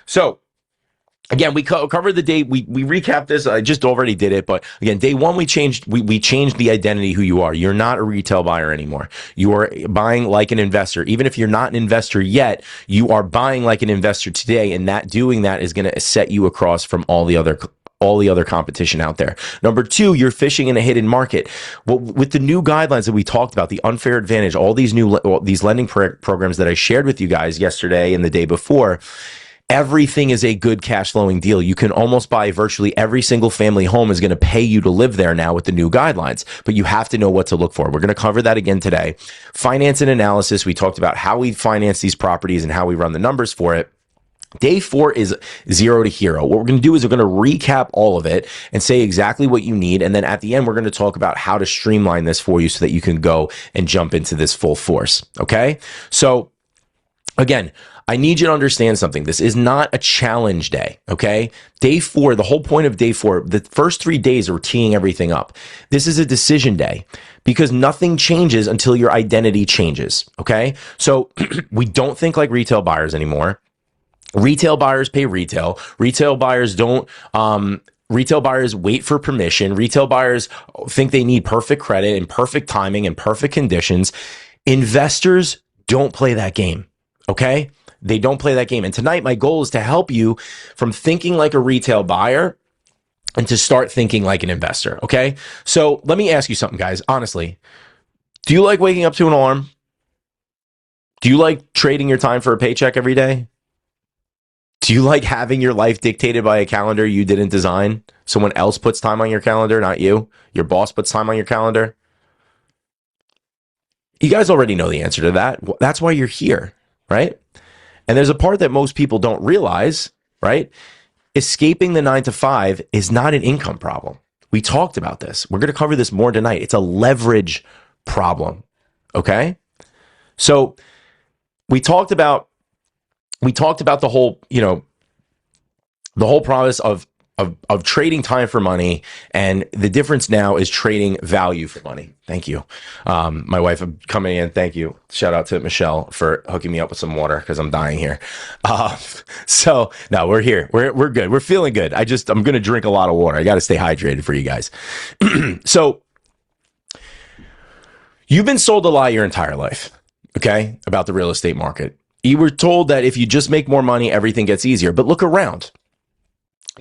So again, we covered the day. We recapped this. I just already did it, but again, day one we changed. We changed the identity who you are. You're not a retail buyer anymore. You are buying like an investor. Even if you're not an investor yet, you are buying like an investor today, and doing that is going to set you across from all the other competition out there. Number two, you're fishing in a hidden market. Well, with the new guidelines that we talked about, the unfair advantage, all these these lending programs that I shared with you guys yesterday and the day before. Everything is a good cash flowing deal. You can almost buy virtually every single family home is going to pay you to live there now with the new guidelines, but you have to know what to look for. We're going to cover that again today. Finance and analysis. We talked about how we finance these properties and how we run the numbers for it. Day 4 is 0 to hero. What we're going to do is we're going to recap all of it and say exactly what you need. And then at the end, we're going to talk about how to streamline this for you so that you can go and jump into this full force. Okay. So again, I need you to understand something. This is not a challenge day, okay? Day 4, the whole point of day 4, the first 3 days are teeing everything up. This is a decision day because nothing changes until your identity changes, okay? So we don't think like retail buyers anymore. Retail buyers pay retail. Retail buyers don't, retail buyers wait for permission. Retail buyers think they need perfect credit and perfect timing and perfect conditions. Investors don't play that game, okay? They don't play that game. And tonight, my goal is to help you from thinking like a retail buyer and to start thinking like an investor. Okay. So let me ask you something, guys. Honestly, do you like waking up to an alarm? Do you like trading your time for a paycheck every day? Do you like having your life dictated by a calendar you didn't design? Someone else puts time on your calendar, not you. Your boss puts time on your calendar. You guys already know the answer to that. That's why you're here, right? And there's a part that most people don't realize, right? Escaping the 9 to 5 is not an income problem. We talked about this. We're going to cover this more tonight. It's a leverage problem. Okay? So we talked about the whole, the whole promise of trading time for money, and the difference now is trading value for money. Thank you. My wife coming in. Thank you. Shout out to Michelle for hooking me up with some water because I'm dying here. So no, we're here. We're good. We're feeling good. I'm going to drink a lot of water. I got to stay hydrated for you guys. So you've been sold a lie your entire life, okay, about the real estate market. You were told that if you just make more money, everything gets easier. But look around.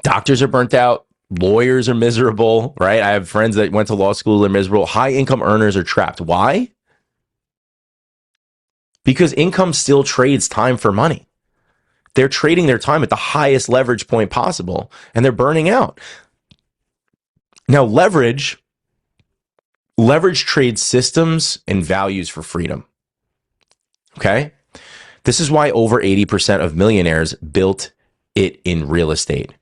Doctors are burnt out. Lawyers are miserable, right? I have friends that went to law school, they're miserable. High income earners are trapped. Why? Because income still trades time for money. They're trading their time at the highest leverage point possible, and they're burning out. Now, leverage trades systems and values for freedom. Okay? This is why over 80% of millionaires built it in real estate.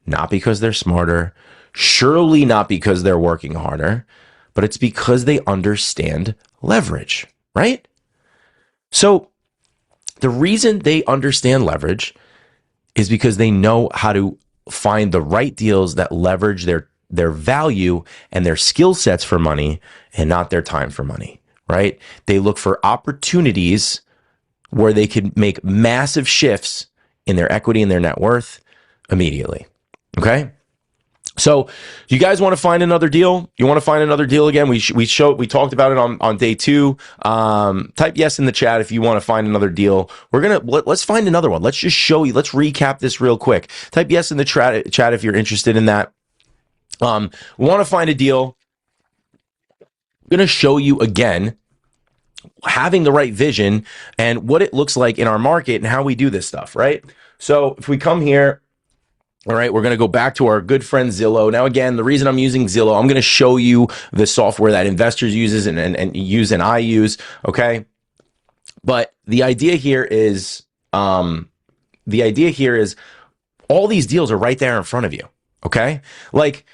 Not because they're smarter, surely not because they're working harder, but it's because they understand leverage, right? So the reason they understand leverage is because they know how to find the right deals that leverage their value and their skill sets for money and not their time for money, right? They look for opportunities where they can make massive shifts in their equity and their net worth immediately. Okay. So you guys want to find another deal? You want to find another deal again? We talked about it on day 2. Type yes in the chat if you want to find another deal. Let's find another one. Let's just show you. Let's recap this real quick. Type yes in the chat if you're interested in that. We want to find a deal. I'm going to show you again having the right vision and what it looks like in our market and how we do this stuff, right? So if we come here, all right, we're going to go back to our good friend Zillow. Now, again, the reason I'm using Zillow, I'm going to show you the software that investors uses and I use, okay? But the idea here is all these deals are right there in front of you, okay? Like,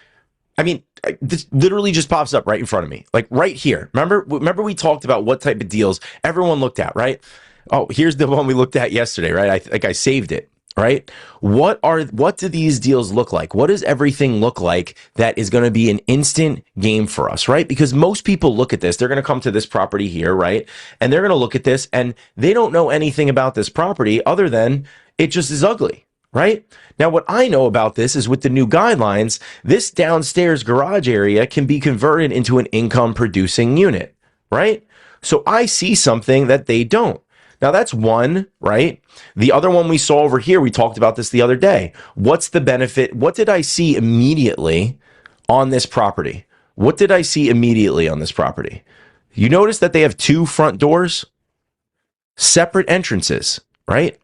I mean, this literally just pops up right in front of me, like right here. Remember we talked about what type of deals everyone looked at, right? Oh, here's the one we looked at yesterday, right? I saved it. Right? What do these deals look like? What does everything look like that is going to be an instant game for us, right? Because most people look at this, they're going to come to this property here, right? And they're going to look at this and they don't know anything about this property other than it just is ugly, right? Now, what I know about this is with the new guidelines, this downstairs garage area can be converted into an income producing unit, right? So I see something that they don't. Now that's one, right? The other one we saw over here, we talked about this the other day. What's the benefit? What did I see immediately on this property? What did I see immediately on this property? You notice that they have two front doors, separate entrances, right?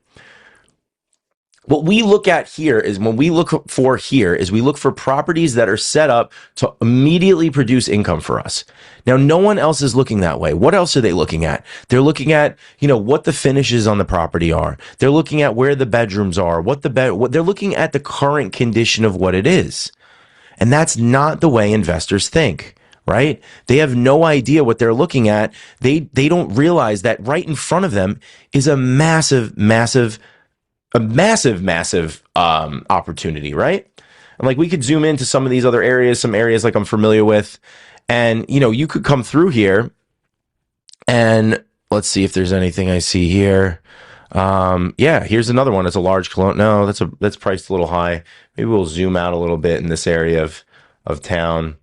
What we look at here is we look for properties that are set up to immediately produce income for us. Now, no one else is looking that way. What else are they looking at? They're looking at, what the finishes on the property are. They're looking at where the bedrooms are, what they're looking at the current condition of what it is. And that's not the way investors think, right? They have no idea what they're looking at. They don't realize that right in front of them is a massive opportunity, right? And like we could zoom into some of these other areas, some areas like I'm familiar with, and you could come through here and let's see if there's anything I see here. Yeah, here's another one. It's a large cologne. No, that's priced a little high. Maybe we'll zoom out a little bit in this area of town.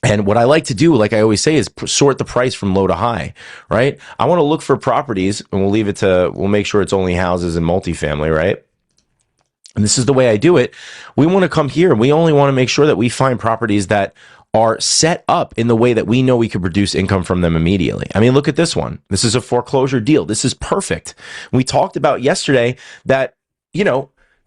And what I like to do, like I always say, is sort the price from low to high, right? I want to look for properties, and we'll make sure it's only houses and multifamily, right? And this is the way I do it. We want to come here and we only want to make sure that we find properties that are set up in the way that we know we could produce income from them immediately. I mean, look at this one. This is a foreclosure deal. This is perfect. We talked about yesterday that,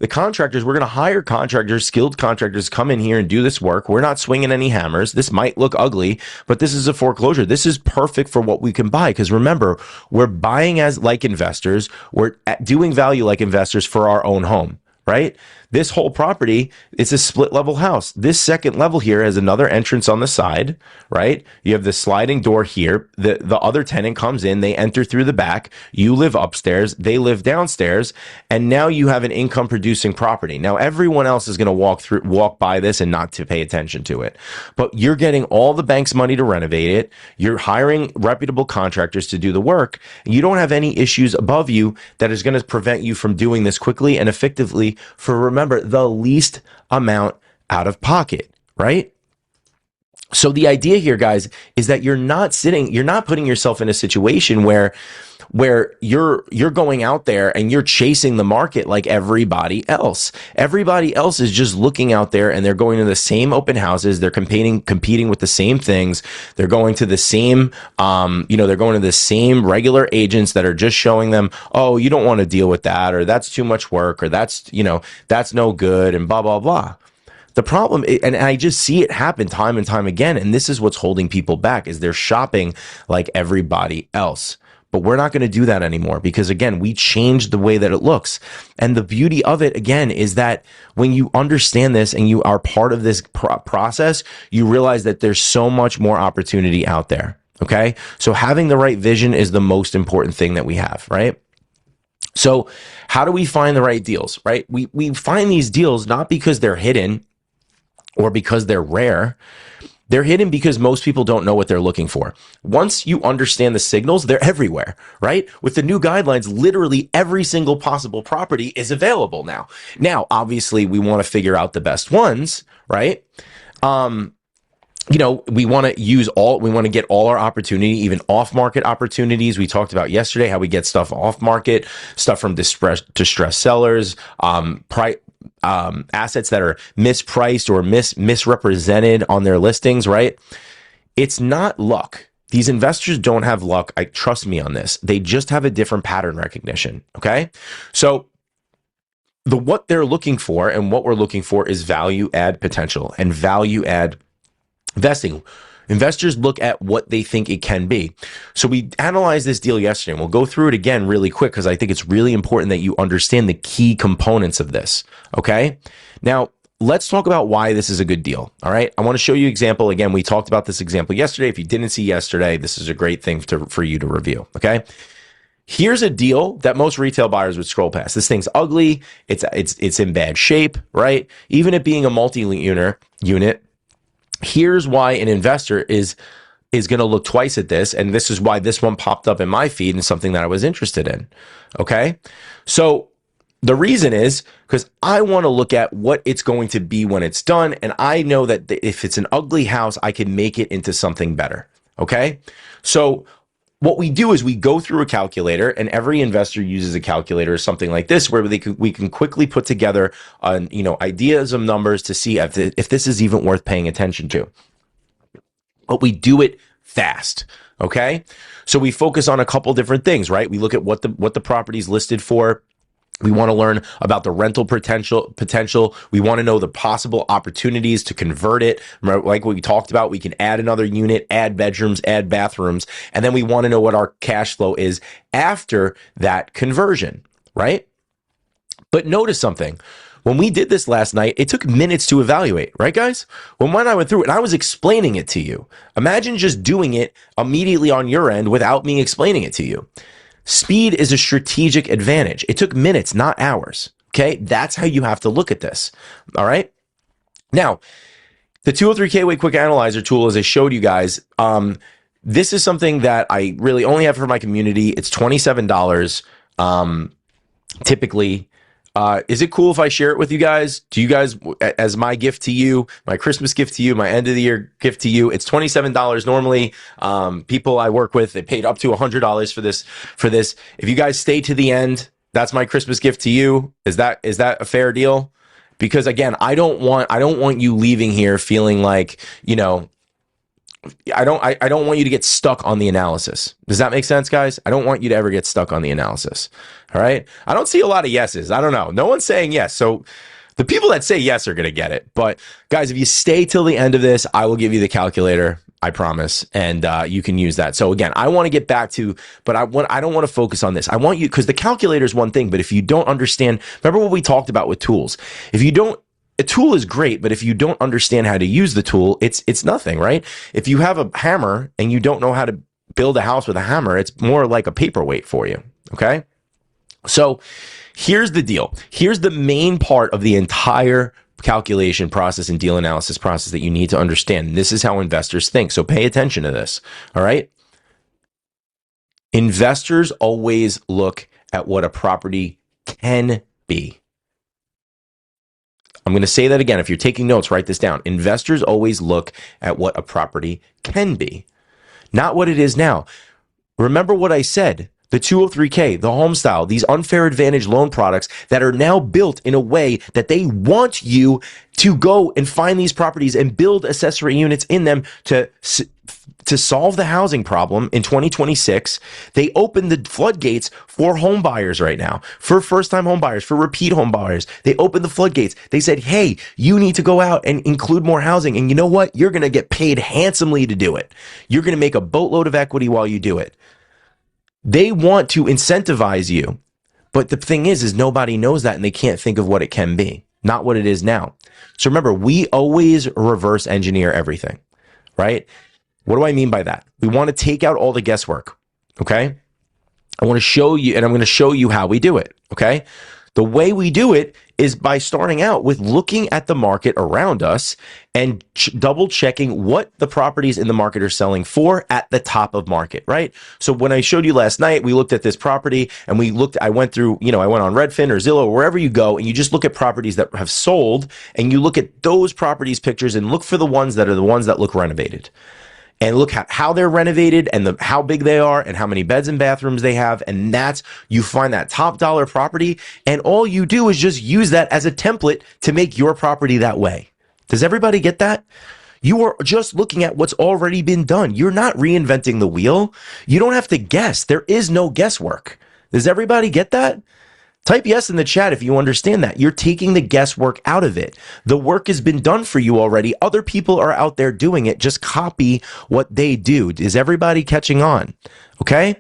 the contractors, we're going to hire contractors, skilled contractors, come in here and do this work. We're not swinging any hammers. This might look ugly, but this is a foreclosure. This is perfect for what we can buy. Because remember, we're buying as like investors. We're doing value like investors for our own home, right? This whole property, it's a split level house. This second level here has another entrance on the side, right? You have the sliding door here. The other tenant comes in, they enter through the back. You live upstairs, they live downstairs, and now you have an income producing property. Now everyone else is going to walk by this and not to pay attention to it. But you're getting all the bank's money to renovate it. You're hiring reputable contractors to do the work. You don't have any issues above you that is going to prevent you from doing this quickly and effectively for, remember, the least amount out of pocket, right? So the idea here, guys, is that you're not putting yourself in a situation where you're going out there and you're chasing the market like everybody else. Everybody else is just looking out there and they're going to the same open houses. They're competing with the same things. They're going to the same, they're going to the same regular agents that are just showing them, oh, you don't want to deal with that, or that's too much work, or that's no good, and blah, blah, blah. The problem, and I just see it happen time and time again, and this is what's holding people back, is they're shopping like everybody else. But we're not going to do that anymore because, again, we changed the way that it looks. And the beauty of it, again, is that when you understand this and you are part of this process, you realize that there's so much more opportunity out there. Okay? So having the right vision is the most important thing that we have, right? So how do we find the right deals, right? We find these deals not because they're hidden or because they're rare. They're hidden because most people don't know what they're looking for. Once you understand the signals, they're everywhere, right? With the new guidelines, literally every single possible property is available now. Now, obviously, we want to figure out the best ones, right? We want to get all our opportunity, even off-market opportunities. We talked about yesterday how we get stuff off-market, stuff from distressed sellers, assets that are mispriced or misrepresented on their listings, right? It's not luck. These investors don't have luck. Trust me on this. They just have a different pattern recognition. Okay. So what they're looking for and what we're looking for is value add potential and value add investing. Investors look at what they think it can be. So we analyzed this deal yesterday, and we'll go through it again really quick because I think it's really important that you understand the key components of this, okay? Now, let's talk about why this is a good deal, all right? I want to show you an example. Again, we talked about this example yesterday. If you didn't see yesterday, this is a great thing for you to review, okay? Here's a deal that most retail buyers would scroll past. This thing's ugly. It's in bad shape, right? Even it being a multi-unit, here's why an investor is going to look twice at this, and this is why this one popped up in my feed and something that I was interested in. Okay, so The reason is because I want to look at what it's going to be when it's done. And I know that if it's an ugly house, I can make it into something better. Okay. So what we do is we go through a calculator, and every investor uses a calculator or something like this, where we can quickly put together, ideas of numbers to see if this is even worth paying attention to. But we do it fast. Okay. So we focus on a couple different things, right? We look at what the property's listed for. We want to learn about the rental potential. We want to know the possible opportunities to convert it. Like what we talked about, we can add another unit, add bedrooms, add bathrooms. And then we want to know what our cash flow is after that conversion, right? But notice something. When we did this last night, it took minutes to evaluate, right, guys? When I went through it and I was explaining it to you, imagine just doing it immediately on your end without me explaining it to you. Speed is a strategic advantage. It took minutes, not hours. Okay. That's how you have to look at this. All right. Now, the 203K Quick Analyzer tool, as I showed you guys, this is something that I really only have for my community. It's $27. Typically, is it cool if I share it with you guys? Do you guys, as my gift to you, my Christmas gift to you, my end of the year gift to you? It's $27 normally. People I work with, they paid up to $100 for this. If you guys stay to the end, that's my Christmas gift to you. Is that a fair deal? Because again, I don't want you leaving here feeling like, I don't want you to get stuck on the analysis. Does that make sense, guys? I don't want you to ever get stuck on the analysis. All right. I don't see a lot of yeses. I don't know. No one's saying yes. So the people that say yes are going to get it. But guys, if you stay till the end of this, I will give you the calculator. I promise. And you can use that. So again, I want to get back to, but I don't want to focus on this. I want you, because the calculator is one thing, but if you don't understand, remember what we talked about with tools. A tool is great, but if you don't understand how to use the tool, it's nothing, right? If you have a hammer and you don't know how to build a house with a hammer, it's more like a paperweight for you, okay? So here's the deal. Here's the main part of the entire calculation process and deal analysis process that you need to understand. This is how investors think. So pay attention to this, all right? Investors always look at what a property can be. I'm going to say that again. If you're taking notes, write this down. Investors always look at what a property can be, not what it is now. Remember what I said, the 203K, the home style, these unfair advantage loan products that are now built in a way that they want you to go and find these properties and build accessory units in them to solve the housing problem in 2026. They open the floodgates for home buyers right now, for first-time home buyers, for repeat home buyers. They opened the floodgates. They said, hey, you need to go out and include more housing. And you know what? You're going to get paid handsomely to do it. You're going to make a boatload of equity while you do it. They want to incentivize you. But the thing is nobody knows that, and they can't think of what it can be, not what it is now. So remember, we always reverse engineer everything, right? What do I mean by that? We want to take out all the guesswork, okay? I want to show you, and I'm going to show you how we do it, okay? The way we do it is by starting out with looking at the market around us and double checking what the properties in the market are selling for at the top of market, right? So when I showed you last night, we looked at this property and I went through, I went on Redfin or Zillow or wherever you go, and you just look at properties that have sold, and you look at those properties pictures and look for the ones that look renovated. And look how they're renovated and how big they are and how many beds and bathrooms they have. And you find that top dollar property, and all you do is just use that as a template to make your property that way. Does everybody get that? You are just looking at what's already been done. You're not reinventing the wheel. You don't have to guess. There is no guesswork. Does everybody get that? Type yes in the chat if you understand that. You're taking the guesswork out of it. The work has been done for you already. Other people are out there doing it. Just copy what they do. Is everybody catching on? Okay?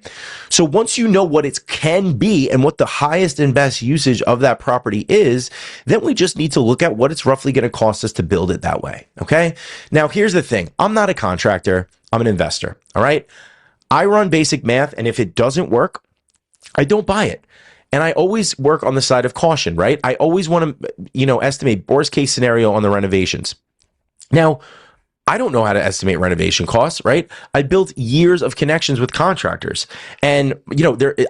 So once you know what it can be and what the highest and best usage of that property is, then we just need to look at what it's roughly going to cost us to build it that way. Okay? Now, here's the thing. I'm not a contractor. I'm an investor. All right? I run basic math, and if it doesn't work, I don't buy it. And I always work on the side of caution, right? I always want to, estimate worst case scenario on the renovations. Now, I don't know how to estimate renovation costs, right? I built years of connections with contractors. And,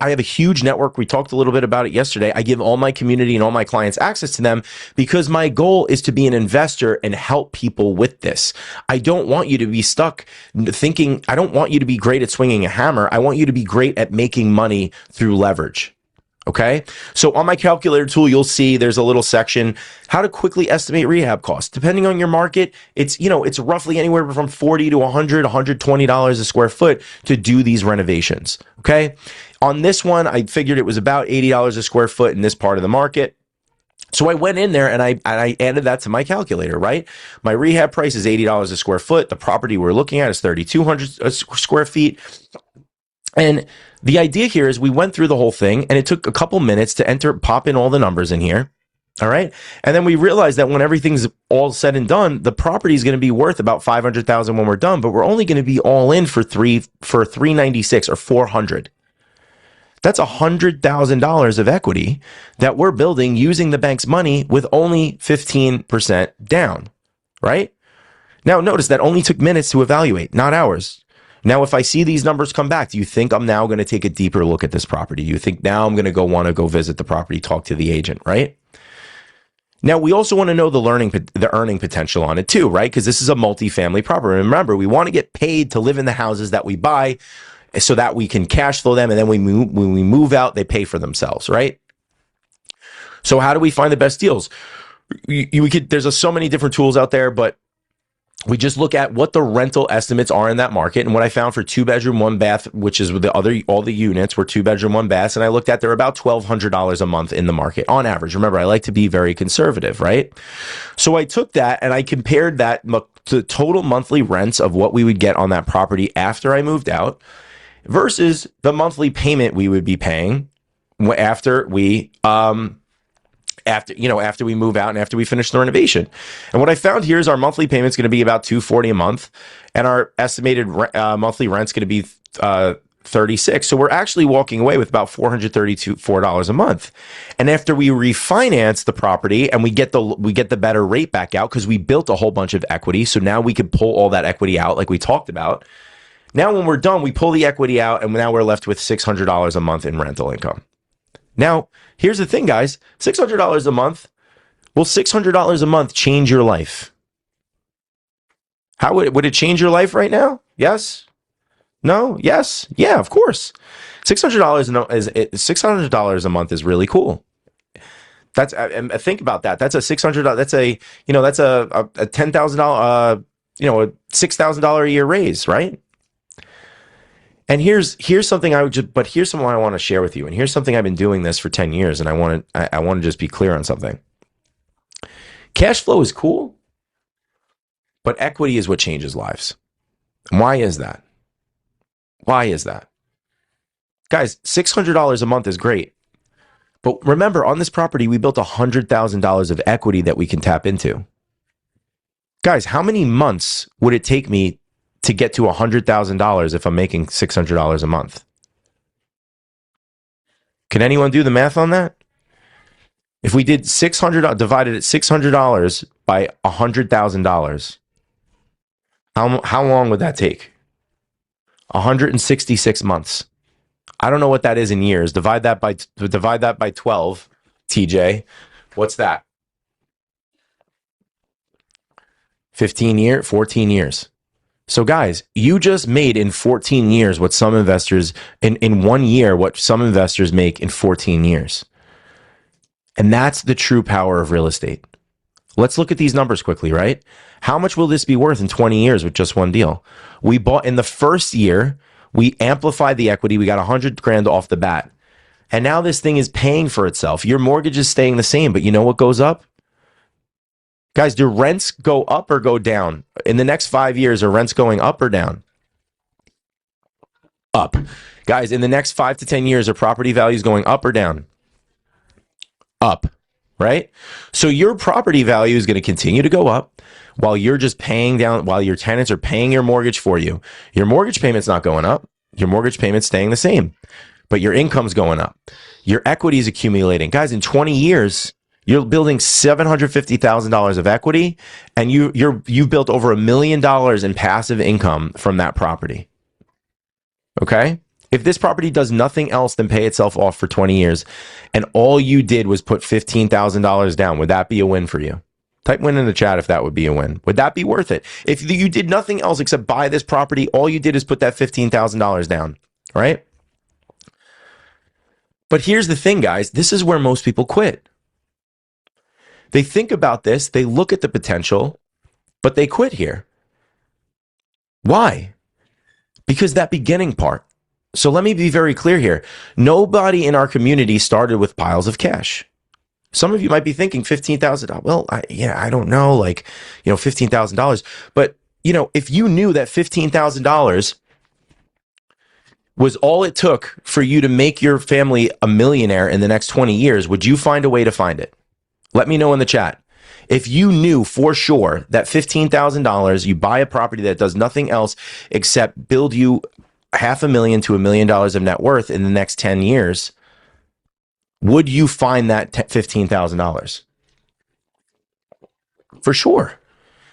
I have a huge network. We talked a little bit about it yesterday. I give all my community and all my clients access to them because my goal is to be an investor and help people with this. I don't want you to be stuck thinking, I don't want you to be great at swinging a hammer. I want you to be great at making money through leverage. Okay. So on my calculator tool, you'll see there's a little section, how to quickly estimate rehab costs. Depending on your market, it's roughly anywhere from $40 to $100, $120 a square foot to do these renovations. Okay. On this one, I figured it was about $80 a square foot in this part of the market. So I went in there and I added that to my calculator, right? My rehab price is $80 a square foot. The property we're looking at is 3,200 square feet. And the idea here is we went through the whole thing and it took a couple minutes to pop in all the numbers in here. All right. And then we realized that when everything's all said and done, the property is going to be worth about $500,000 when we're done, but we're only going to be all in for 396 or 400. That's $100,000 of equity that we're building using the bank's money with only 15% down. Right. Now, notice that only took minutes to evaluate, not hours. Now, if I see these numbers come back, do you think I'm now going to take a deeper look at this property? Do you think now I'm going to want to go visit the property, talk to the agent, right? Now, we also want to know the earning potential on it too, right? Because this is a multifamily property. Remember, we want to get paid to live in the houses that we buy so that we can cash flow them. And then when we move out, they pay for themselves, right? So how do we find the best deals? There's so many different tools out there, but we just look at what the rental estimates are in that market. And what I found for 2-bedroom, 1-bath, which is with all the units were 2-bedroom, 1-baths. And I looked at they're about $1,200 a month in the market on average. Remember, I like to be very conservative, right? So I took that and I compared that to total monthly rents of what we would get on that property after I moved out versus the monthly payment we would be paying after we move out and after we finish the renovation. And what I found here is our monthly payment is going to be about $240 a month, and our estimated monthly rent is going to be $36. So we're actually walking away with about $434 a month. And after we refinance the property and we get the better rate back out because we built a whole bunch of equity, so now we could pull all that equity out like we talked about. Now when we're done, we pull the equity out, and now we're left with $600 a month in rental income. Now, here's the thing, guys. $600 a month. Will $600 a month change your life? How would it change your life right now? Yes? No? Yes? Yeah, of course. $600 a month is really cool. Think about that. That's a $600. That's a $10,000. A $6,000 a year raise, right? And here's something here's something I want to share with you. And here's something I've been doing this for 10 years. And I want to just be clear on something. Cash flow is cool, but equity is what changes lives. And why is that? Why is that? Guys, $600 a month is great. But remember, on this property, we built $100,000 of equity that we can tap into. Guys, how many months would it take me to get to $100,000 if I'm making $600 a month? Can anyone do the math on that? If we did divided at $600 by $100,000, how long would that take? 166 months. I don't know what that is in years. Divide that by 12, TJ. What's that? 14 years. So guys, you just made in 14 years what some investors in 1 year, what some investors make in 14 years. And that's the true power of real estate. Let's look at these numbers quickly, right? How much will this be worth in 20 years with just one deal? We bought in the first year, we amplified the equity. We got $100,000 off the bat. And now this thing is paying for itself. Your mortgage is staying the same, but you know what goes up? Guys, do rents go up or go down? In the next 5 years, are rents going up or down? Up. Guys, in the next 5 to 10 years, are property values going up or down? Up, right? So your property value is going to continue to go up while you're just paying down, while your tenants are paying your mortgage for you. Your mortgage payment's not going up. Your mortgage payment's staying the same, but your income's going up. Your equity is accumulating. Guys, in 20 years, You're building $750,000 of equity, and you've built over $1 million in passive income from that property. Okay? If this property does nothing else than pay itself off for 20 years, and all you did was put $15,000 down, would that be a win for you? Type win in the chat if that would be a win. Would that be worth it? If you did nothing else except buy this property, all you did is put that $15,000 down, right? But here's the thing, guys. This is where most people quit. They think about this, they look at the potential, but they quit here. Why? Because that beginning part. So let me be very clear here. Nobody in our community started with piles of cash. Some of you might be thinking $15,000. Well, I don't know, like, $15,000. But, if you knew that $15,000 was all it took for you to make your family a millionaire in the next 20 years, would you find a way to find it? Let me know in the chat. If you knew for sure that $15,000, you buy a property that does nothing else except build you $500,000 to $1 million of net worth in the next 10 years, would you find that $15,000? For sure.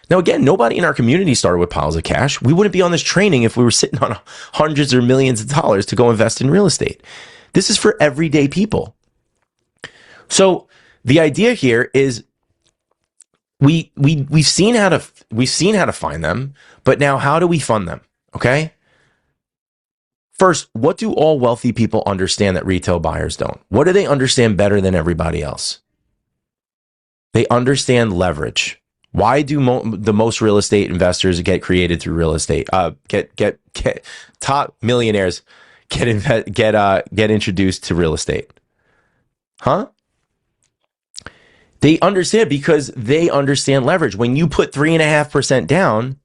Now, again, nobody in our community started with piles of cash. We wouldn't be on this training if we were sitting on hundreds or millions of dollars to go invest in real estate. This is for everyday people. So the idea here is we've seen how to find them, but now how do we fund them? Okay. First, what do all wealthy people understand that retail buyers don't? What do they understand better than everybody else? They understand leverage. Why do the most real estate investors get created through real estate? Get top millionaires get introduced to real estate? Huh? They understand because they understand leverage. When you put 3.5% down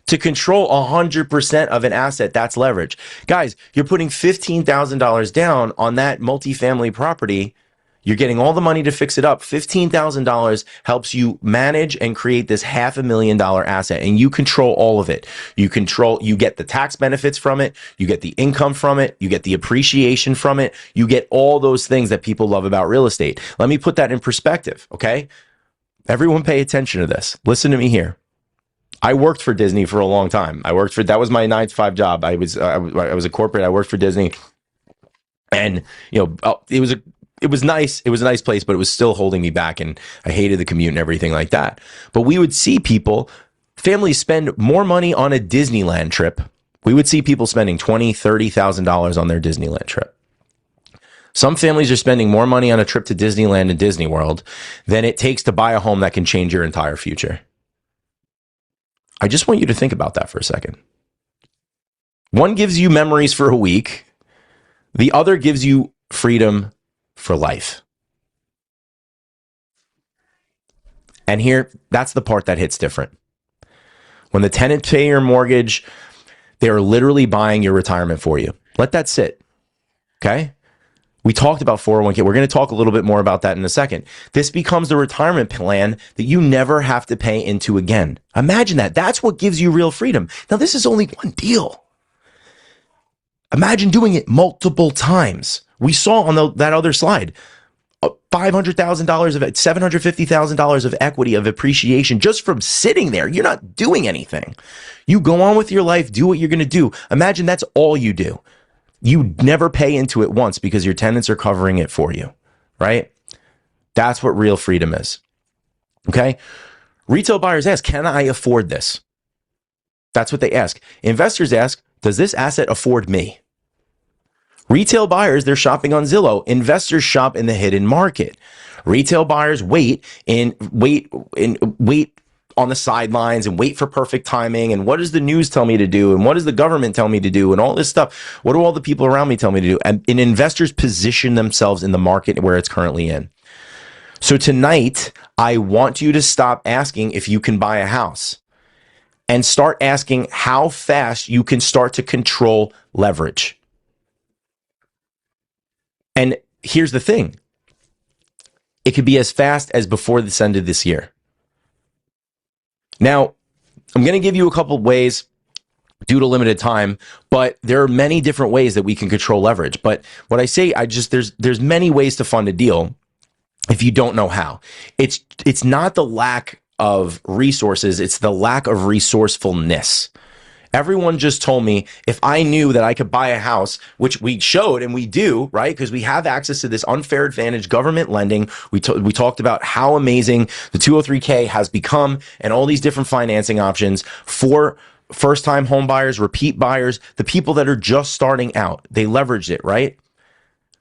to control 100% of an asset, that's leverage. Guys, you're putting $15,000 down on that multifamily property. You're getting all the money to fix it up. $15,000 helps you manage and create this $500,000 asset, and you control all of it. You get the tax benefits from it. You get the income from it. You get the appreciation from it. You get all those things that people love about real estate. Let me put that in perspective, okay? Everyone pay attention to this. Listen to me here. I worked for Disney for a long time. That was my 9-to-5 job. I was a corporate. I worked for Disney, and it was nice. It was a nice place, but it was still holding me back, and I hated the commute and everything like that. But we would see families spend more money on a Disneyland trip. We would see people spending $20,000, $30,000 on their Disneyland trip. Some families are spending more money on a trip to Disneyland and Disney World than it takes to buy a home that can change your entire future. I just want you to think about that for a second. One gives you memories for a week. The other gives you freedom for life. And here, that's the part that hits different. When the tenants pay your mortgage, they are literally buying your retirement for you. Let that sit. Okay? We talked about 401k. We're going to talk a little bit more about that in a second. This becomes the retirement plan that you never have to pay into again. Imagine that. That's what gives you real freedom. Now, this is only one deal. Imagine doing it multiple times. We saw on that other slide, $500,000 of it, $750,000 of equity of appreciation just from sitting there. You're not doing anything. You go on with your life, do what you're going to do. Imagine that's all you do. You never pay into it once because your tenants are covering it for you, right? That's what real freedom is. Okay? Retail buyers ask, can I afford this? That's what they ask. Investors ask, does this asset afford me? Retail buyers, they're shopping on Zillow. Investors shop in the hidden market. Retail buyers wait on the sidelines and wait for perfect timing. And what does the news tell me to do? And what does the government tell me to do? And all this stuff. What do all the people around me tell me to do? And investors position themselves in the market where it's currently in. So tonight, I want you to stop asking if you can buy a house and start asking how fast you can start to control leverage. And here's the thing. It could be as fast as before this end of this year. Now, I'm going to give you a couple of ways due to limited time, but there are many different ways that we can control leverage. But what I say, there's many ways to fund a deal. if you don't know how. It's not the lack of resources, it's the lack of resourcefulness. Everyone just told me if I knew that I could buy a house, which we showed and we do, right? Because we have access to this unfair advantage government lending. We talked about how amazing the 203K has become and all these different financing options for first time home buyers, repeat buyers, the people that are just starting out. They leveraged it, right?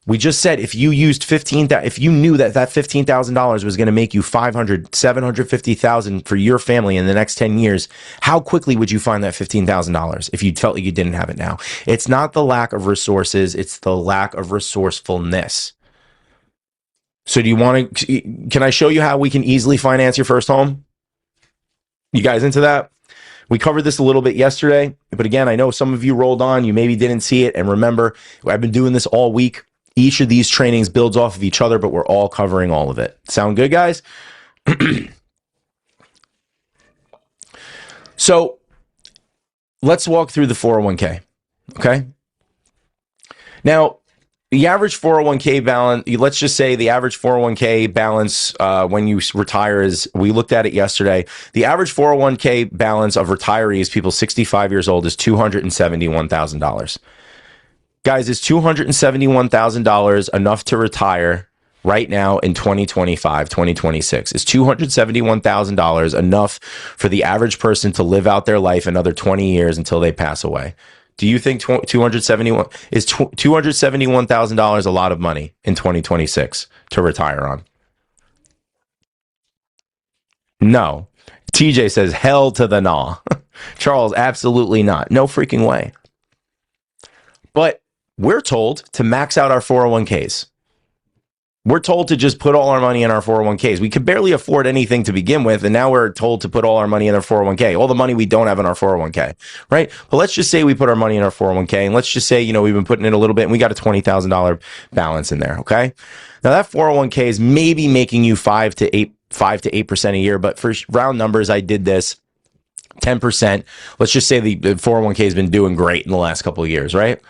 We just said if you used if you knew that $15,000 was going to make you 500, 750,000 for your family in the next 10 years, how quickly would you find that $15,000 if you felt like you didn't have it now? It's not the lack of resources, it's the lack of resourcefulness. So can I show you how we can easily finance your first home? You guys into that? We covered this a little bit yesterday, but again, I know some of you rolled on, you maybe didn't see it. And remember, I've been doing this all week. Each of these trainings builds off of each other, but we're all covering all of it. Sound good, guys? So let's walk through the 401k, okay? Now, the average 401k balance, let's just say the average 401k balance when you retire is, we looked at it yesterday, the average 401k balance of retirees, people 65 years old, is $271,000. Guys, is $271,000 enough to retire right now in 2025, 2026? Is $271,000 enough for the average person to live out their life another 20 years until they pass away? Do you think $271,000 a lot of money in 2026 to retire on? No. TJ says, hell to the nah. Charles, absolutely not. No freaking way. But we're told to max out our 401ks. We're told to just put all our money in our 401ks. We could barely afford anything to begin with, and now we're told to put all our money in our 401k, all the money we don't have in our 401k, right? But let's just say we put our money in our 401k, and let's just say, we've been putting in a little bit, and we got a $20,000 balance in there, okay? Now, that 401k is maybe making you 5 to 8% a year, but for round numbers, I did this 10%. Let's just say the 401k has been doing great in the last couple of years, right?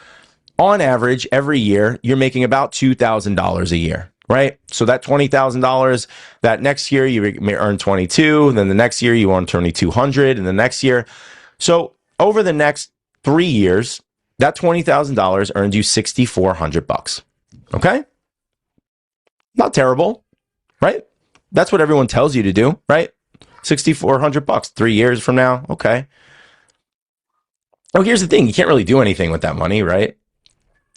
On average, every year, you're making about $2,000 a year, right? So that $20,000, that next year you may earn 22, and then the next year you earn 2,200, and the next year. So over the next 3 years, that $20,000 earned you $6,400. Okay? Not terrible, right? That's what everyone tells you to do, right? $6,400, 3 years from now. Okay. Oh, here's the thing. You can't really do anything with that money, right?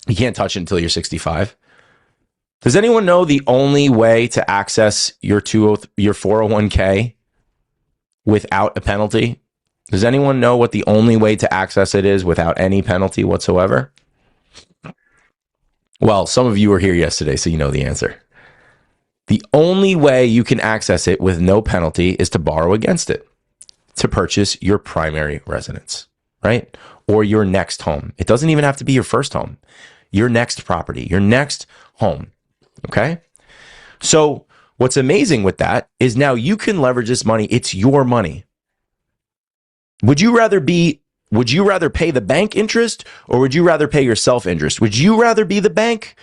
You can't touch it until you're 65. Does anyone know the only way to access your 401k without a penalty? Does anyone know what the only way to access it is without any penalty whatsoever? Well, some of you were here yesterday, so you know the answer. The only way you can access it with no penalty is to borrow against it, to purchase your primary residence, right? Or your next home. It doesn't even have to be your first home. Your next property, your next home, okay? So what's amazing with that is now you can leverage this money. It's your money. Would you rather pay the bank interest, or would you rather pay yourself interest? Would you rather be the bank?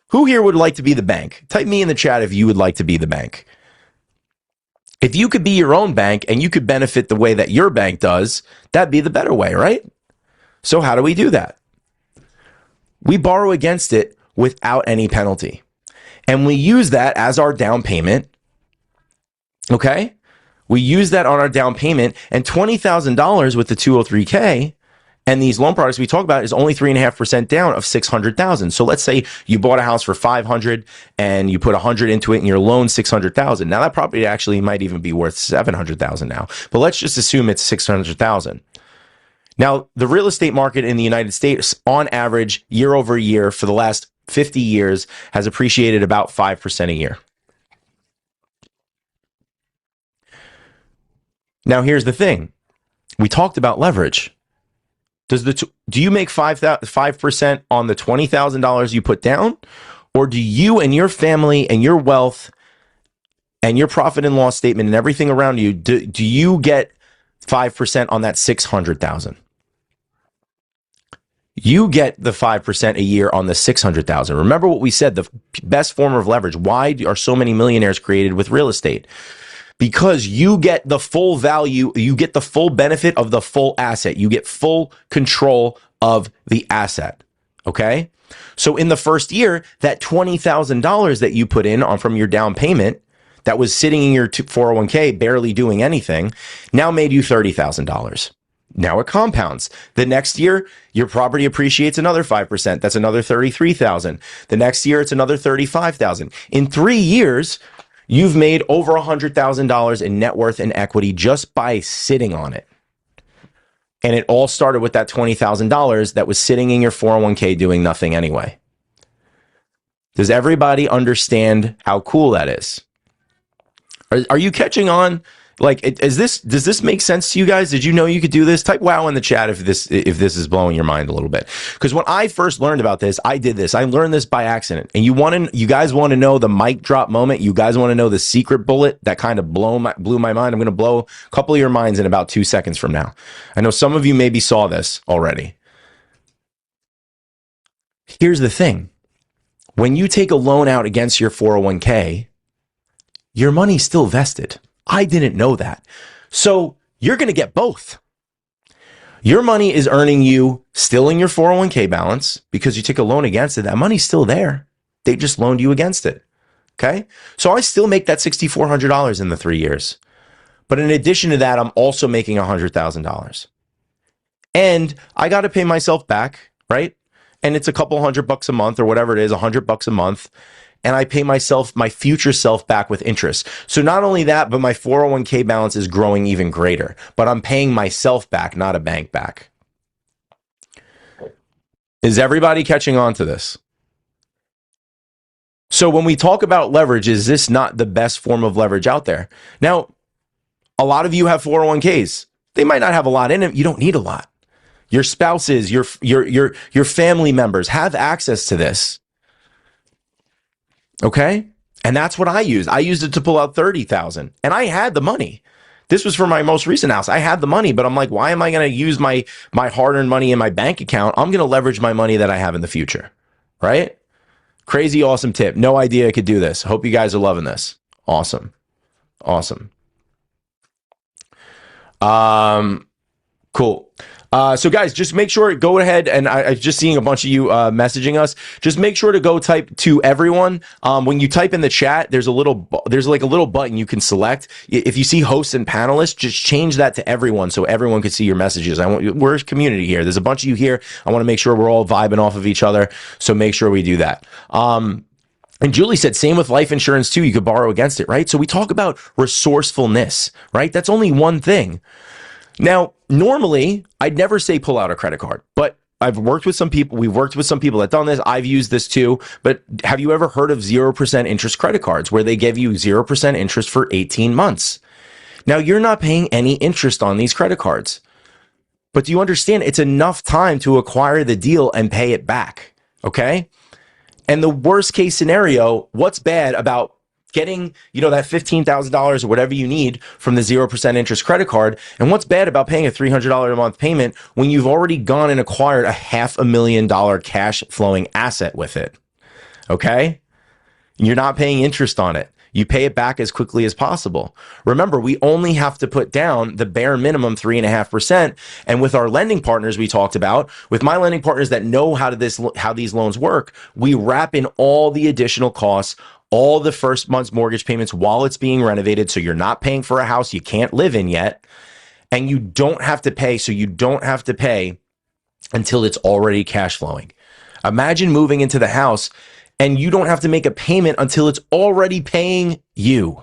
Who here would like to be the bank? Type me in the chat if you would like to be the bank. If you could be your own bank and you could benefit the way that your bank does, that'd be the better way, right? So how do we do that? We borrow against it without any penalty. And we use that as our down payment. Okay? We use that on our down payment, and $20,000 with the 203K and these loan products we talk about is only 3.5% down of 600,000. So let's say you bought a house for 500 and you put 100 into it and your loan 600,000. Now that property actually might even be worth 700,000 now. But let's just assume it's 600,000. Now, the real estate market in the United States, on average, year over year for the last 50 years, has appreciated about 5% a year. Now, here's the thing. We talked about leverage. Do you make 5% on the $20,000 you put down? Or do you and your family and your wealth and your profit and loss statement and everything around you, do you get 5% on that 600,000? You get the 5% a year on the 600,000. Remember what we said, the best form of leverage. Why are so many millionaires created with real estate? Because you get the full value, you get the full benefit of the full asset. You get full control of the asset. Okay? So in the first year, that $20,000 that you put in on from your down payment that was sitting in your 401k barely doing anything now made you $30,000. Now it compounds. The next year, your property appreciates another 5%. That's another 33,000. The next year, it's another 35,000. In 3 years, you've made over $100,000 in net worth and equity just by sitting on it. And it all started with that $20,000 that was sitting in your 401k doing nothing anyway. Does everybody understand how cool that is? Are you catching on? Like, does this make sense to you guys? Did you know you could do this? Type wow in the chat if this is blowing your mind a little bit. Because when I first learned about this, I did this. I learned this by accident. And you guys want to know the mic drop moment? You guys want to know the secret bullet that kind of blew my mind? I'm going to blow a couple of your minds in about 2 seconds from now. I know some of you maybe saw this already. Here's the thing. When you take a loan out against your 401k, your money's still vested. I didn't know that. So you're going to get both. Your money is earning you still in your 401k balance because you took a loan against it. That money's still there. They just loaned you against it. Okay. So I still make that $6,400 in the 3 years. But in addition to that, I'm also making $100,000. And I got to pay myself back, right? And it's a couple $100 a month or whatever it is, $100 a month. And I pay myself, my future self back with interest. So not only that, but my 401k balance is growing even greater. But I'm paying myself back, not a bank back. Is everybody catching on to this? So when we talk about leverage, is this not the best form of leverage out there? Now, a lot of you have 401ks. They might not have a lot in it. You don't need a lot. Your spouses, your family members have access to this. Okay? And that's what I used. I used it to pull out $30,000 and I had the money. This was for my most recent house. I had the money, but I'm like, why am I going to use my hard-earned money in my bank account? I'm going to leverage my money that I have in the future. Right? Crazy awesome tip. No idea I could do this. Hope you guys are loving this. Awesome. Awesome. Cool. So guys, just make sure, go ahead, and I'm just seeing a bunch of you messaging us. Just make sure to go type to everyone. When you type in the chat, there's like a little button you can select. If you see hosts and panelists, just change that to everyone so everyone can see your messages. We're a community here. There's a bunch of you here. I want to make sure we're all vibing off of each other. So make sure we do that. And Julie said, same with life insurance too. You could borrow against it, right? So we talk about resourcefulness, right? That's only one thing. Now, normally, I'd never say pull out a credit card, but we've worked with some people that done this. I've used this too, but have you ever heard of 0% interest credit cards where they give you 0% interest for 18 months? Now, you're not paying any interest on these credit cards, but do you understand it's enough time to acquire the deal and pay it back, okay? And the worst case scenario, what's bad about getting, that $15,000 or whatever you need from the 0% interest credit card? And what's bad about paying a $300 a month payment when you've already gone and acquired a $500,000 cash flowing asset with it? Okay? You're not paying interest on it. You pay it back as quickly as possible. Remember, we only have to put down the bare minimum 3.5%. And with our lending partners we talked about, with my lending partners that know how these loans work, we wrap in all the additional costs, all the first month's mortgage payments while it's being renovated. So you're not paying for a house you can't live in yet. And you don't have to pay. So you don't have to pay until it's already cash flowing. Imagine moving into the house and you don't have to make a payment until it's already paying you.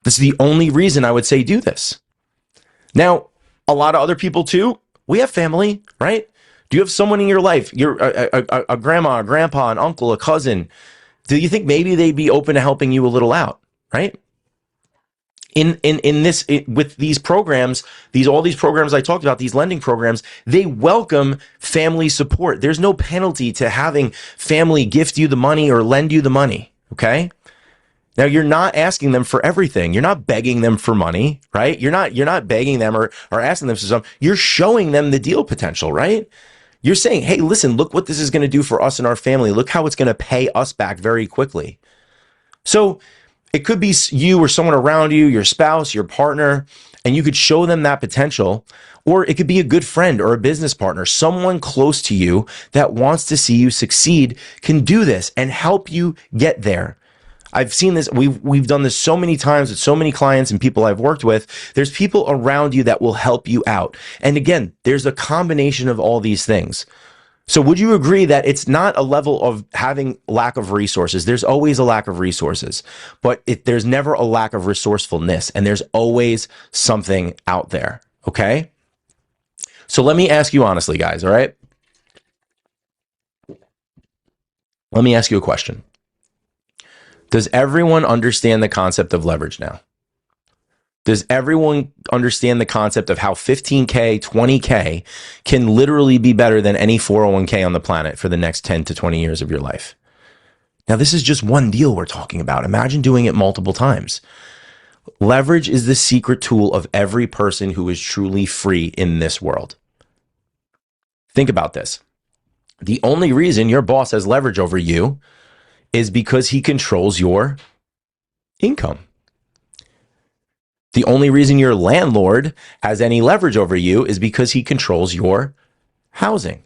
This is the only reason I would say do this. Now, a lot of other people too, we have family, right? Do you have someone in your life, a grandma, a grandpa, an uncle, a cousin? Do you think maybe they'd be open to helping you a little out, right? With these programs, all these programs I talked about, these lending programs, they welcome family support. There's no penalty to having family gift you the money or lend you the money, okay? Now, you're not asking them for everything. You're not begging them for money, right? You're not begging them or asking them for something. You're showing them the deal potential, right? You're saying, hey, listen, look what this is going to do for us and our family. Look how it's going to pay us back very quickly. So it could be you or someone around you, your spouse, your partner, and you could show them that potential. Or it could be a good friend or a business partner, someone close to you that wants to see you succeed, can do this and help you get there. I've seen this. We've done this so many times with so many clients and people I've worked with. There's people around you that will help you out. And again, there's a combination of all these things. So would you agree that it's not a level of having lack of resources? There's always a lack of resources, but there's never a lack of resourcefulness, and there's always something out there. Okay. So let me ask you honestly, guys. All right. Let me ask you a question. Does everyone understand the concept of leverage now? Does everyone understand the concept of how 15K, 20K can literally be better than any 401k on the planet for the next 10 to 20 years of your life? Now, this is just one deal we're talking about. Imagine doing it multiple times. Leverage is the secret tool of every person who is truly free in this world. Think about this. The only reason your boss has leverage over you is because he controls your income. The only reason your landlord has any leverage over you is because he controls your housing.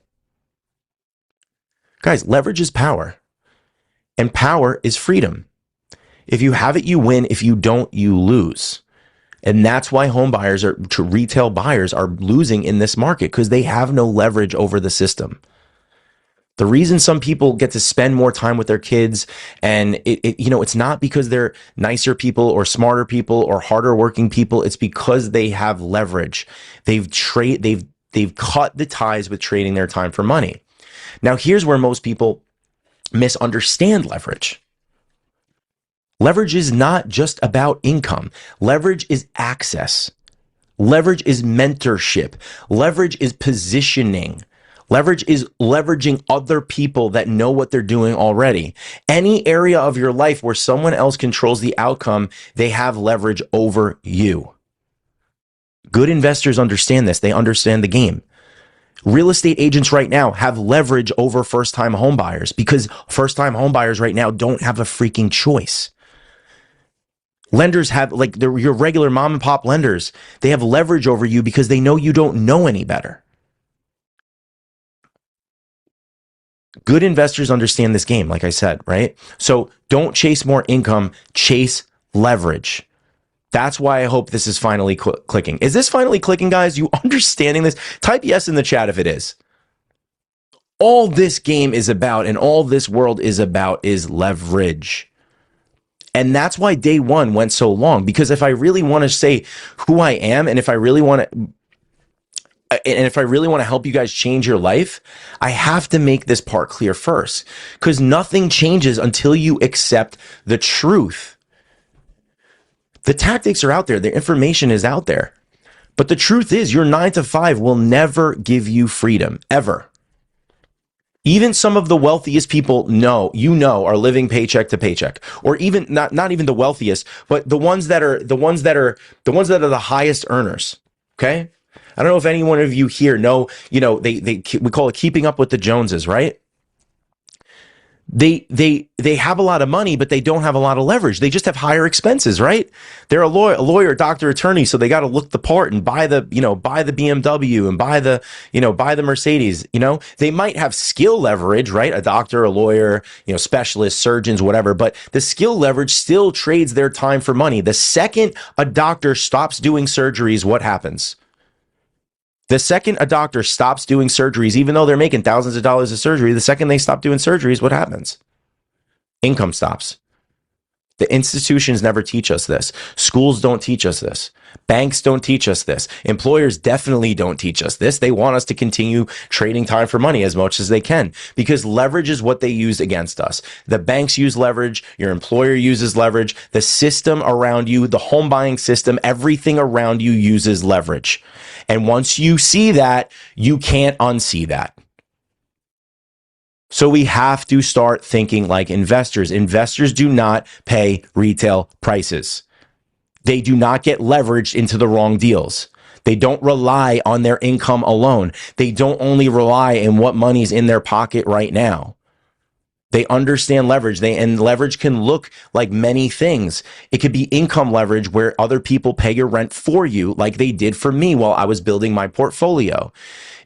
Guys, leverage is power, and power is freedom. If you have it, you win. If you don't, you lose. And that's why home buyers retail buyers are losing in this market, because they have no leverage over the system. The reason some people get to spend more time with their kids, and it's not because they're nicer people or smarter people or harder working people. It's because they have leverage. They've cut the ties with trading their time for money. Now, here's where most people misunderstand leverage. Leverage is not just about income. Leverage is access. Leverage is mentorship. Leverage is positioning. Leverage is leveraging other people that know what they're doing already. Any area of your life where someone else controls the outcome, they have leverage over you. Good investors understand this. They understand the game. Real estate agents right now have leverage over first-time home buyers, because first-time home buyers right now don't have a freaking choice. Lenders have, like your regular mom and pop lenders, they have leverage over you because they know you don't know any better. Good investors understand this game, like I said, right? So don't chase more income, chase leverage. That's why I hope this is finally clicking. Is this finally clicking, guys? You understanding this? Type yes in the chat if it is. All this game is about, and all this world is about, is leverage. And that's why day one went so long, because if I really want to say who I am, and if I really want to help you guys change your life, I have to make this part clear first, because nothing changes until you accept the truth. The tactics are out there. The information is out there. But the truth is, your 9 to 5 will never give you freedom, ever. Even some of the wealthiest people are living paycheck to paycheck, or even not even the wealthiest, but the ones that are the highest earners. Okay. I don't know if any one of you here know, we call it keeping up with the Joneses, right? They have a lot of money, but they don't have a lot of leverage. They just have higher expenses, right? They're a lawyer, doctor, attorney, so they got to look the part and buy the BMW and buy the Mercedes. They might have skill leverage, right? A doctor, a lawyer, specialists, surgeons, whatever. But the skill leverage still trades their time for money. The second a doctor stops doing surgeries, what happens? The second a doctor stops doing surgeries, even though they're making thousands of dollars of surgery, the second they stop doing surgeries, what happens? Income stops. The institutions never teach us this. Schools don't teach us this. Banks don't teach us this. Employers definitely don't teach us this. They want us to continue trading time for money as much as they can, because leverage is what they use against us. The banks use leverage. Your employer uses leverage. The system around you, the home buying system, everything around you uses leverage. And once you see that, you can't unsee that. So we have to start thinking like investors. Investors do not pay retail prices. They do not get leveraged into the wrong deals. They don't rely on their income alone. They don't only rely on what money's in their pocket right now. They understand leverage. And leverage can look like many things. It could be income leverage where other people pay your rent for you, like they did for me while I was building my portfolio.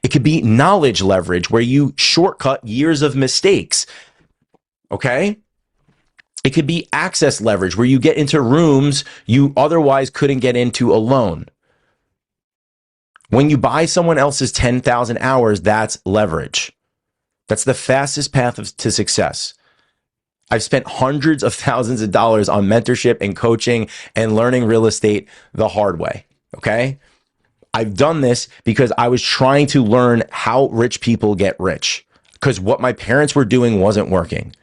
It could be knowledge leverage where you shortcut years of mistakes. Okay? It could be access leverage where you get into rooms you otherwise couldn't get into alone. When you buy someone else's 10,000 hours, that's leverage. That's the fastest path to success. I've spent hundreds of thousands of dollars on mentorship and coaching and learning real estate the hard way. Okay? I've done this because I was trying to learn how rich people get rich, because what my parents were doing wasn't working.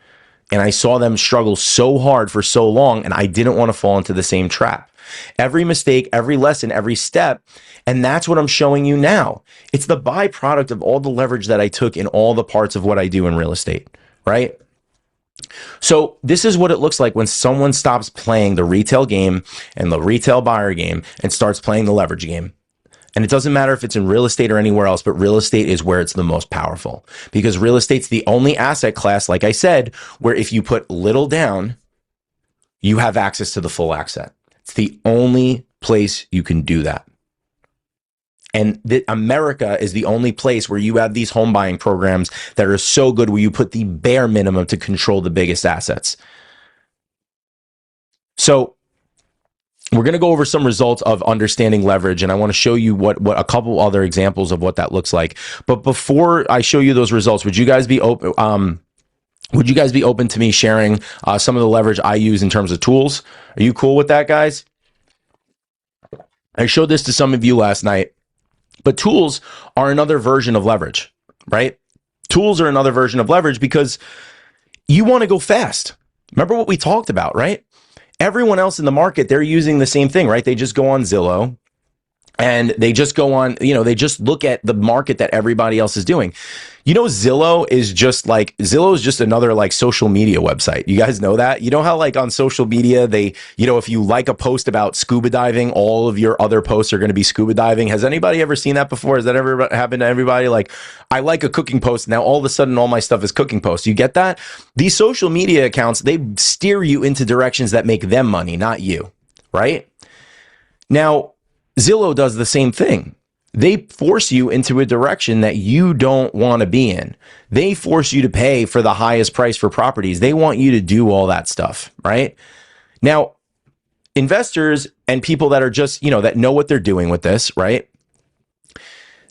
And I saw them struggle so hard for so long, and I didn't want to fall into the same trap. Every mistake, every lesson, every step. And that's what I'm showing you now. It's the byproduct of all the leverage that I took in all the parts of what I do in real estate, right? So this is what it looks like when someone stops playing the retail game and the retail buyer game and starts playing the leverage game. And it doesn't matter if it's in real estate or anywhere else, but real estate is where it's the most powerful, because real estate's the only asset class, like I said, where if you put little down, you have access to the full asset. It's the only place you can do that. And America is the only place where you have these home buying programs that are so good where you put the bare minimum to control the biggest assets. So we're going to go over some results of understanding leverage, and I want to show you what a couple other examples of what that looks like. But before I show you those results, would you guys be open? Would you guys be open to me sharing some of the leverage I use in terms of tools? Are you cool with that, guys? I showed this to some of you last night, but tools are another version of leverage, right? Tools are another version of leverage because you want to go fast. Remember what we talked about, right? Everyone else in the market, they're using the same thing, right? They just go on Zillow and they just go on, they just look at the market that everybody else is doing. Zillow is just another like social media website. You guys know that? You know how like on social media, they, if you like a post about scuba diving, all of your other posts are going to be scuba diving. Has anybody ever seen that before? Has that ever happened to everybody? Like, I like a cooking post. Now all of a sudden, all my stuff is cooking posts. You get that? These social media accounts, they steer you into directions that make them money, not you, right? Now, Zillow does the same thing. They force you into a direction that you don't want to be in. They force you to pay for the highest price for properties. They want you to do all that stuff, right? Now, investors and people that are just, that know what they're doing with this, right?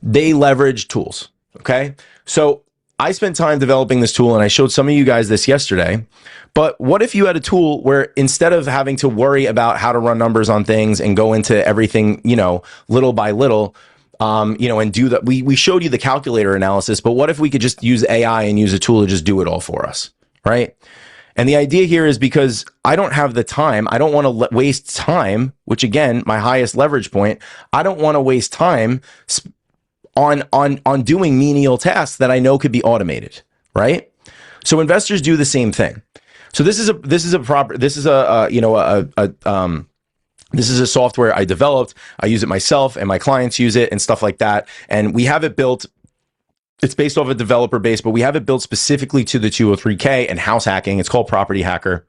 They leverage tools, okay? So I spent time developing this tool, and I showed some of you guys this yesterday. But what if you had a tool where instead of having to worry about how to run numbers on things and go into everything, little by little, and do that. We showed you the calculator analysis, but what if we could just use AI and use a tool to just do it all for us, right? And the idea here is because I don't have the time, I don't want to waste time, which again, my highest leverage point, I don't want to waste time on doing menial tasks that I know could be automated, right? So investors do the same thing. So this is a software I developed. I use it myself and my clients use it and stuff like that. And we have it built. It's based off a developer base, but we have it built specifically to the 203K and house hacking. It's called Property Hacker.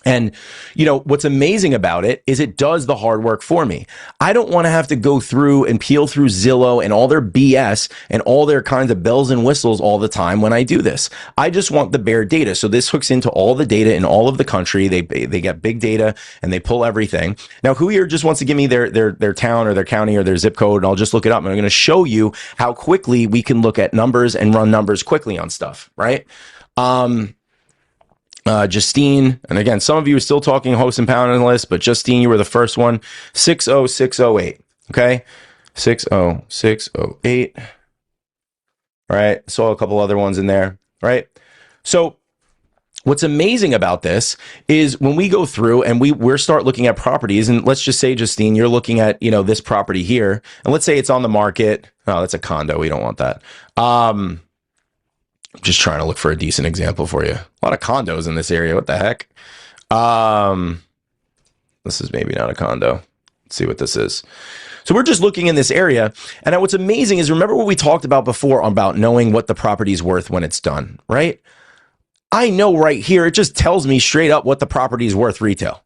And, what's amazing about it is it does the hard work for me. I don't want to have to go through and peel through Zillow and all their BS and all their kinds of bells and whistles all the time when I do this. I just want the bare data. So this hooks into all the data in all of the country. They get big data and they pull everything. Now, who here just wants to give me their town or their county or their zip code, and I'll just look it up. And I'm going to show you how quickly we can look at numbers and run numbers quickly on stuff, right? Justine, and again, some of you are still talking host and panelist, but Justine, you were the first one. 60608. Okay, 60608. All right, saw a couple other ones in there. Right. So what's amazing about this is when we go through and we're start looking at properties, and let's just say, Justine, you're looking at this property here, and let's say it's on the market. Oh, that's a condo. We don't want that. I'm just trying to look for a decent example for you. A lot of condos in this area. What the heck? Um, this is maybe not a condo. Let's see what this is. So we're just looking in this area. And what's amazing is, remember what we talked about before about knowing what the property's worth when it's done, right? I know right here, it just tells me straight up what the property is worth retail.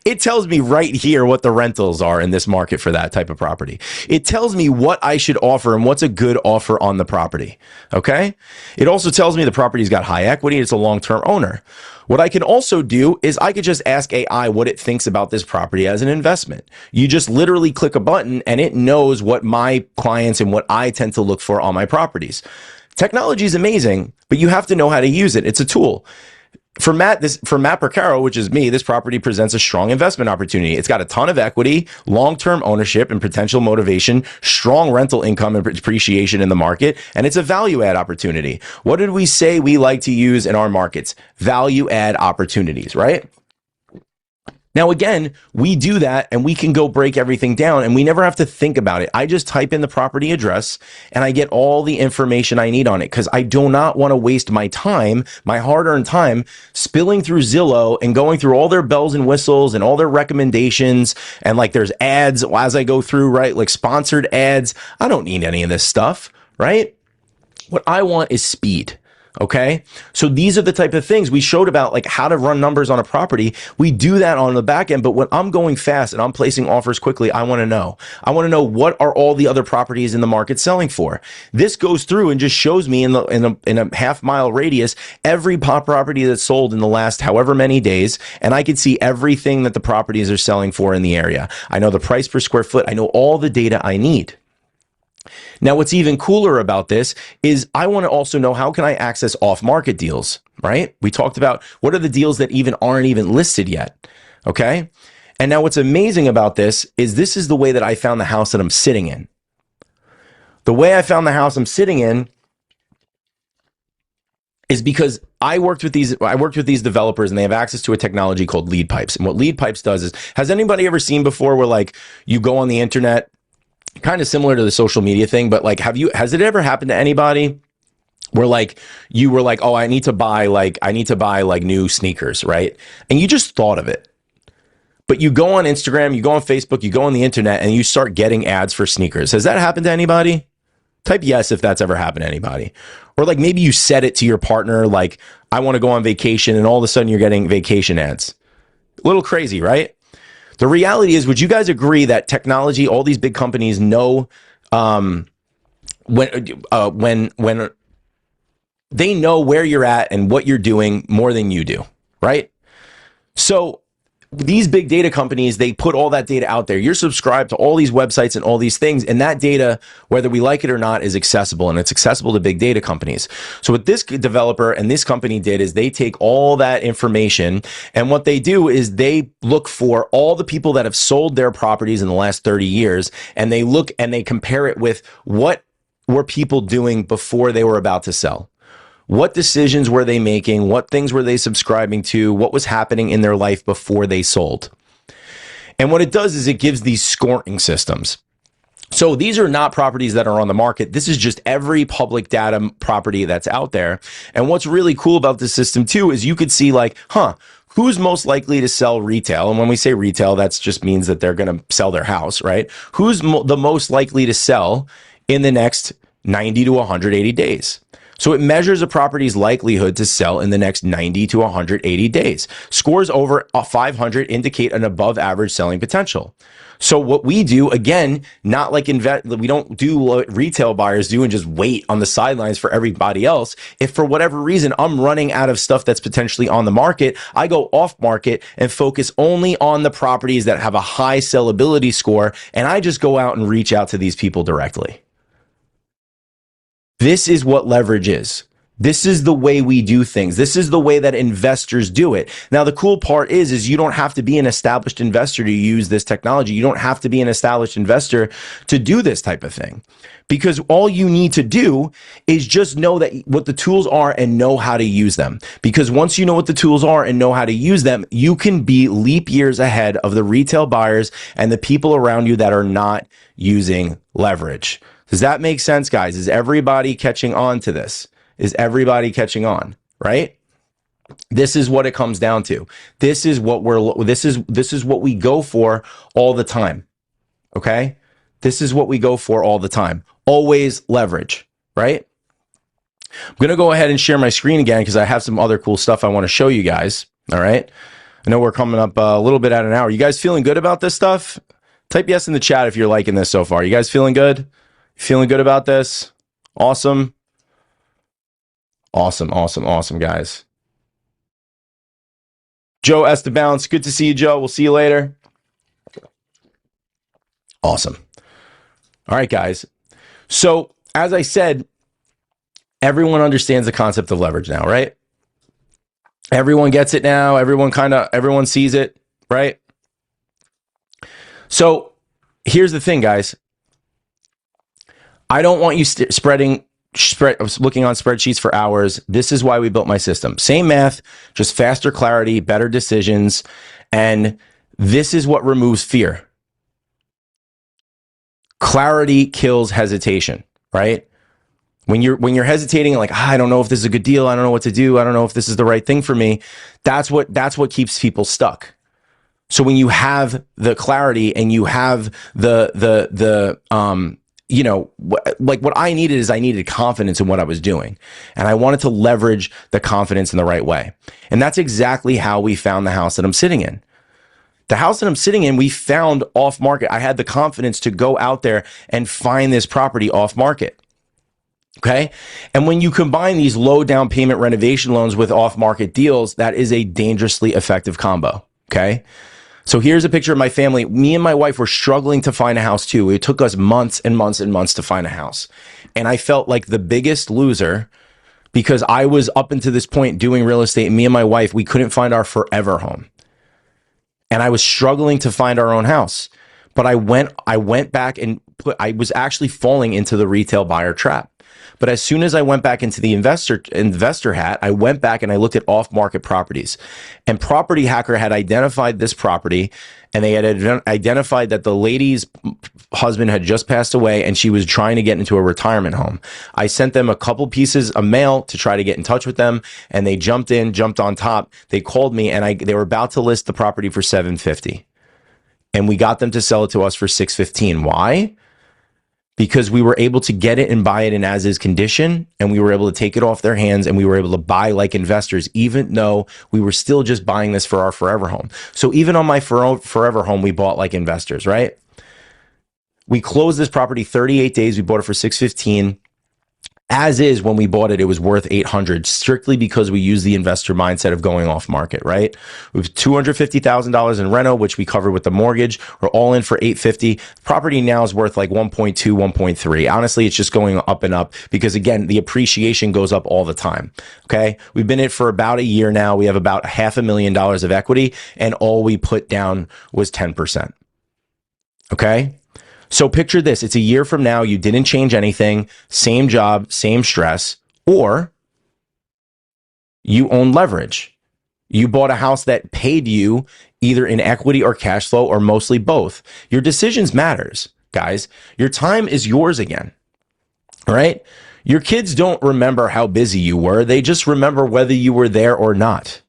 It tells me right here what the rentals are in this market for that type of property. It tells me what I should offer and what's a good offer on the property. Okay. It also tells me the property's got high equity. It's a long-term owner. What I can also do is I could just ask AI what it thinks about this property as an investment. You just literally click a button and it knows what my clients and what I tend to look for on my properties. Technology is amazing, but you have to know how to use it. It's a tool. For Matt Percaro, which is me, this property presents a strong investment opportunity. It's got a ton of equity, long-term ownership and potential motivation, strong rental income and appreciation in the market, and it's a value add opportunity. What did we say we like to use in our markets? Value add opportunities, right? Now, again, we do that and we can go break everything down and we never have to think about it. I just type in the property address and I get all the information I need on it because I do not want to waste my time, my hard-earned time, spilling through Zillow and going through all their bells and whistles and all their recommendations. And like there's ads as I go through, right? Like sponsored ads. I don't need any of this stuff, right? What I want is speed. Okay. So these are the type of things we showed about, like how to run numbers on a property. We do that on the back end. But when I'm going fast and I'm placing offers quickly, I want to know what are all the other properties in the market selling for. This goes through and just shows me in a half-mile radius, every property that's sold in the last however many days. And I can see everything that the properties are selling for in the area. I know the price per square foot. I know all the data I need. Now, what's even cooler about this is I want to also know how can I access off-market deals, right? We talked about what are the deals that aren't even listed yet, okay? And now what's amazing about this is the way that I found the house that I'm sitting in. The way I found the house I'm sitting in is because I worked with these developers and they have access to a technology called lead pipes. And what lead pipes does is, has anybody ever seen before where like you go on the internet, kind of similar to the social media thing, but like, has it ever happened to anybody where like you were like, oh, I need to buy new sneakers, right? And you just thought of it, but you go on Instagram, you go on Facebook, you go on the internet and you start getting ads for sneakers. Has that happened to anybody? Type yes if that's ever happened to anybody. Or like maybe you said it to your partner, like, I want to go on vacation, and all of a sudden you're getting vacation ads. A little crazy, right? The reality is, would you guys agree that technology, all these big companies know when they know where you're at and what you're doing more than you do, right? So these big data companies, they put all that data out there. You're subscribed to all these websites and all these things, and that data, whether we like it or not, is accessible, and it's accessible to big data companies. So what this developer and this company did is they take all that information, and what they do is they look for all the people that have sold their properties in the last 30 years, and they look and they compare it with what were people doing before they were about to sell. What decisions were they making? What things were they subscribing to? What was happening in their life before they sold? And what it does is it gives these scoring systems. So these are not properties that are on the market. This is just every public data property that's out there. And what's really cool about this system too is you could see like, who's most likely to sell retail? And when we say retail, that just means that they're going to sell their house, right? Who's the most likely to sell in the next 90 to 180 days? So it measures a property's likelihood to sell in the next 90 to 180 days. Scores over 500 indicate an above average selling potential. So what we do, again, not like we don't do what retail buyers do and just wait on the sidelines for everybody else. If for whatever reason I'm running out of stuff that's potentially on the market, I go off market and focus only on the properties that have a high sellability score, and I just go out and reach out to these people directly. This is what leverage is. This is the way we do things. This is the way that investors do it. Now, the cool part is you don't have to be an established investor to use this technology. You don't have to be an established investor to do this type of thing, because all you need to do is just know that what the tools are and know how to use them. Because once you know what the tools are and know how to use them, you can be leap years ahead of the retail buyers and the people around you that are not using leverage. Does that make sense, guys? Is everybody catching on to this? Is everybody catching on, right? This is what it comes down to. This is what we go for all the time. Okay? This is what we go for all the time. Always leverage, right? I'm going to go ahead and share my screen again because I have some other cool stuff I want to show you guys. All right? I know we're coming up a little bit at an hour. You guys feeling good about this stuff? Type yes in the chat if you're liking this so far. You guys feeling good? Feeling good about this? Awesome. Awesome, awesome, awesome, guys. Joe Esteban, it's good to see you, Joe. We'll see you later. Awesome. All right, guys. So, as I said, everyone understands the concept of leverage now, right? Everyone gets it now. Everyone sees it, right? So, here's the thing, guys. I don't want you looking on spreadsheets for hours. This is why we built my system. Same math, just faster clarity, better decisions. And this is what removes fear. Clarity kills hesitation, right? When you're hesitating, like, I don't know if this is a good deal. I don't know what to do. I don't know if this is the right thing for me. That's what keeps people stuck. So when you have the clarity and you have like what I needed confidence in what I was doing. And I wanted to leverage the confidence in the right way. And that's exactly how we found the house that I'm sitting in. The house that I'm sitting in, we found off market. I had the confidence to go out there and find this property off market. Okay. And when you combine these low down payment renovation loans with off market deals, that is a dangerously effective combo. Okay. So here's a picture of my family. Me and my wife were struggling to find a house too. It took us months and months and months to find a house. And I felt like the biggest loser because I was up until this point doing real estate. And me and my wife, we couldn't find our forever home. And I was struggling to find our own house. But I went back and I was actually falling into the retail buyer trap. But as soon as I went back into the investor hat, I went back and I looked at off-market properties. And Property Hacker had identified this property, and they had identified that the lady's husband had just passed away and she was trying to get into a retirement home. I sent them a couple pieces of mail to try to get in touch with them, and they jumped on top. They called me, and they were about to list the property for $750. And we got them to sell it to us for $615. Why? Because we were able to get it and buy it in as-is condition, and we were able to take it off their hands, and we were able to buy like investors, even though we were still just buying this for our forever home. So even on my forever home, we bought like investors, right? We closed this property 38 days. We bought it for $615. As is, when we bought it, it was worth $800, strictly because we used the investor mindset of going off market, right? We have $250,000 in reno, which we covered with the mortgage. We're all in for $850. Property now is worth like 1.2, 1.3. Honestly, it's just going up and up because, again, the appreciation goes up all the time. Okay. We've been in it for about a year now. We have about $500,000 of equity, and all we put down was 10%. Okay. So picture this. It's a year from now. You didn't change anything. Same job, same stress. Or you own leverage. You bought a house that paid you either in equity or cash flow, or mostly both. Your decisions matters, guys. Your time is yours again. All right? Your kids don't remember how busy you were. They just remember whether you were there or not.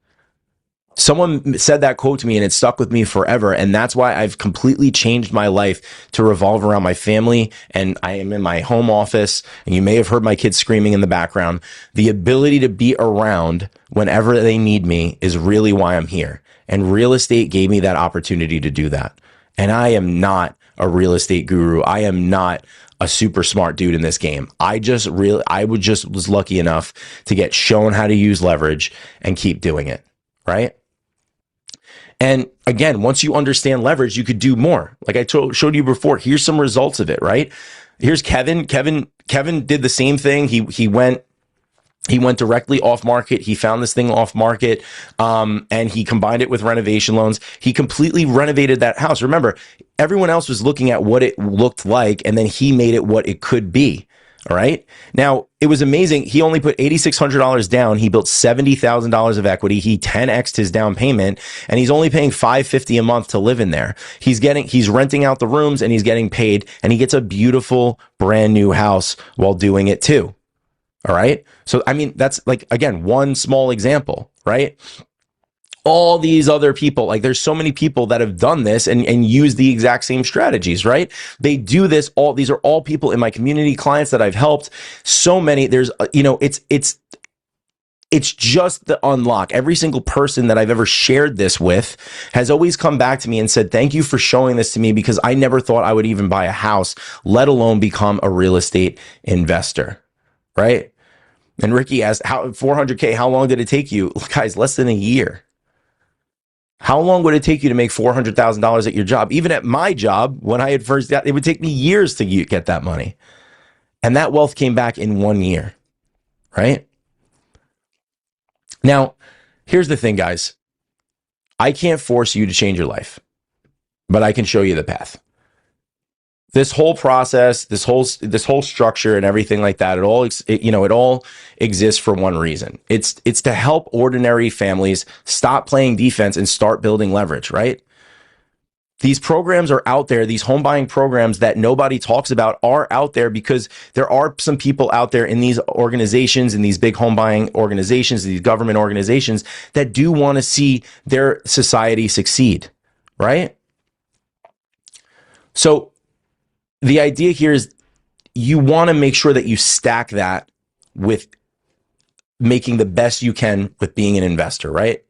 Someone said that quote to me, and it stuck with me forever. And that's why I've completely changed my life to revolve around my family. And I am in my home office, and you may have heard my kids screaming in the background. The ability to be around whenever they need me is really why I'm here. And real estate gave me that opportunity to do that. And I am not a real estate guru. I am not a super smart dude in this game. I was lucky enough to get shown how to use leverage and keep doing it. Right? And again, once you understand leverage, you could do more. Like I showed you before, here's some results of it, right? Here's Kevin. Kevin did the same thing. He went directly off market. He found this thing off market, and he combined it with renovation loans. He completely renovated that house. Remember, everyone else was looking at what it looked like, and then he made it what it could be. All right. Now, it was amazing. He only put $8,600 down. He built $70,000 of equity. He 10x'd his down payment, and he's only paying $550 a month to live in there. He's renting out the rooms, and he's getting paid, and he gets a beautiful brand new house while doing it too. All right. So, I mean, that's like, again, one small example, right? All these other people, like there's so many people that have done this and use the exact same strategies, right? They do this all, these are all people in my community, clients that I've helped. So many, there's, it's just the unlock. Every single person that I've ever shared this with has always come back to me and said, thank you for showing this to me because I never thought I would even buy a house, let alone become a real estate investor, right? And Ricky asked, how 400K, how long did it take you? Guys, less than a year. How long would it take you to make $400,000 at your job? Even at my job, when I had first got, it would take me years to get that money. And that wealth came back in 1 year, right? Now, here's the thing, guys. I can't force you to change your life, but I can show you the path. This whole process, this whole structure and everything like that, it all exists for one reason. It's to help ordinary families stop playing defense and start building leverage, right? These programs are out there. These home buying programs that nobody talks about are out there because there are some people out there in these organizations, in these big home buying organizations, these government organizations that do want to see their society succeed, right? So the idea here is you want to make sure that you stack that with making the best you can with being an investor, right?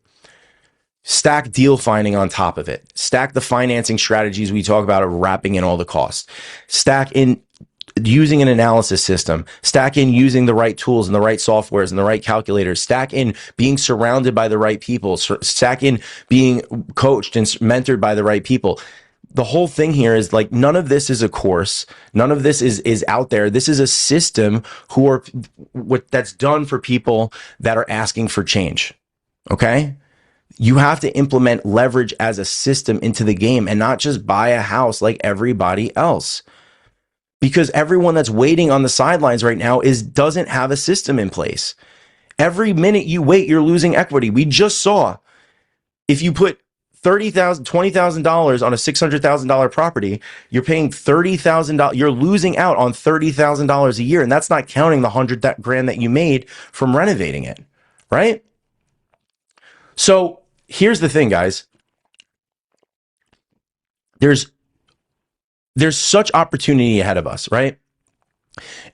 Stack deal finding on top of it. Stack the financing strategies we talk about of wrapping in all the costs. Stack in using an analysis system. Stack in using the right tools and the right softwares and the right calculators. Stack in being surrounded by the right people. Stack in being coached and mentored by the right people. The whole thing here is like none of this is a course. None of this is out there. This is a system that's done for people that are asking for change. Okay? You have to implement leverage as a system into the game and not just buy a house like everybody else. Because everyone that's waiting on the sidelines right now doesn't have a system in place. Every minute you wait, you're losing equity. We just saw if you put $30,000, $20,000 on a $600,000 property, you're paying $30,000. You're losing out on $30,000 a year. And that's not counting the $100,000 that you made from renovating it, right? So here's the thing, guys. There's such opportunity ahead of us, right?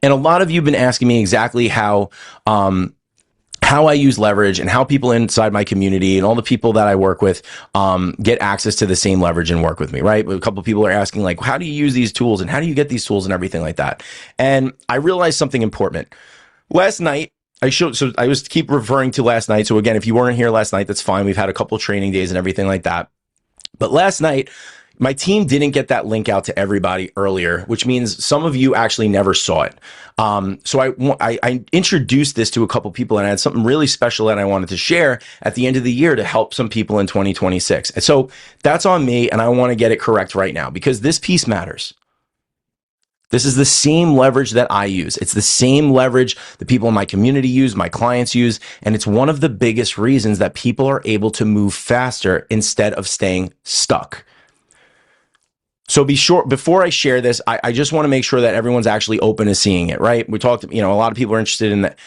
And a lot of you have been asking me exactly how I use leverage and how people inside my community and all the people that I work with get access to the same leverage and work with me, right? A couple of people are asking like, how do you use these tools and how do you get these tools and everything like that? And I realized something important. Last night, I was keep referring to last night. So again, if you weren't here last night, that's fine. We've had a couple training days and everything like that. But last night, my team didn't get that link out to everybody earlier, which means some of you actually never saw it. So I introduced this to a couple people and I had something really special that I wanted to share at the end of the year to help some people in 2026. And so that's on me and I want to get it correct right now because this piece matters. This is the same leverage that I use. It's the same leverage that people in my community use, my clients use, and it's one of the biggest reasons that people are able to move faster instead of staying stuck. So before I share this, I just want to make sure that everyone's actually open to seeing it, right? We talked, a lot of people are interested in that,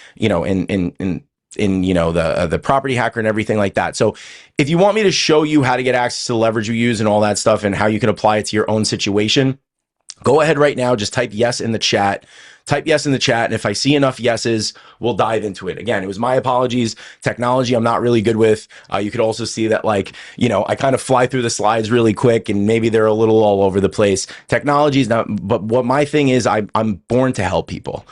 the property hacker and everything like that. So if you want me to show you how to get access to the leverage you use and all that stuff and how you can apply it to your own situation, go ahead right now, just type yes in the chat. Type yes in the chat, and if I see enough yeses, we'll dive into it. Again, it was my apologies. Technology I'm not really good with. You could also see that, I kind of fly through the slides really quick, and maybe they're a little all over the place. Technology is not, but what my thing is, I'm born to help people.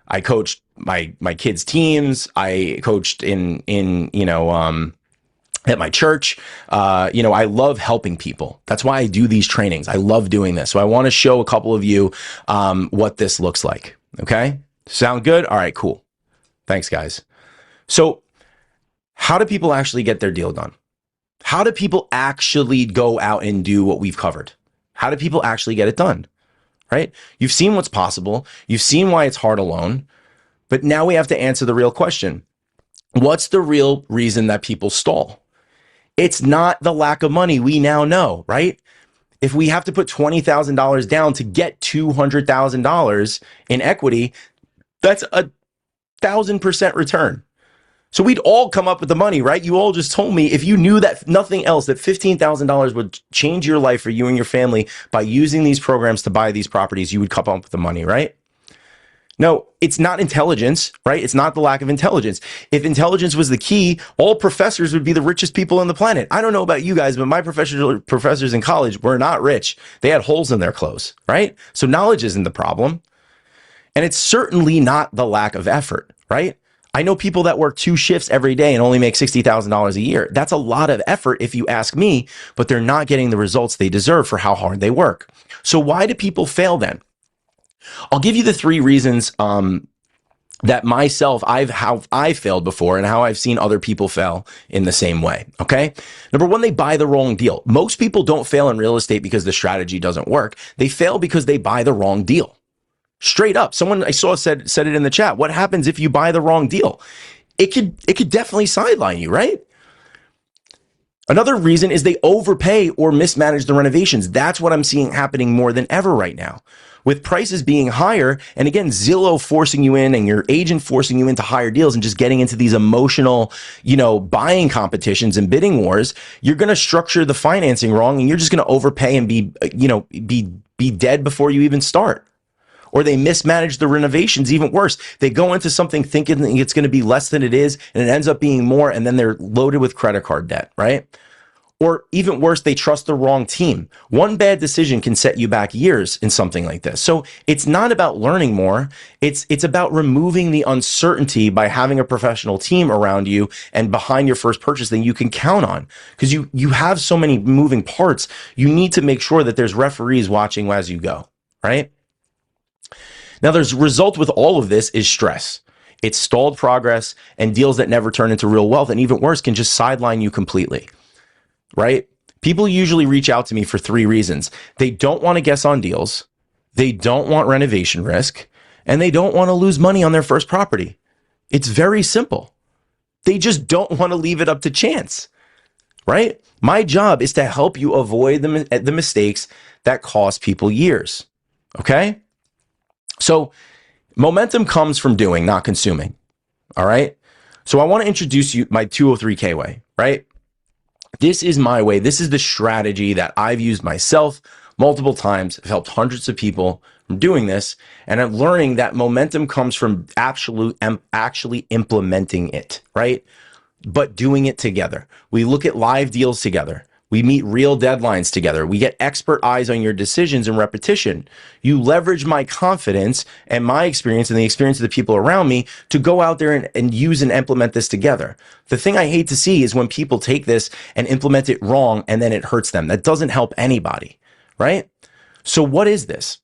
I coached my kids' teams. I coached at my church. I love helping people. That's why I do these trainings. I love doing this. So I want to show a couple of you what this looks like. Okay. Sound good? All right, cool. Thanks, guys. So how do people actually get their deal done? How do people actually go out and do what we've covered? How do people actually get it done? Right? You've seen what's possible. You've seen why it's hard alone. But now we have to answer the real question. What's the real reason that people stall? It's not the lack of money. We now know, right? If we have to put $20,000 down to get $200,000 in equity, that's a 1,000% return. So we'd all come up with the money, right? You all just told me if you knew that nothing else, that $15,000 would change your life for you and your family by using these programs to buy these properties, you would come up with the money, right? No, it's not intelligence, right? It's not the lack of intelligence. If intelligence was the key, all professors would be the richest people on the planet. I don't know about you guys, but my professors in college were not rich. They had holes in their clothes, right? So knowledge isn't the problem. And it's certainly not the lack of effort, right? I know people that work 2 shifts every day and only make $60,000 a year. That's a lot of effort if you ask me, but they're not getting the results they deserve for how hard they work. So why do people fail then? I'll give you the 3 reasons that how I failed before and how I've seen other people fail in the same way. Okay. Number 1, they buy the wrong deal. Most people don't fail in real estate because the strategy doesn't work. They fail because they buy the wrong deal. Straight up. Someone I saw said it in the chat. What happens if you buy the wrong deal? It could definitely sideline you, right? Another reason is they overpay or mismanage the renovations. That's what I'm seeing happening more than ever right now. With prices being higher, and again, Zillow forcing you in and your agent forcing you into higher deals and just getting into these emotional, buying competitions and bidding wars, you're going to structure the financing wrong and you're just going to overpay and be dead before you even start. Or they mismanage the renovations, even worse. They go into something thinking it's going to be less than it is, and it ends up being more, and then they're loaded with credit card debt, right? Or even worse, they trust the wrong team. One bad decision can set you back years in something like this. So it's not about learning more. It's about removing the uncertainty by having a professional team around you and behind your first purchase that you can count on. Because you have so many moving parts, you need to make sure that there's referees watching as you go, right? Now, the result with all of this is stress. It's stalled progress and deals that never turn into real wealth. And even worse, can just sideline you completely, right? People usually reach out to me for 3 reasons. They don't want to guess on deals. They don't want renovation risk. And they don't want to lose money on their first property. It's very simple. They just don't want to leave it up to chance, right? My job is to help you avoid the mistakes that cost people years, okay? So momentum comes from doing, not consuming. All right. So I want to introduce you my 203K way, right? This is my way. This is the strategy that I've used myself multiple times. I've helped hundreds of people from doing this. And I'm learning that momentum comes from actually implementing it, right? But doing it together. We look at live deals together. We meet real deadlines together. We get expert eyes on your decisions and repetition. You leverage my confidence and my experience and the experience of the people around me to go out there and use and implement this together. The thing I hate to see is when people take this and implement it wrong and then it hurts them. That doesn't help anybody, right? So what is this?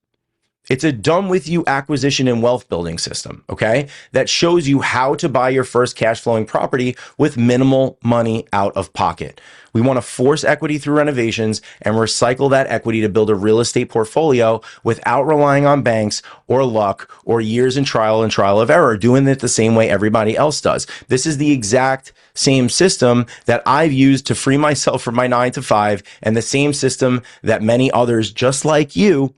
It's a done with you acquisition and wealth building system, okay? That shows you how to buy your first cash flowing property with minimal money out of pocket. We want to force equity through renovations and recycle that equity to build a real estate portfolio without relying on banks or luck or years in trial of error, doing it the same way everybody else does. This is the exact same system that I've used to free myself from my 9 to 5, and the same system that many others just like you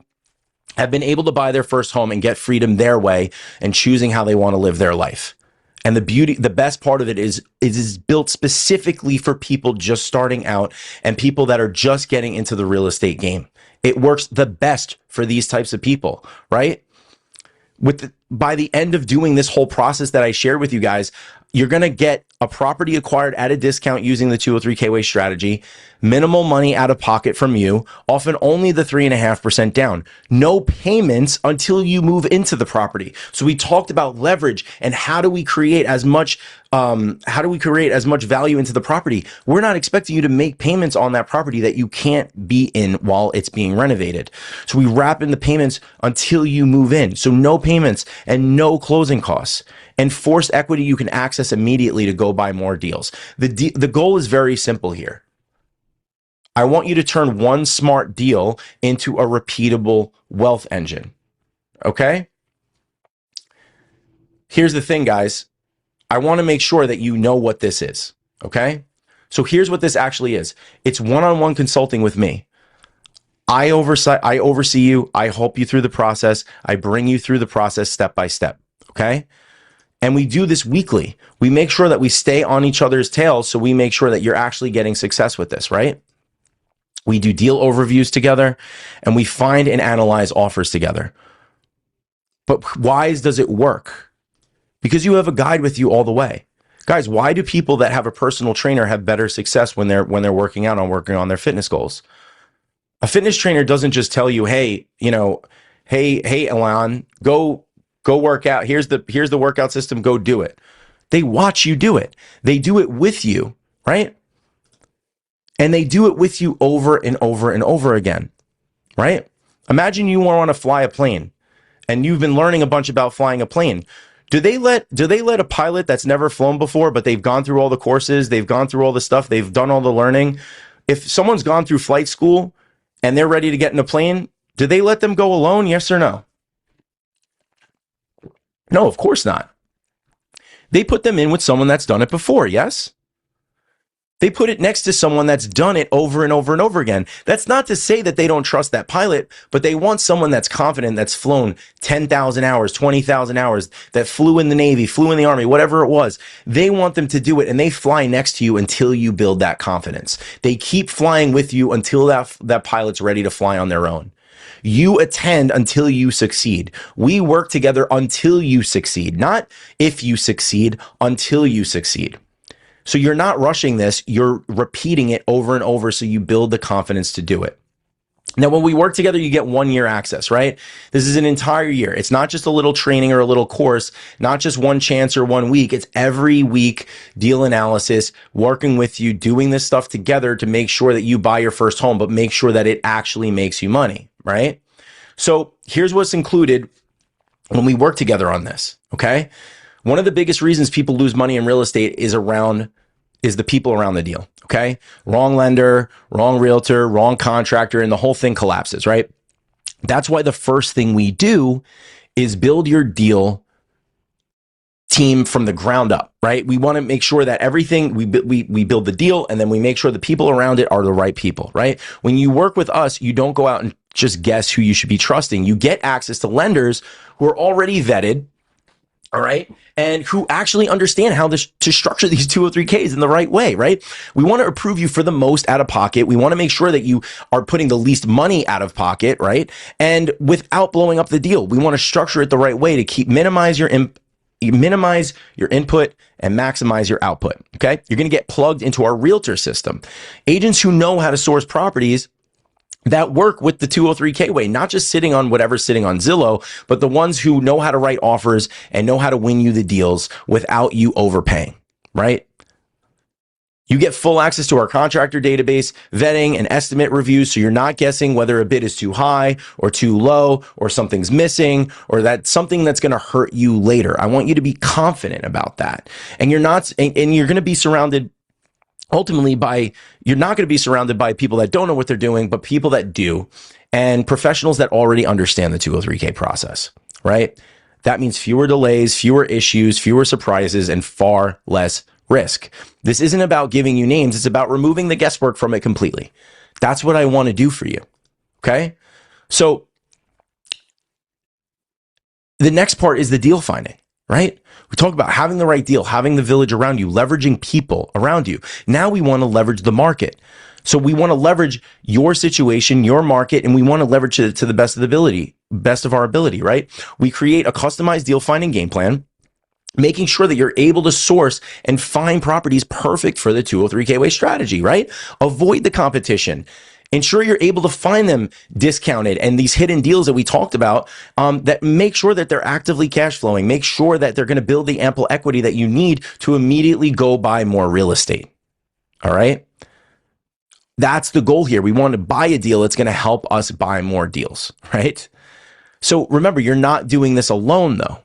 have been able to buy their first home and get freedom their way and choosing how they want to live their life. And the best part of it is built specifically for people just starting out and people that are just getting into the real estate game. It works the best for these types of people, right? By the end of doing this whole process that I shared with you guys, you're going to get a property acquired at a discount using the 203K way strategy, minimal money out of pocket from you, often only the 3.5% down, no payments until you move into the property. So we talked about leverage and how do we create as much value into the property. We're not expecting you to make payments on that property that you can't be in while it's being renovated. So we wrap in the payments until you move in. So no payments and no closing costs. And forced equity you can access immediately to go buy more deals. The goal is very simple here. I want you to turn one smart deal into a repeatable wealth engine. Okay? Here's the thing, guys. I want to make sure that you know what this is. Okay? So here's what this actually is. It's one-on-one consulting with me. I oversee you. I help you through the process. I bring you through the process step by step. Okay? And we do this weekly. We make sure that we stay on each other's tails. So we make sure that you're actually getting success with this, right? We do deal overviews together and we find and analyze offers together. But why does it work? Because you have a guide with you all the way. Guys, why do people that have a personal trainer have better success when they're working on their fitness goals? A fitness trainer doesn't just tell you, hey, hey, Elon, go work out. Here's the workout system. Go do it. They watch you do it. They do it with you, right? And they do it with you over and over and over again, right? Imagine you want to fly a plane and you've been learning a bunch about flying a plane. Do they let a pilot that's never flown before, but they've gone through all the courses, they've gone through all the stuff, they've done all the learning? If someone's gone through flight school and they're ready to get in a plane, do they let them go alone? Yes or no? No, of course not. They put them in with someone that's done it before, yes? They put it next to someone that's done it over and over and over again. That's not to say that they don't trust that pilot, but they want someone that's confident, that's flown 10,000 hours, 20,000 hours, that flew in the Navy, flew in the Army, whatever it was. They want them to do it, and they fly next to you until you build that confidence. They keep flying with you until that pilot's ready to fly on their own. You attend until you succeed. We work together until you succeed, not if you succeed, until you succeed. So you're not rushing this, you're repeating it over and over so you build the confidence to do it. Now, when we work together, you get 1 year access, right? This is an entire year. It's not just a little training or a little course, not just one chance or 1 week. It's every week deal analysis, working with you, doing this stuff together to make sure that you buy your first home, but make sure that it actually makes you money, right? So here's what's included when we work together on this, okay? One of the biggest reasons people lose money in real estate is the people around the deal, okay? Wrong lender, wrong realtor, wrong contractor, and the whole thing collapses, right? That's why the first thing we do is build your deal team from the ground up, right? We want to make sure that everything, we build the deal, and then we make sure the people around it are the right people, right? When you work with us, you don't go out and just guess who you should be trusting. You get access to lenders who are already vetted, all right, and who actually understand how to structure these 203Ks in the right way, right? We want to approve you for the most out of pocket. We want to make sure that you are putting the least money out of pocket, right? And without blowing up the deal, we want to structure it the right way to minimize your input and maximize your output, okay? You're going to get plugged into our realtor system. Agents who know how to source properties that work with the 203K way, not just sitting on whatever's sitting on Zillow, but the ones who know how to write offers and know how to win you the deals without you overpaying, right? You get full access to our contractor database, vetting and estimate reviews, so you're not guessing whether a bid is too high or too low or something's missing or that's something that's going to hurt you later. I want you to be confident about that. And you're going to be surrounded you're not going to be surrounded by people that don't know what they're doing, but people that do, and professionals that already understand the 203K process, right? That means fewer delays, fewer issues, fewer surprises, and far less risk. This isn't about giving you names. It's about removing the guesswork from it completely. That's what I want to do for you. Okay. So the next part is the deal finding, right? We talk about having the right deal, having the village around you, leveraging people around you. Now we want to leverage the market. So we want to leverage your situation, your market, and we want to leverage it to the best of our ability, right? We create a customized deal finding game plan, making sure that you're able to source and find properties perfect for the 203K way strategy, right? Avoid the competition. Ensure you're able to find them discounted and these hidden deals that we talked about, that make sure that they're actively cash flowing. Make sure that they're going to build the ample equity that you need to immediately go buy more real estate. All right. That's the goal here. We want to buy a deal that's going to help us buy more deals, right? So remember, you're not doing this alone though.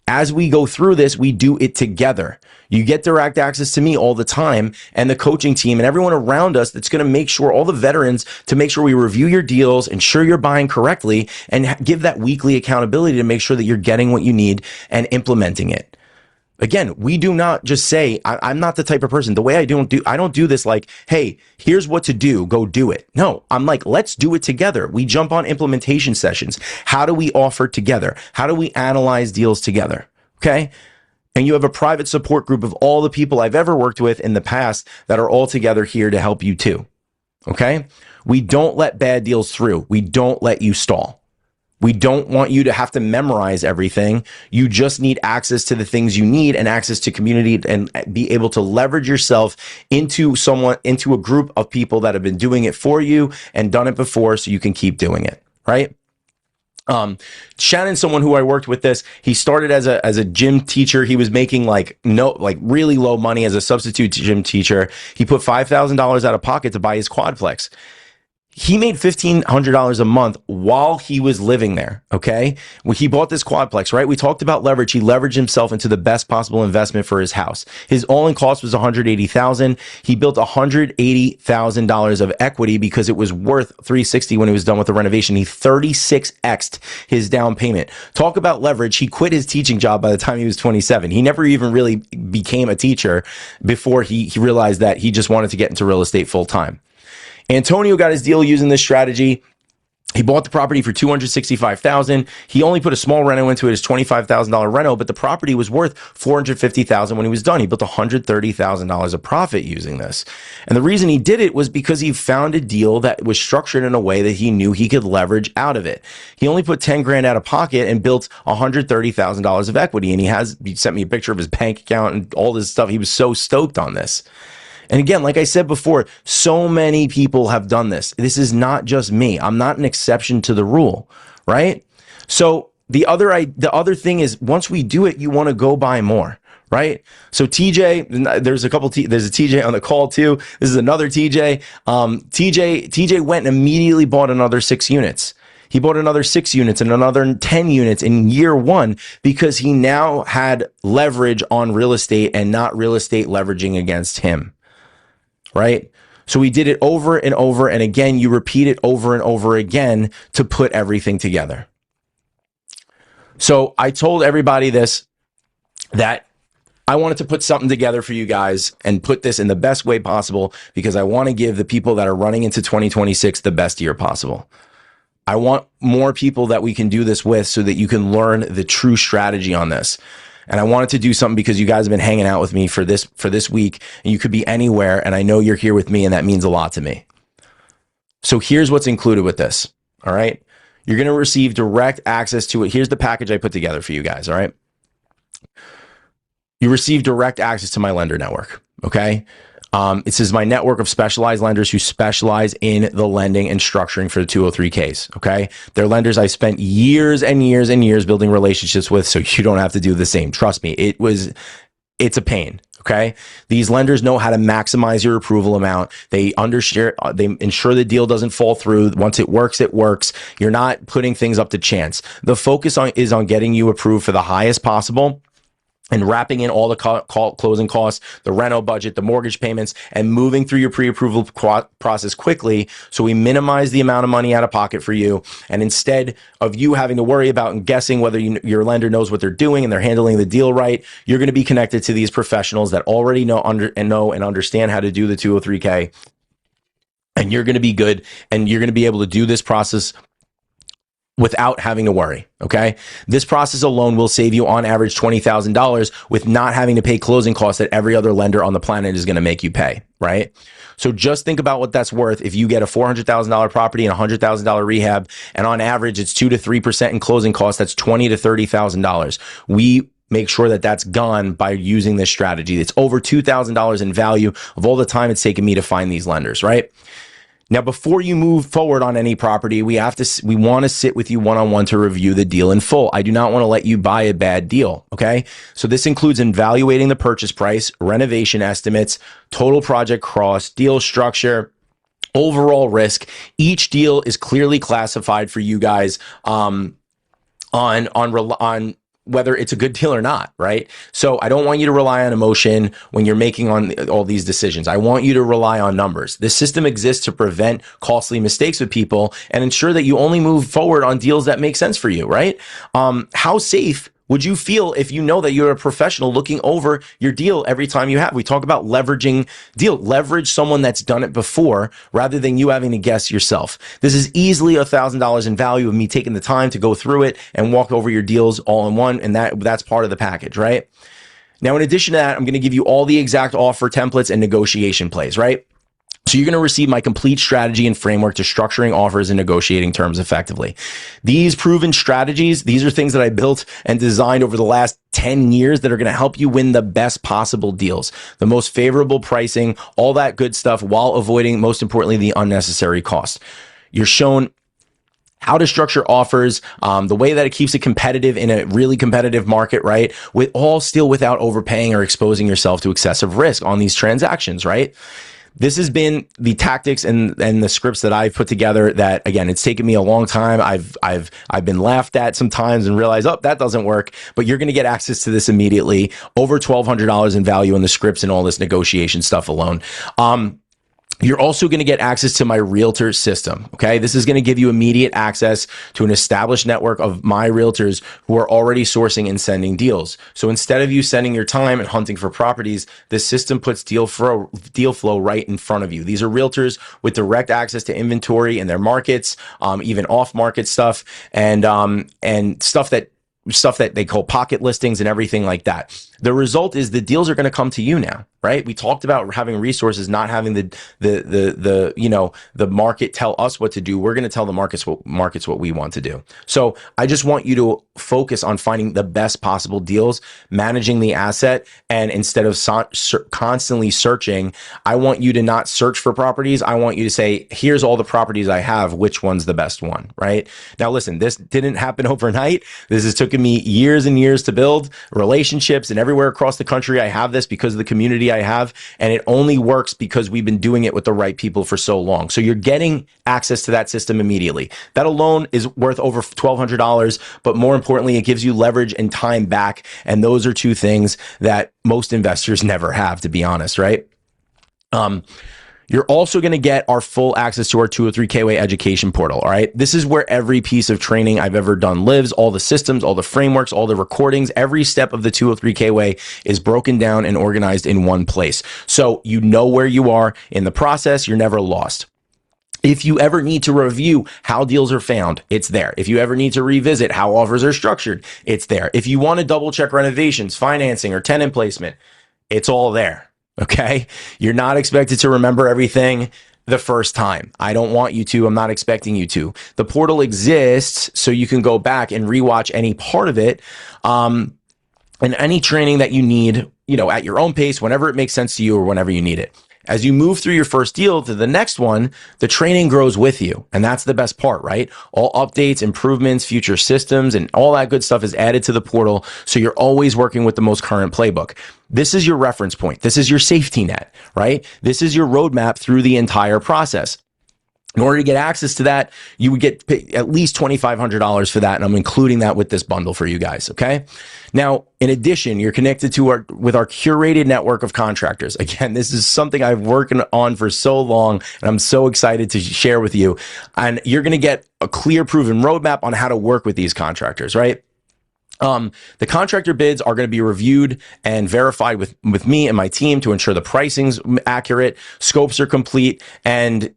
As we go through this, we do it together. You get direct access to me all the time and the coaching team and everyone around us that's going to make sure, all the veterans, to make sure we review your deals, ensure you're buying correctly, and give that weekly accountability to make sure that you're getting what you need and implementing it. Again, we do not just say, I'm not the type of person, the way I don't do this like, hey, here's what to do, go do it. No, I'm like, let's do it together. We jump on implementation sessions. How do we offer together? How do we analyze deals together? Okay. And you have a private support group of all the people I've ever worked with in the past that are all together here to help you too. Okay? We don't let bad deals through. We don't let you stall. We don't want you to have to memorize everything. You just need access to the things you need and access to community and be able to leverage yourself into a group of people that have been doing it for you and done it before so you can keep doing it, right? Shannon, someone who I worked with this, he started as a gym teacher. He was making really low money as a substitute gym teacher. He put $5,000 out of pocket to buy his quadplex. He made $1,500 a month while he was living there. Okay. When he bought this quadplex, right? We talked about leverage. He leveraged himself into the best possible investment for his house. His all-in cost was $180,000. He built $180,000 of equity because it was worth $360 when he was done with the renovation. He 36x'd his down payment. Talk about leverage. He quit his teaching job by the time he was 27. He never even really became a teacher before he realized that he just wanted to get into real estate full time. Antonio got his deal using this strategy. He bought the property for $265,000. He only put a small reno into it, his $25,000 reno, but the property was worth $450,000 when he was done. He built $130,000 of profit using this. And the reason he did it was because he found a deal that was structured in a way that he knew he could leverage out of it. He only put 10 grand out of pocket and built $130,000 of equity. And he sent me a picture of his bank account and all this stuff. He was so stoked on this. And again, like I said before, so many people have done this. This is not just me. I'm not an exception to the rule, right? So the other thing is, once we do it, you want to go buy more, right? So TJ, there's a TJ on the call too. This is another TJ. TJ went and immediately bought another 6 units. He bought another 6 units and another 10 units in year 1 because he now had leverage on real estate and not real estate leveraging against him. Right? So we did it over and over. And again, you repeat it over and over again to put everything together. So I told everybody that I wanted to put something together for you guys and put this in the best way possible because I want to give the people that are running into 2026 the best year possible. I want more people that we can do this with so that you can learn the true strategy on this. And I wanted to do something because you guys have been hanging out with me for this week, and you could be anywhere, and I know you're here with me, and that means a lot to me. So here's what's included with this. All right. You're going to receive direct access to it. Here's the package I put together for you guys. All right. You receive direct access to my lender network. Okay. It says my network of specialized lenders who specialize in the lending and structuring for the 203Ks. Okay. They're lenders I spent years and years and years building relationships with. So you don't have to do the same. Trust me. It's a pain. Okay. These lenders know how to maximize your approval amount. They ensure the deal doesn't fall through. Once it works, it works. You're not putting things up to chance. The focus is on getting you approved for the highest possible and wrapping in all the closing costs, the reno budget, the mortgage payments, and moving through your pre-approval process quickly so we minimize the amount of money out of pocket for you. And instead of you having to worry about and guessing whether your lender knows what they're doing and they're handling the deal right, you're going to be connected to these professionals that already know and understand how to do the 203K. And you're going to be good, and you're going to be able to do this process without having to worry. Okay. This process alone will save you on average $20,000 with not having to pay closing costs that every other lender on the planet is going to make you pay. Right. So just think about what that's worth. If you get a $400,000 property and $100,000 rehab, and on average it's 2 to 3% in closing costs, that's $20,000 to $30,000. We make sure that that's gone by using this strategy. It's over $2,000 in value of all the time it's taken me to find these lenders. Right. Now, before you move forward on any property, we want to sit with you one-on-one to review the deal in full. I do not want to let you buy a bad deal. Okay. So this includes evaluating the purchase price, renovation estimates, total project cost, deal structure, overall risk. Each deal is clearly classified for you guys, on whether it's a good deal or not, right? So I don't want you to rely on emotion when you're making on all these decisions. I want you to rely on numbers. This system exists to prevent costly mistakes with people and ensure that you only move forward on deals that make sense for you, right? How safe would you feel if you know that you're a professional looking over your deal every time you have? We talk about leveraging deal. Leverage someone that's done it before rather than you having to guess yourself. This is easily $1,000 in value of me taking the time to go through it and walk over your deals all in one. And that's part of the package, right? Now, in addition to that, I'm going to give you all the exact offer templates and negotiation plays, right? So you're going to receive my complete strategy and framework to structuring offers and negotiating terms effectively. These proven strategies, these are things that I built and designed over the last 10 years that are going to help you win the best possible deals, the most favorable pricing, all that good stuff, while avoiding, most importantly, the unnecessary cost. You're shown how to structure offers, the way that it keeps it competitive in a really competitive market, right? With all still without overpaying or exposing yourself to excessive risk on these transactions, right? This has been the tactics and the scripts that I've put together that, again, it's taken me a long time. I've been laughed at sometimes and realized, oh, that doesn't work, but you're going to get access to this immediately. Over $1,200 in value in the scripts and all this negotiation stuff alone. You're also going to get access to my realtor system. Okay. This is going to give you immediate access to an established network of my realtors who are already sourcing and sending deals. So instead of you sending your time and hunting for properties, this system puts deal flow right in front of you. These are realtors with direct access to inventory in their markets, even off market stuff and stuff that they call pocket listings and everything like that. The result is the deals are going to come to you now, right? We talked about having resources, not having the market tell us what to do. We're going to tell the markets what we want to do. So I just want you to focus on finding the best possible deals, managing the asset, and instead of constantly searching, I want you to not search for properties. I want you to say, here's all the properties I have. Which one's the best one, right? Now, listen, this didn't happen overnight. This has taken me years and years to build relationships, and everywhere across the country I have this because of the community I have, and it only works because we've been doing it with the right people for so long. So you're getting access to that system immediately. That alone is worth over $1,200, but more importantly, it gives you leverage and time back, and those are two things that most investors never have, to be honest, right? You're also going to get our full access to our 203K Way education portal. All right. This is where every piece of training I've ever done lives, all the systems, all the frameworks, all the recordings, every step of the 203K Way is broken down and organized in one place. So you know where you are in the process. You're never lost. If you ever need to review how deals are found, it's there. If you ever need to revisit how offers are structured, it's there. If you want to double check renovations, financing, or tenant placement, it's all there. Okay. You're not expected to remember everything the first time. I don't want you to. I'm not expecting you to. The portal exists so you can go back and rewatch any part of it. And any training that you need, at your own pace, whenever it makes sense to you or whenever you need it. As you move through your first deal to the next one, the training grows with you. And that's the best part, right? All updates, improvements, future systems, and all that good stuff is added to the portal. So you're always working with the most current playbook. This is your reference point. This is your safety net, right? This is your roadmap through the entire process. In order to get access to that, you would get at least $2,500 for that. And I'm including that with this bundle for you guys. Okay. Now, in addition, you're connected to with our curated network of contractors. Again, this is something I've worked on for so long, and I'm so excited to share with you. And you're going to get a clear, proven roadmap on how to work with these contractors, right? The contractor bids are going to be reviewed and verified with me and my team to ensure the pricing's accurate, scopes are complete, and,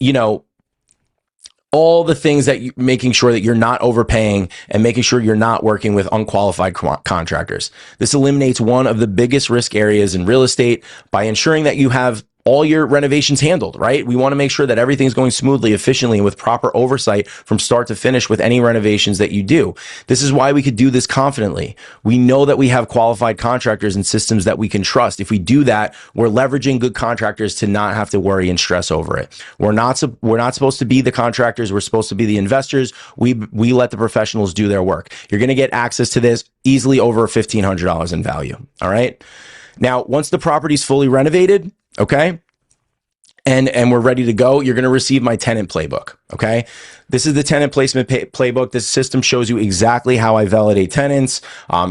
all the things that making sure that you're not overpaying and making sure you're not working with unqualified contractors. This eliminates one of the biggest risk areas in real estate by ensuring that you have all your renovations handled, right? We want to make sure that everything's going smoothly, efficiently, and with proper oversight from start to finish with any renovations that you do. This is why we could do this confidently. We know that we have qualified contractors and systems that we can trust. If we do that, we're leveraging good contractors to not have to worry and stress over it. We're not supposed to be the contractors. We're supposed to be the investors. We let the professionals do their work. You're going to get access to this easily over $1,500 in value. All right. Now, once the property's fully renovated, okay, and we're ready to go, you're going to receive my tenant playbook. Okay. This is the tenant placement playbook. This system shows you exactly how I validate tenants,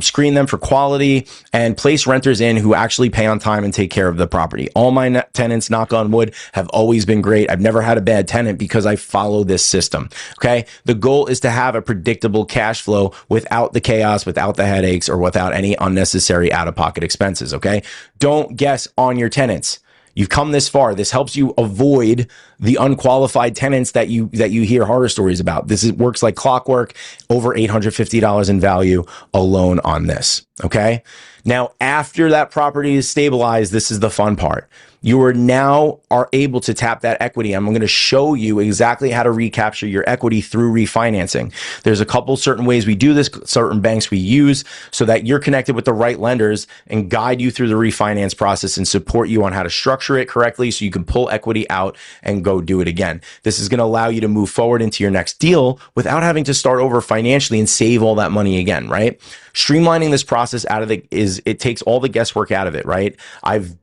screen them for quality, and place renters in who actually pay on time and take care of the property. All my tenants, knock on wood, have always been great. I've never had a bad tenant because I follow this system. Okay. The goal is to have a predictable cash flow without the chaos, without the headaches, or without any unnecessary out-of-pocket expenses. Okay. Don't guess on your tenants. You've come this far. This helps you avoid the unqualified tenants that you hear horror stories about. Works like clockwork, over $850 in value alone on this. Okay. Now, after that property is stabilized, this is the fun part. You are able to tap that equity. I'm going to show you exactly how to recapture your equity through refinancing. There's a couple certain ways we do this, certain banks we use, so that you're connected with the right lenders and guide you through the refinance process and support you on how to structure it correctly so you can pull equity out and go do it again. This is going to allow you to move forward into your next deal without having to start over financially and save all that money again, right? Streamlining this process it takes all the guesswork out of it, right? I've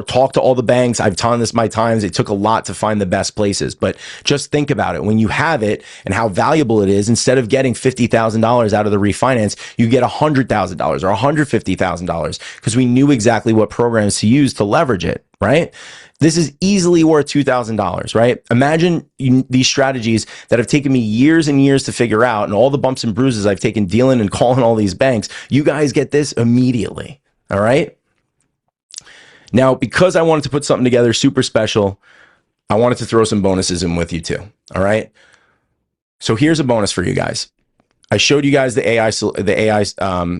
talked to all the banks. I've done this my times. It took a lot to find the best places, but just think about it. When you have it and how valuable it is, instead of getting $50,000 out of the refinance, you get $100,000 or $150,000 because we knew exactly what programs to use to leverage it, right? This is easily worth $2,000, right? Imagine these strategies that have taken me years and years to figure out, and all the bumps and bruises I've taken dealing and calling all these banks. You guys get this immediately, all right? Now, because I wanted to put something together super special, I wanted to throw some bonuses in with you too. All right. So here's a bonus for you guys. I showed you guys the AI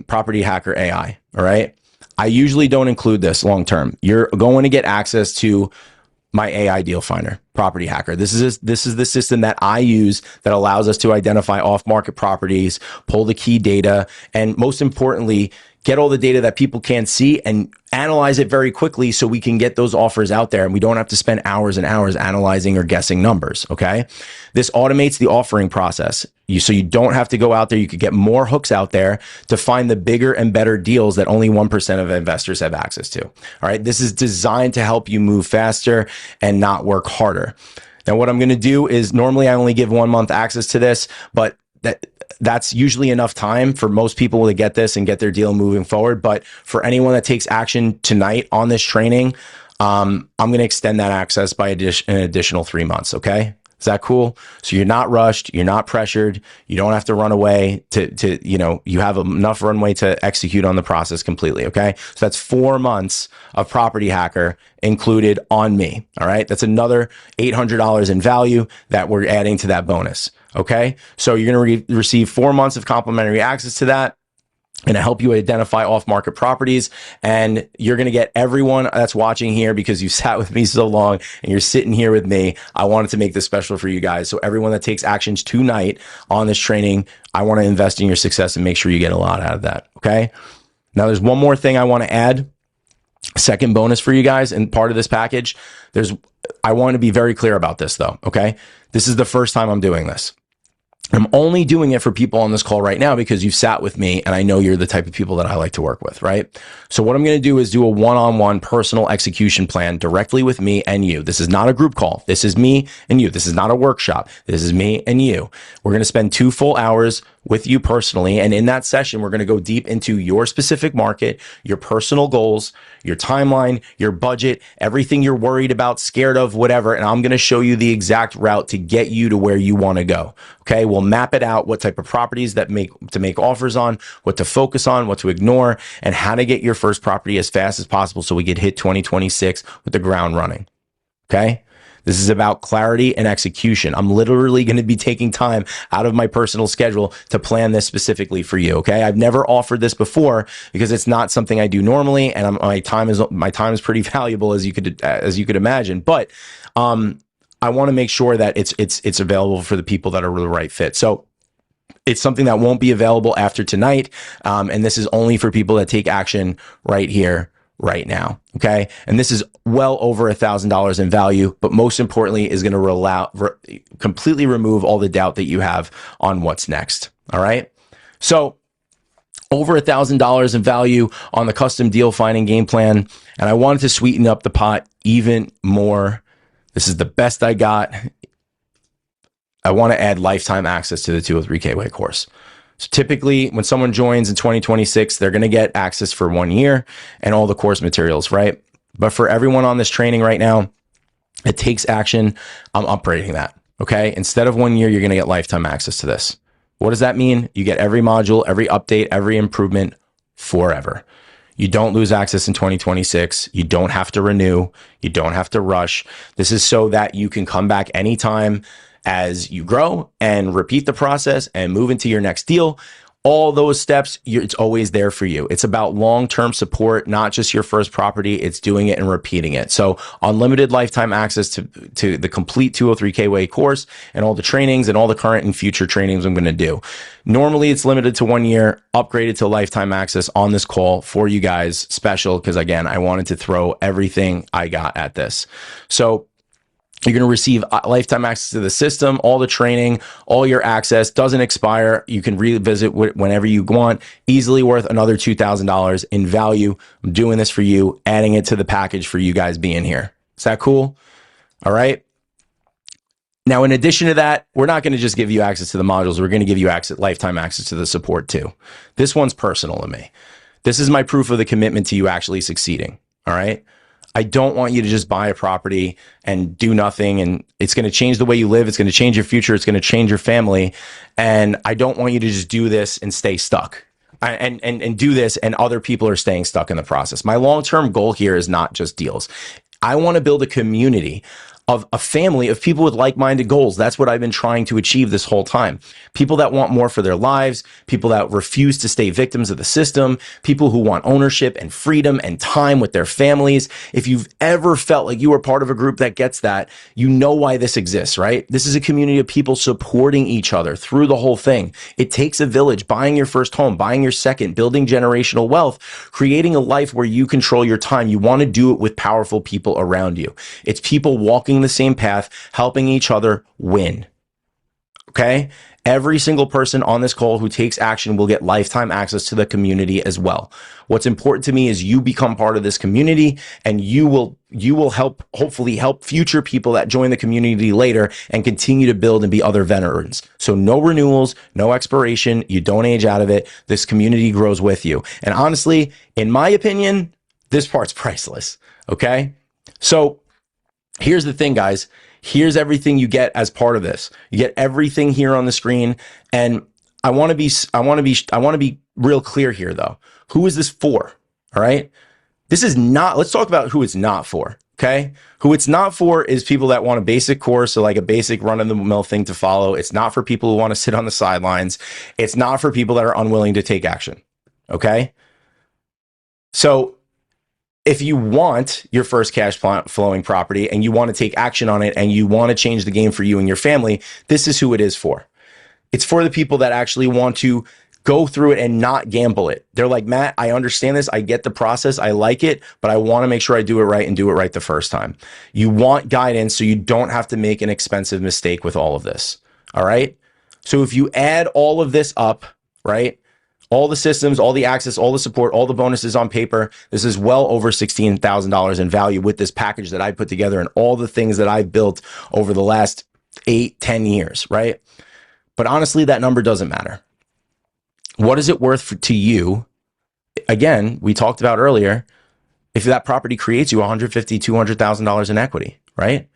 property hacker AI. All right. I usually don't include this long term. You're going to get access to my AI deal finder, property hacker. This is the system that I use that allows us to identify off-market properties, pull the key data, and most importantly, get all the data that people can't see and analyze it very quickly so we can get those offers out there and we don't have to spend hours and hours analyzing or guessing numbers, okay? This automates the offering process. So you don't have to go out there. You could get more hooks out there to find the bigger and better deals that only 1% of investors have access to, all right? This is designed to help you move faster and not work harder. Now, what I'm going to do is normally I only give 1 month access to this, but that's usually enough time for most people to get this and get their deal moving forward. But for anyone that takes action tonight on this training, I'm going to extend that access by an additional 3 months. Okay. Is that cool? So you're not rushed. You're not pressured. You don't have to run away you have enough runway to execute on the process completely. Okay. So that's 4 months of property hacker included on me. All right. That's another $800 in value that we're adding to that bonus. Okay. So you're going to receive 4 months of complimentary access to that. And to help you identify off-market properties. And you're going to get everyone that's watching here because you sat with me so long and you're sitting here with me. I wanted to make this special for you guys. So everyone that takes actions tonight on this training, I want to invest in your success and make sure you get a lot out of that. Okay. Now there's one more thing I want to add. Second bonus for you guys and part of this package. I want to be very clear about this though. Okay. This is the first time I'm doing this. I'm only doing it for people on this call right now because you've sat with me and I know you're the type of people that I like to work with, right? So what I'm going to do is do a one-on-one personal execution plan directly with me and you. This is not a group call. This is me and you. This is not a workshop. This is me and you. We're going to spend 2 full hours with you personally. And in that session, we're going to go deep into your specific market, your personal goals, your timeline, your budget, everything you're worried about, scared of, whatever. And I'm going to show you the exact route to get you to where you want to go. Okay. We'll map it out, what type of properties to make offers on, what to focus on, what to ignore, and how to get your first property as fast as possible so we could hit 2026 with the ground running. Okay. This is about clarity and execution. I'm literally going to be taking time out of my personal schedule to plan this specifically for you. Okay. I've never offered this before because it's not something I do normally. And my time is pretty valuable as you could imagine. But, I want to make sure that it's available for the people that are the right fit. So it's something that won't be available after tonight. And this is only for people that take action right here, right now. Okay. And this is well over $1,000 in value, but most importantly is going to completely remove all the doubt that you have on what's next. All right. So over $1,000 in value on the custom deal finding game plan. And I wanted to sweeten up the pot even more. This is the best I got. I want to add lifetime access to the 203K Way course. So typically when someone joins in 2026, they're going to get access for 1 year and all the course materials, right? But for everyone on this training right now, it takes action. I'm upgrading that. Okay. Instead of 1 year, you're going to get lifetime access to this. What does that mean? You get every module, every update, every improvement forever. You don't lose access in 2026. You don't have to renew. You don't have to rush. This is so that you can come back anytime as you grow and repeat the process and move into your next deal. All those steps, it's always there for you. It's about long-term support, not just your first property. It's doing it and repeating it. So unlimited lifetime access to the complete 203K way course and all the trainings and all the current and future trainings I'm going to do. Normally it's limited to 1 year, upgraded to lifetime access on this call for you guys special. Cause again, I wanted to throw everything I got at this. So you're going to receive lifetime access to the system, all the training, all your access doesn't expire. You can revisit whenever you want. Easily worth another $2,000 in value. I'm doing this for you, adding it to the package for you guys being here. Is that cool? All right. Now, in addition to that, we're not going to just give you access to the modules. We're going to give you lifetime access to the support too. This one's personal to me. This is my proof of the commitment to you actually succeeding. All right. I don't want you to just buy a property and do nothing, and it's going to change the way you live. It's going to change your future. It's going to change your family. And I don't want you to just do this and stay stuck and do this and other people are staying stuck in the process. My long-term goal here is not just deals. I want to build a community of a family of people with like-minded goals. That's what I've been trying to achieve this whole time. People that want more for their lives, people that refuse to stay victims of the system, people who want ownership and freedom and time with their families. If you've ever felt like you were part of a group that gets that, you know why this exists, right? This is a community of people supporting each other through the whole thing. It takes a village, buying your first home, buying your second, building generational wealth, creating a life where you control your time. You want to do it with powerful people around you. It's people walking the same path, helping each other win. Okay? Every single person on this call who takes action will get lifetime access to the community as well. What's important to me is you become part of this community, and you will hopefully help future people that join the community later and continue to build and be other veterans. So no renewals, no expiration. You don't age out of it. This community grows with you. And honestly, in my opinion, this part's priceless. Okay? So here's the thing, guys. Here's everything you get as part of this. You get everything here on the screen. And I want to be real clear here though. Who is this for? All right. This is not, let's talk about who it's not for. Okay. Who it's not for is people that want a basic course, so like a basic run of the mill thing to follow. It's not for people who want to sit on the sidelines. It's not for people that are unwilling to take action. Okay. So if you want your first cash flowing property and you want to take action on it and you want to change the game for you and your family, this is who it is for. It's for the people that actually want to go through it and not gamble it. They're like, Matt, I understand this. I get the process. I like it, but I want to make sure I do it right and do it right the first time. You want guidance so you don't have to make an expensive mistake with all of this. All right. So if you add all of this up, right? All the systems, all the access, all the support, all the bonuses on paper. This is well over $16,000 in value with this package that I put together and all the things that I've built over the last 8-10 years, right? But honestly, that number doesn't matter. What is it worth to you? Again, we talked about earlier, if that property creates you $150,000, $200,000 in equity, right?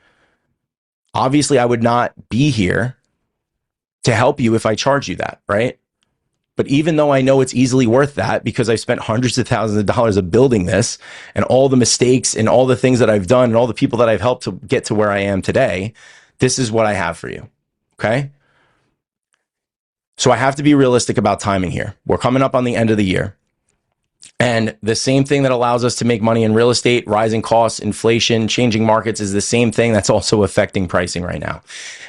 Obviously, I would not be here to help you if I charge you that, right? But even though I know it's easily worth that because I've spent hundreds of thousands of dollars of building this and all the mistakes and all the things that I've done and all the people that I've helped to get to where I am today, this is what I have for you. Okay. So I have to be realistic about timing here. We're coming up on the end of the year. And the same thing that allows us to make money in real estate, rising costs, inflation, changing markets is the same thing that's also affecting pricing right now.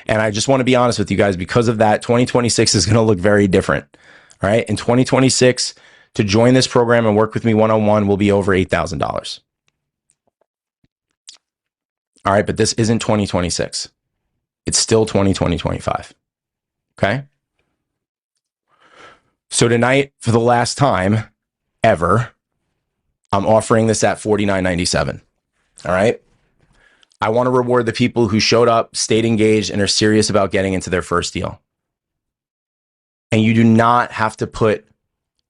And I just want to be honest with you guys, because of that, 2026 is going to look very different. All right. In 2026, to join this program and work with me one-on-one will be over $8,000. All right. But this isn't 2026. It's still 2025. Okay. So tonight, for the last time ever, I'm offering this at $49.97. All right. I want to reward the people who showed up, stayed engaged, and are serious about getting into their first deal. And you do not have to put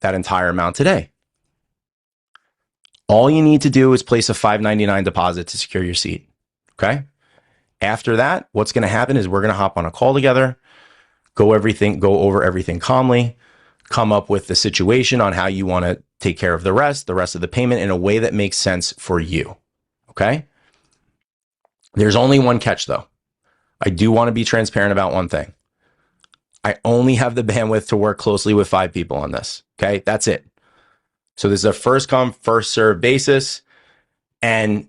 that entire amount today. All you need to do is place a $599 deposit to secure your seat. Okay. After that, what's going to happen is we're going to hop on a call together, go over everything calmly, come up with the situation on how you want to take care of the rest of the payment in a way that makes sense for you. Okay? There's only one catch though. I do want to be transparent about one thing. I only have the bandwidth to work closely with 5 people on this. Okay? That's it. So this is a first come, first serve basis. And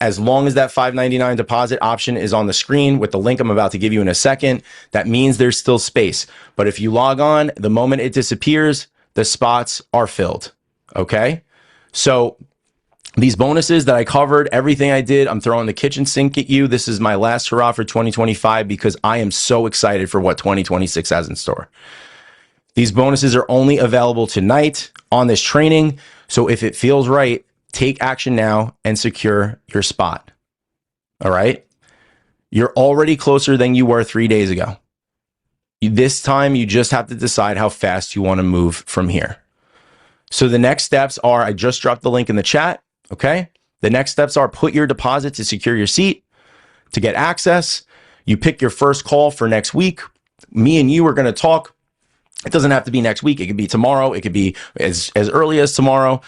as long as that $5.99 deposit option is on the screen with the link I'm about to give you in a second, that means there's still space. But if you log on, the moment it disappears, the spots are filled. Okay? So these bonuses that I covered, everything I did, I'm throwing the kitchen sink at you. This is my last hurrah for 2025 because I am so excited for what 2026 has in store. These bonuses are only available tonight on this training. So if it feels right, take action now and secure your spot. All right? You're already closer than you were 3 days ago. This time, you just have to decide how fast you want to move from here. So the next steps are, I just dropped the link in the chat. Okay? The next steps are put your deposit to secure your seat, to get access. You pick your first call for next week. Me and you are going to talk. It doesn't have to be next week. It could be tomorrow. It could be as early as tomorrow.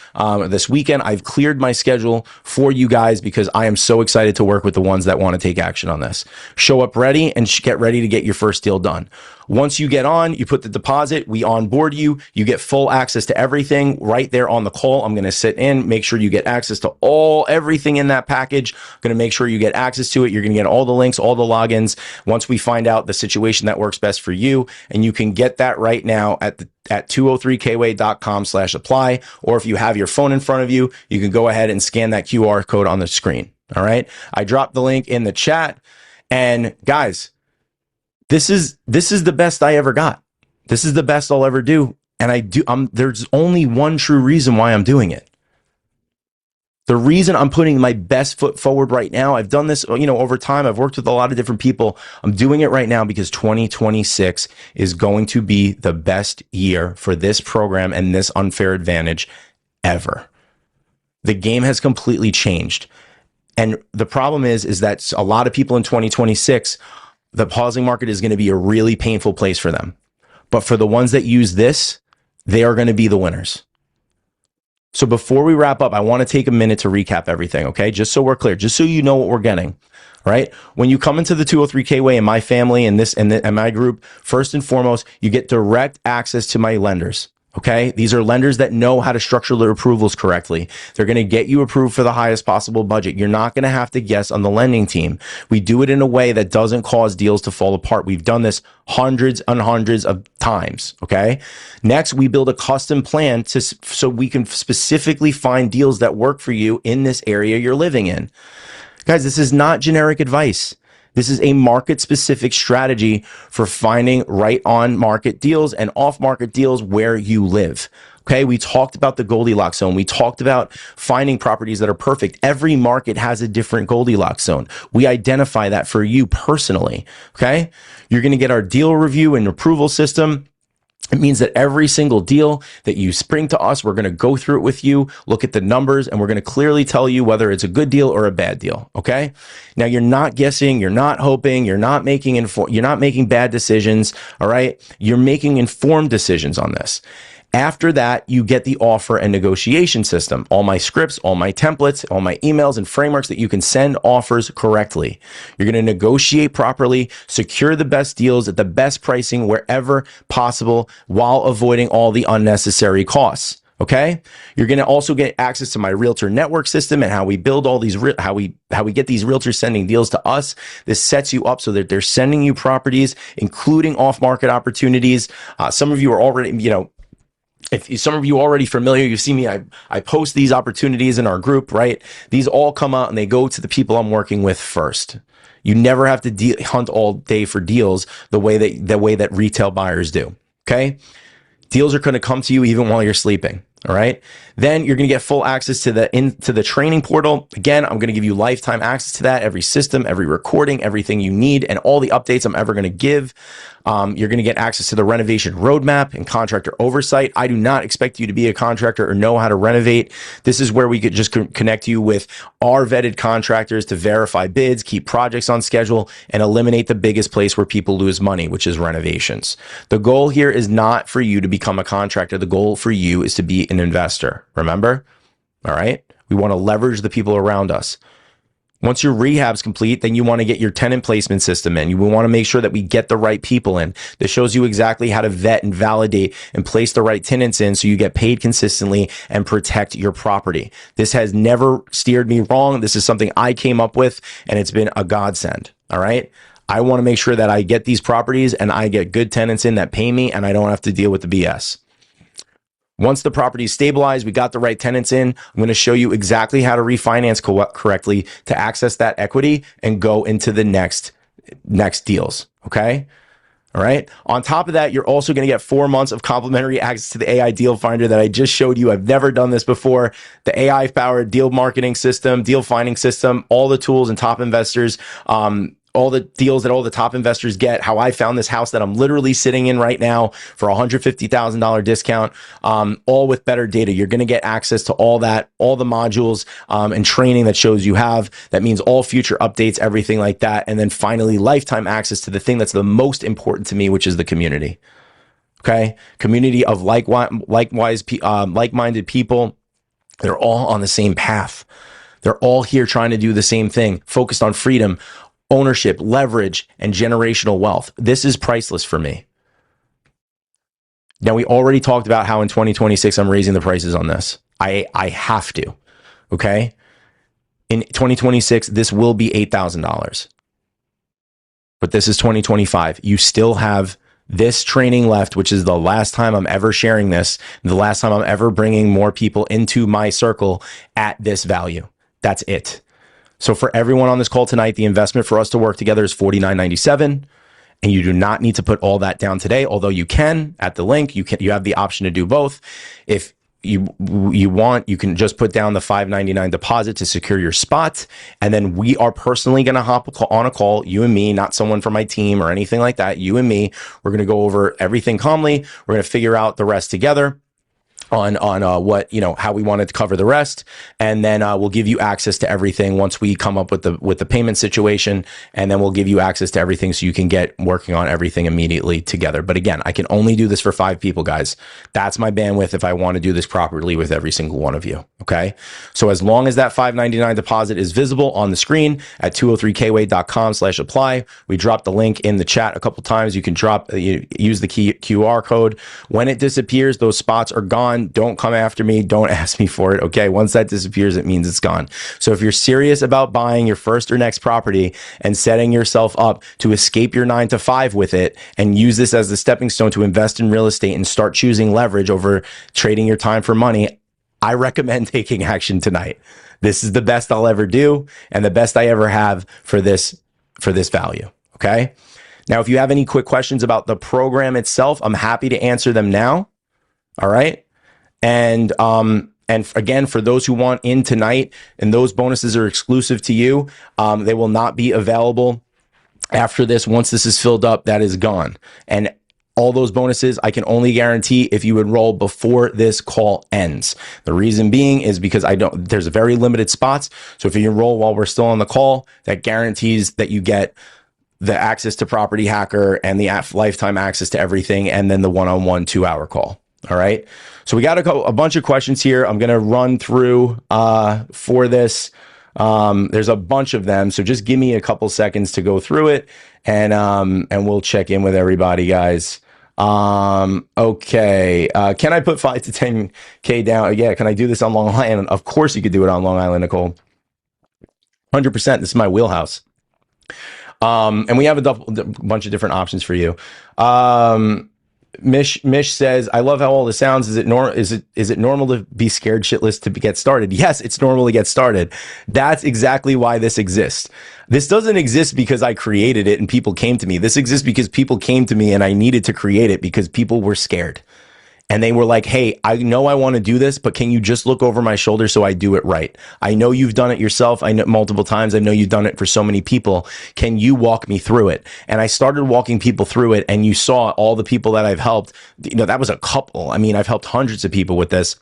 This weekend, I've cleared my schedule for you guys because I am so excited to work with the ones that want to take action on this. Show up ready and get ready to get your first deal done. Once you get on, you put the deposit, we onboard you, you get full access to everything right there on the call. I'm going to sit in, make sure you get access to everything in that package. I'm going to make sure you get access to it. You're going to get all the links, all the logins once we find out the situation that works best for you. And you can get that right now at 203kway.com/apply. Or if you have your phone in front of you, you can go ahead and scan that QR code on the screen. All right. I dropped the link in the chat. And guys, this is the best I ever got. This is the best I'll ever do. And there's only one true reason why I'm doing it. The reason I'm putting my best foot forward right now, I've done this, over time. I've worked with a lot of different people. I'm doing it right now because 2026 is going to be the best year for this program and this unfair advantage ever. The game has completely changed. And the problem is that a lot of people in 2026, the housing market is going to be a really painful place for them. But for the ones that use this, they are going to be the winners. So before we wrap up, I want to take a minute to recap everything, okay? Just so we're clear, just so you know what we're getting, right? When you come into the 203K Way and my family and my group, first and foremost, you get direct access to my lenders. Okay. These are lenders that know how to structure their approvals correctly. They're going to get you approved for the highest possible budget. You're not going to have to guess on the lending team. We do it in a way that doesn't cause deals to fall apart. We've done this hundreds and hundreds of times. Okay. Next, we build a custom plan so we can specifically find deals that work for you in this area you're living in. Guys, this is not generic advice. This is a market-specific strategy for finding right on-market deals and off-market deals where you live. Okay, we talked about the Goldilocks zone. We talked about finding properties that are perfect. Every market has a different Goldilocks zone. We identify that for you personally. Okay, you're going to get our deal review and approval system. It means that every single deal that you bring to us, we're going to go through it with you, look at the numbers, and we're going to clearly tell you whether it's a good deal or a bad deal. Okay. Now you're not guessing, you're not hoping, you're not making bad decisions. All right. You're making informed decisions on this. After that, you get the offer and negotiation system, all my scripts, all my templates, all my emails and frameworks that you can send offers correctly. You're going to negotiate properly, secure the best deals at the best pricing wherever possible while avoiding all the unnecessary costs. Okay. You're going to also get access to my realtor network system and how we build all these, how we get these realtors sending deals to us. This sets you up so that they're sending you properties, including off-market opportunities. Some of you are already, if some of you are already familiar, you see me, I post these opportunities in our group, right? These all come out and they go to the people I'm working with first. You never have to hunt all day for deals the way that retail buyers do. Okay. Deals are going to come to you even while you're sleeping. All right. Then you're going to get full access to the training portal. Again, I'm going to give you lifetime access to that, every system, every recording, everything you need, and all the updates I'm ever going to give. You're going to get access to the renovation roadmap and contractor oversight. I do not expect you to be a contractor or know how to renovate. This is where we could just connect you with our vetted contractors to verify bids, keep projects on schedule, and eliminate the biggest place where people lose money, which is renovations. The goal here is not for you to become a contractor. The goal for you is to be an investor. Remember? All right. We want to leverage the people around us. Once your rehab's complete, then you want to get your tenant placement system in. You want to make sure that we get the right people in. This shows you exactly how to vet and validate and place the right tenants in so you get paid consistently and protect your property. This has never steered me wrong. This is something I came up with, and it's been a godsend. All right. I want to make sure that I get these properties and I get good tenants in that pay me, and I don't have to deal with the BS. Once the property is stabilized, we got the right tenants in, I'm going to show you exactly how to refinance correctly to access that equity and go into the next deals. Okay. All right. On top of that, you're also going to get 4 months of complimentary access to the AI deal finder that I just showed you. I've never done this before. The AI powered deal marketing system, deal finding system, all the tools and top investors, all the deals that all the top investors get, how I found this house that I'm literally sitting in right now for $150,000 discount, all with better data. You're going to get access to all that, all the modules and training that shows you have. That means all future updates, everything like that. And then finally, lifetime access to the thing that's the most important to me, which is the community. Okay. Community of like-minded people. They're all on the same path. They're all here trying to do the same thing, focused on freedom, ownership, leverage, and generational wealth. This is priceless for me. Now, we already talked about how in 2026, I'm raising the prices on this. I have to, okay? In 2026, this will be $8,000. But this is 2025. You still have this training left, which is the last time I'm ever sharing this, the last time I'm ever bringing more people into my circle at this value. That's it. So for everyone on this call tonight, the investment for us to work together is $49.97, and you do not need to put all that down today. Although you can at the link, you have the option to do both. If you want, you can just put down the $599 deposit to secure your spot, and then we are personally going to hop on a call, you and me, not someone from my team or anything like that. You and me, we're going to go over everything calmly. We're going to figure out the rest together on what, how we wanted to cover the rest. And then we'll give you access to everything once we come up with the payment situation. And then we'll give you access to everything so you can get working on everything immediately together. But again, I can only do this for 5 people, guys. That's my bandwidth if I want to do this properly with every single one of you. Okay. So as long as that $599 deposit is visible on the screen at 203kway.com/apply, we dropped the link in the chat a couple times. You can use the QR code. When it disappears, those spots are gone. Don't come after me. Don't ask me for it. Okay. Once that disappears, it means it's gone. So if you're serious about buying your first or next property and setting yourself up to escape your 9 to 5 with it and use this as the stepping stone to invest in real estate and start choosing leverage over trading your time for money, I recommend taking action tonight. This is the best I'll ever do and the best I ever have for this value. Okay. Now, if you have any quick questions about the program itself, I'm happy to answer them now. All right. And again, for those who want in tonight, and those bonuses are exclusive to you, they will not be available after this. Once this is filled up, that is gone. And all those bonuses, I can only guarantee if you enroll before this call ends. The reason being is because there's very limited spots. So if you enroll while we're still on the call, that guarantees that you get the access to Property Hacker and the lifetime access to everything, and then the one-on-one 2-hour call. All right. So we got a bunch of questions here. I'm going to run through for this. There's a bunch of them. So just give me a couple seconds to go through it, and we'll check in with everybody, guys. Okay. Can I put 5 to 10K down? Yeah. Can I do this on Long Island? Of course you could do it on Long Island, Nicole. 100%. This is my wheelhouse. And we have a bunch of different options for you. Mish says, I love how all this sounds. Is it normal to be scared shitless to get started? Yes, it's normal to get started. That's exactly why this exists. This doesn't exist because I created it and people came to me. This exists because people came to me and I needed to create it because people were scared. And they were like, hey, I know I want to do this, but can you just look over my shoulder so I do it right? I know you've done it yourself. I know multiple times. I know you've done it for so many people. Can you walk me through it? And I started walking people through it, and you saw all the people that I've helped. That was a couple. I mean, I've helped hundreds of people with this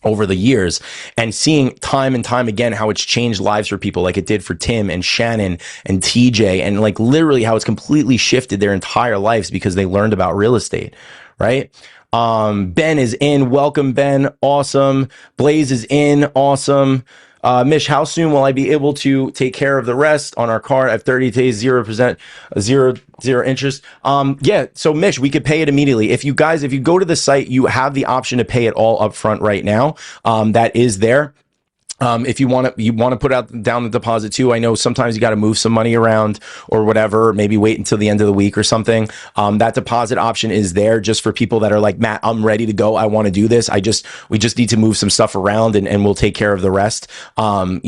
over the years, and seeing time and time again how it's changed lives for people, like it did for Tim and Shannon and TJ, and like literally how it's completely shifted their entire lives because they learned about real estate, right? Ben is in. Welcome, Ben. Awesome. Blaze is in. Awesome. Mish, how soon will I be able to take care of the rest on our car? I have 30 days, 0%, zero interest. Yeah. So Mish, we could pay it immediately. If you go to the site, you have the option to pay it all up front right now. That is there. If you want to put down the deposit too. I know sometimes you got to move some money around or whatever, maybe wait until the end of the week or something. That deposit option is there just for people that are like, Matt, I'm ready to go. I want to do this. We just need to move some stuff around and we'll take care of the rest. We'll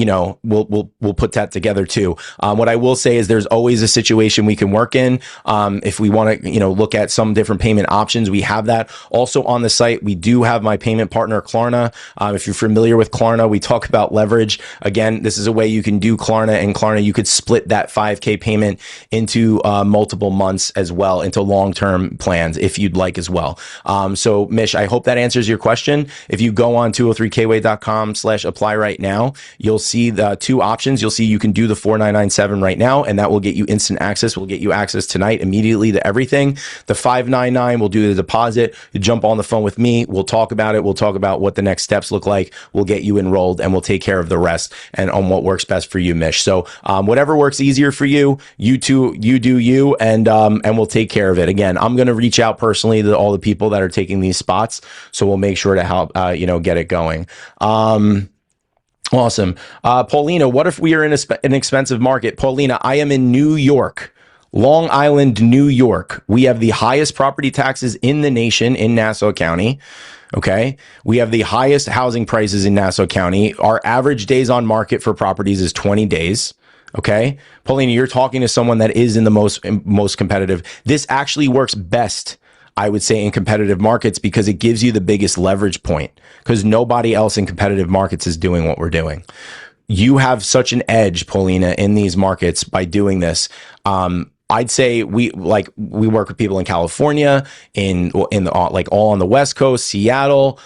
put that together too. What I will say is there's always a situation we can work in. If we want to, look at some different payment options, we have that. Also on the site, we do have my payment partner, Klarna. If you're familiar with Klarna, we talk about leverage. Again, this is a way you can do Klarna, and Klarna, you could split that 5K payment into multiple months as well, into long-term plans if you'd like as well. So Mish, I hope that answers your question. If you go on 203kway.com/apply right now, you'll see the two options. You'll see you can do the 4997 right now, and that will get you instant access. We'll get you access tonight immediately to everything. The 599 will do the deposit. You jump on the phone with me. We'll talk about it. We'll talk about what the next steps look like. We'll get you enrolled, and we'll take care of the rest and on what works best for you, Mish. So whatever works easier for you, you do you, and we'll take care of it. Again, I'm going to reach out personally to all the people that are taking these spots, so we'll make sure to help get it going. Awesome. Paulina, what if we are in an expensive market? Paulina, I am in New York. Long Island, New York. We have the highest property taxes in the nation in Nassau County. Okay. We have the highest housing prices in Nassau County. Our average days on market for properties is 20 days. Okay. Paulina, you're talking to someone that is in the most competitive. This actually works best, I would say, in competitive markets because it gives you the biggest leverage point, because nobody else in competitive markets is doing what we're doing. You have such an edge, Paulina, in these markets by doing this. I'd say we work with people in California, all on the West Coast, Seattle,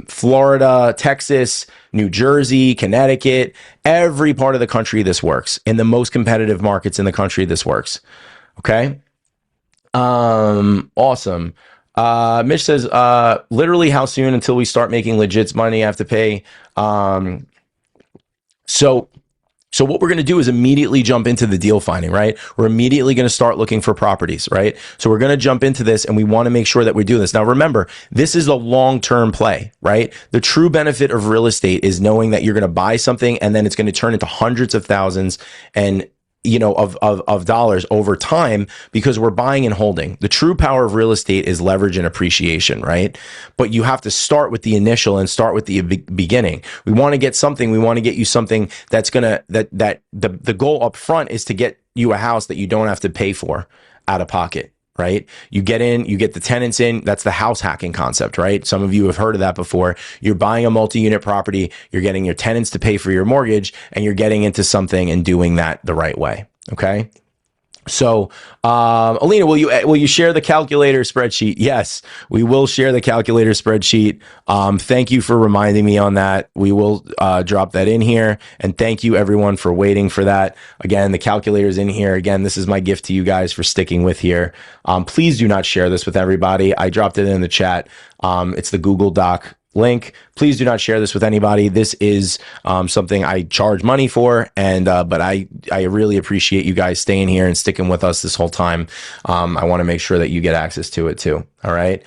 Florida, Texas, New Jersey, Connecticut, every part of the country this works. In the most competitive markets in the country, this works. Okay. Awesome. Mitch says, literally how soon until we start making legit money I have to pay? So what we're going to do is immediately jump into the deal finding, right? We're immediately going to start looking for properties, right? So we're going to jump into this, and we want to make sure that we do this. Now, remember, this is a long-term play, right? The true benefit of real estate is knowing that you're going to buy something and then it's going to turn into hundreds of thousands and of dollars over time, because we're buying and holding. The true power of real estate is leverage and appreciation, right? But you have to start with the initial and start with the beginning. We want to get you something that's the goal up front is to get you a house that you don't have to pay for out of pocket. Right? You get in, you get the tenants in. That's the house hacking concept, right? Some of you have heard of that before. You're buying a multi-unit property, you're getting your tenants to pay for your mortgage, and you're getting into something and doing that the right way. Okay. So, Alina, will you share the calculator spreadsheet? Yes, we will share the calculator spreadsheet. Thank you for reminding me on that. We will drop that in here, and thank you everyone for waiting for that. Again, the calculator's in here. Again, this is my gift to you guys for sticking with here. Please do not share this with everybody. I dropped it in the chat. It's the Google Doc link. Please do not share this with anybody. This is something I charge money for, and but I really appreciate you guys staying here and sticking with us this whole time. I want to make sure that you get access to it too. All right.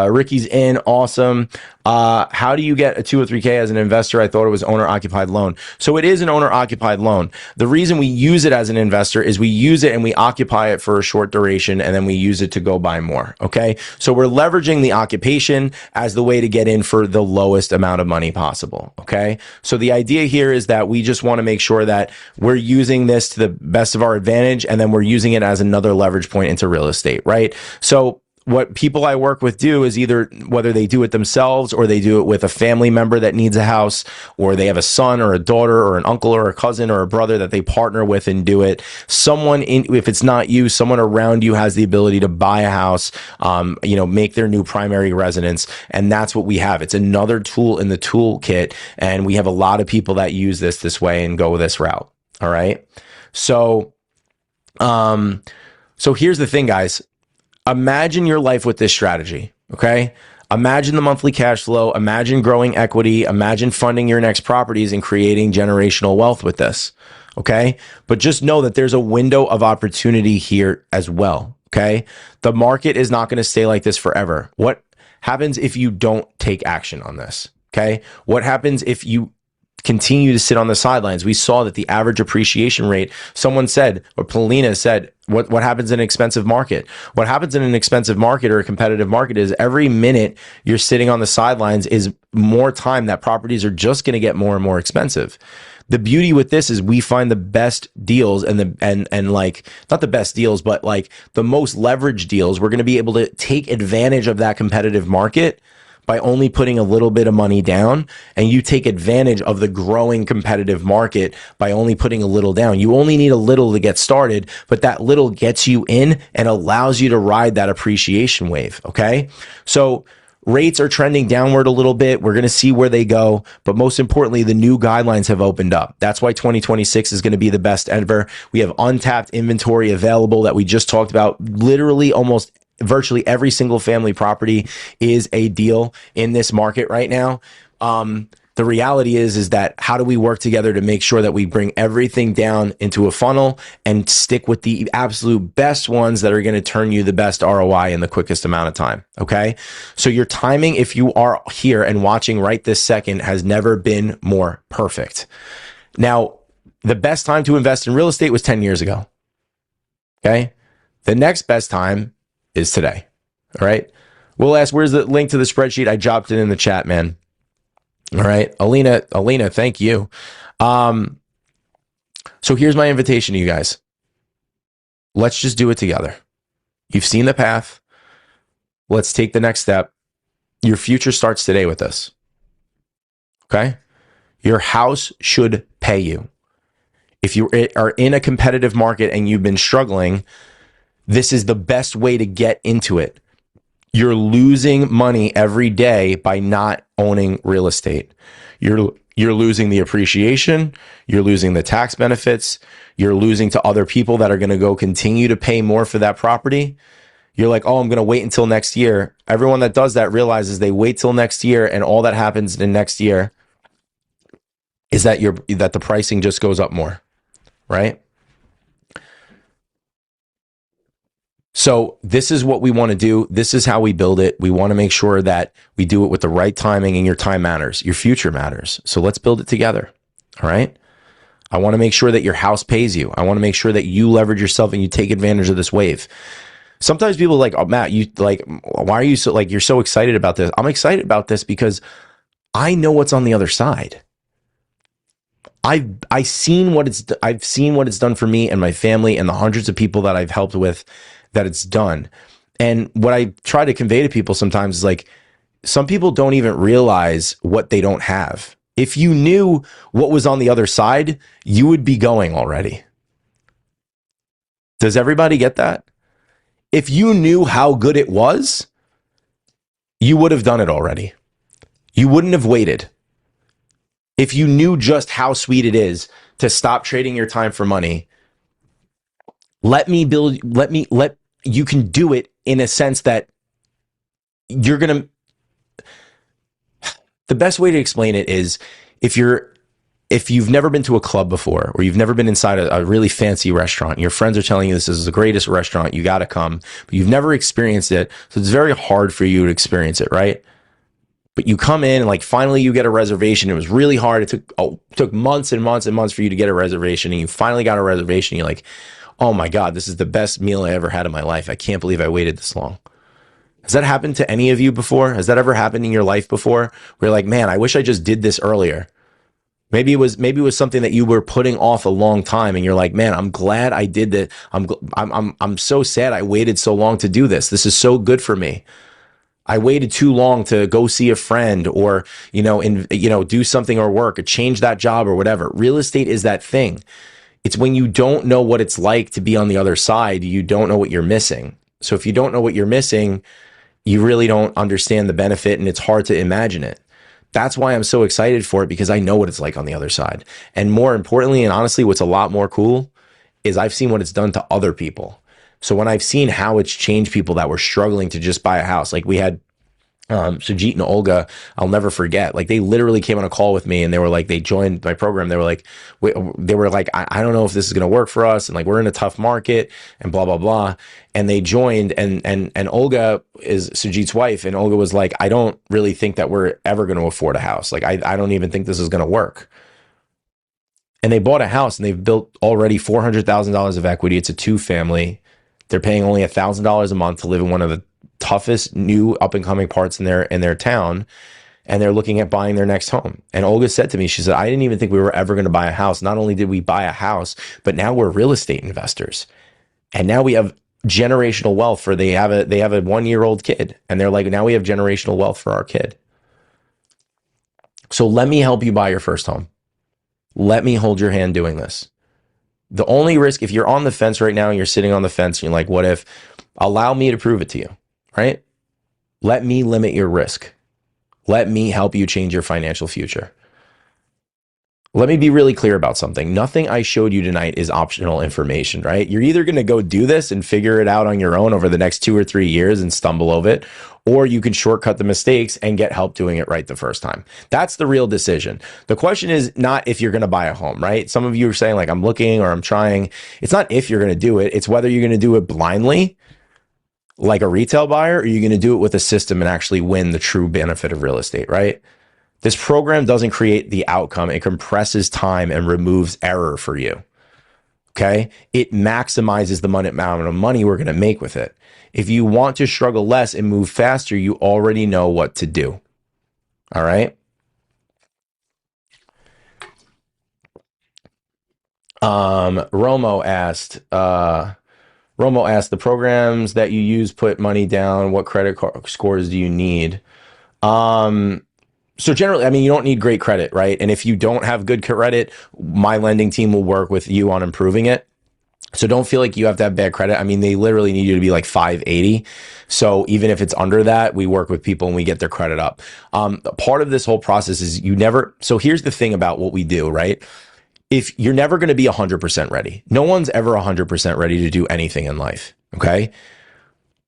Ricky's in. Awesome. How do you get a 203K as an investor? I thought it was owner occupied loan. So it is an owner occupied loan. The reason we use it as an investor is we use it and we occupy it for a short duration, and then we use it to go buy more. Okay. So we're leveraging the occupation as the way to get in for the lowest amount of money possible. Okay. So the idea here is that we just want to make sure that we're using this to the best of our advantage, and then we're using it as another leverage point into real estate, right? So what people I work with do is either whether they do it themselves or they do it with a family member that needs a house, or they have a son or a daughter or an uncle or a cousin or a brother that they partner with and do it. Someone if it's not you, someone around you has the ability to buy a house, make their new primary residence. And that's what we have. It's another tool in the toolkit. And we have a lot of people that use this way and go this route. All right. So here's the thing, guys. Imagine your life with this strategy, okay? Imagine the monthly cash flow. Imagine growing equity. Imagine funding your next properties and creating generational wealth with this, okay? But just know that there's a window of opportunity here as well, okay? The market is not going to stay like this forever. What happens if you don't take action on this, okay? What happens if you continue to sit on the sidelines? We saw that the average appreciation rate, someone said, or Polina said, what happens in an expensive market? What happens in an expensive market or a competitive market is every minute you're sitting on the sidelines is more time that properties are just going to get more and more expensive. The beauty with this is we find the best deals and like, not the best deals, but like the most leveraged deals. We're going to be able to take advantage of that competitive market by only putting a little bit of money down, and you take advantage of the growing competitive market by only putting a little down. You only need a little to get started, but that little gets you in and allows you to ride that appreciation wave, okay? So rates are trending downward a little bit. We're going to see where they go, but most importantly, the new guidelines have opened up. That's why 2026 is going to be the best ever. We have untapped inventory available that we just talked about. Literally almost virtually every single family property is a deal in this market right now. The reality is that how do we work together to make sure that we bring everything down into a funnel and stick with the absolute best ones that are going to turn you the best ROI in the quickest amount of time. Okay. So your timing, if you are here and watching right this second, has never been more perfect. Now, the best time to invest in real estate was 10 years ago. Okay. The next best time is today. All right. We'll ask, where's the link to the spreadsheet? I dropped it in the chat, man. All right. Alina, thank you. So here's my invitation to you guys. Let's just do it together. You've seen the path. Let's take the next step. Your future starts today with this. Okay. Your house should pay you. If you are in a competitive market and you've been struggling, this is the best way to get into it. You're losing money every day by not owning real estate. You're losing the appreciation. You're losing the tax benefits. You're losing to other people that are going to go continue to pay more for that property. You're like, oh, I'm going to wait until next year. Everyone that does that realizes they wait till next year, and all that happens in next year is that the pricing just goes up more, right? So this is what we want to do. This is how we build it. We want to make sure that we do it with the right timing, and your time matters. Your future matters. So let's build it together. All right. I want to make sure that your house pays you. I want to make sure that you leverage yourself and you take advantage of this wave. Sometimes people are like, oh, Matt, you like, why are you so like, you're so excited about this? I'm excited about this because I know what's on the other side. I've seen what it's done for me and my family and the hundreds of people that I've helped with, that it's done. And what I try to convey to people sometimes is like, some people don't even realize what they don't have. If you knew what was on the other side, you would be going already. Does everybody get that? If you knew how good it was, you would have done it already. You wouldn't have waited. If you knew just how sweet it is to stop trading your time for money, you can do it in a sense that the best way to explain it is if you've never been to a club before, or you've never been inside a really fancy restaurant, your friends are telling you this is the greatest restaurant, you got to come, but you've never experienced it. So it's very hard for you to experience it, right? But you come in and like finally you get a reservation. It was really hard. It took months and months and months for you to get a reservation, and you finally got a reservation. You're like, oh my God, this is the best meal I ever had in my life. I can't believe I waited this long. Has that happened to any of you before? Has that ever happened in your life before? Where you're like, man, I wish I just did this earlier. Maybe it was something that you were putting off a long time, and you're like, man, I'm glad I did that. I'm so sad I waited so long to do this. This is so good for me. I waited too long to go see a friend, or do something, or work, or change that job, or whatever. Real estate is that thing. It's when you don't know what it's like to be on the other side, you don't know what you're missing. So if you don't know what you're missing, you really don't understand the benefit, and it's hard to imagine it. That's why I'm so excited for it, because I know what it's like on the other side. And more importantly, and honestly, what's a lot more cool is I've seen what it's done to other people. So when I've seen how it's changed people that were struggling to just buy a house, like we had Sujit and Olga, I'll never forget. Like they literally came on a call with me, and they were like, they joined my program. They were like, I don't know if this is going to work for us. And like, we're in a tough market and blah, blah, blah. And they joined, and Olga is Sujit's wife. And Olga was like, I don't really think that we're ever going to afford a house. Like, I don't even think this is going to work. And they bought a house, and they've built already $400,000 of equity. It's a 2-family. They're paying only $1,000 a month to live in one of the toughest new up and coming parts in their town, and they're looking at buying their next home. And Olga said to me, she said, I didn't even think we were ever going to buy a house. Not only did we buy a house, but now we're real estate investors, and now we have generational wealth. For they have a 1-year-old kid, and they're like, now we have generational wealth for our kid. So let me help you buy your first home. Let me hold your hand doing this. The only risk, if you're on the fence right now and you're sitting on the fence and you're like, what if? Allow me to prove it to you, right? Let me limit your risk. Let me help you change your financial future. Let me be really clear about something. Nothing I showed you tonight is optional information, right? You're either going to go do this and figure it out on your own over the next 2 or 3 years and stumble over it, or you can shortcut the mistakes and get help doing it right the first time. That's the real decision. The question is not if you're going to buy a home, right? Some of you are saying like, I'm looking or I'm trying. It's not if you're going to do it. It's whether you're going to do it blindly like a retail buyer, or you're going to do it with a system and actually win the true benefit of real estate, right? This program doesn't create the outcome. It compresses time and removes error for you. Okay. It maximizes the amount of money we're going to make with it. If you want to struggle less and move faster, you already know what to do. All right. Romo asked, the programs that you use put money down. What credit scores do you need? So generally, I mean, you don't need great credit, right? And if you don't have good credit, my lending team will work with you on improving it. So don't feel like you have to have bad credit. I mean, they literally need you to be like 580. So even if it's under that, we work with people and we get their credit up. Part of this whole process is so here's the thing about what we do, right? If you're never going to be 100% ready, no one's ever 100% ready to do anything in life. Okay.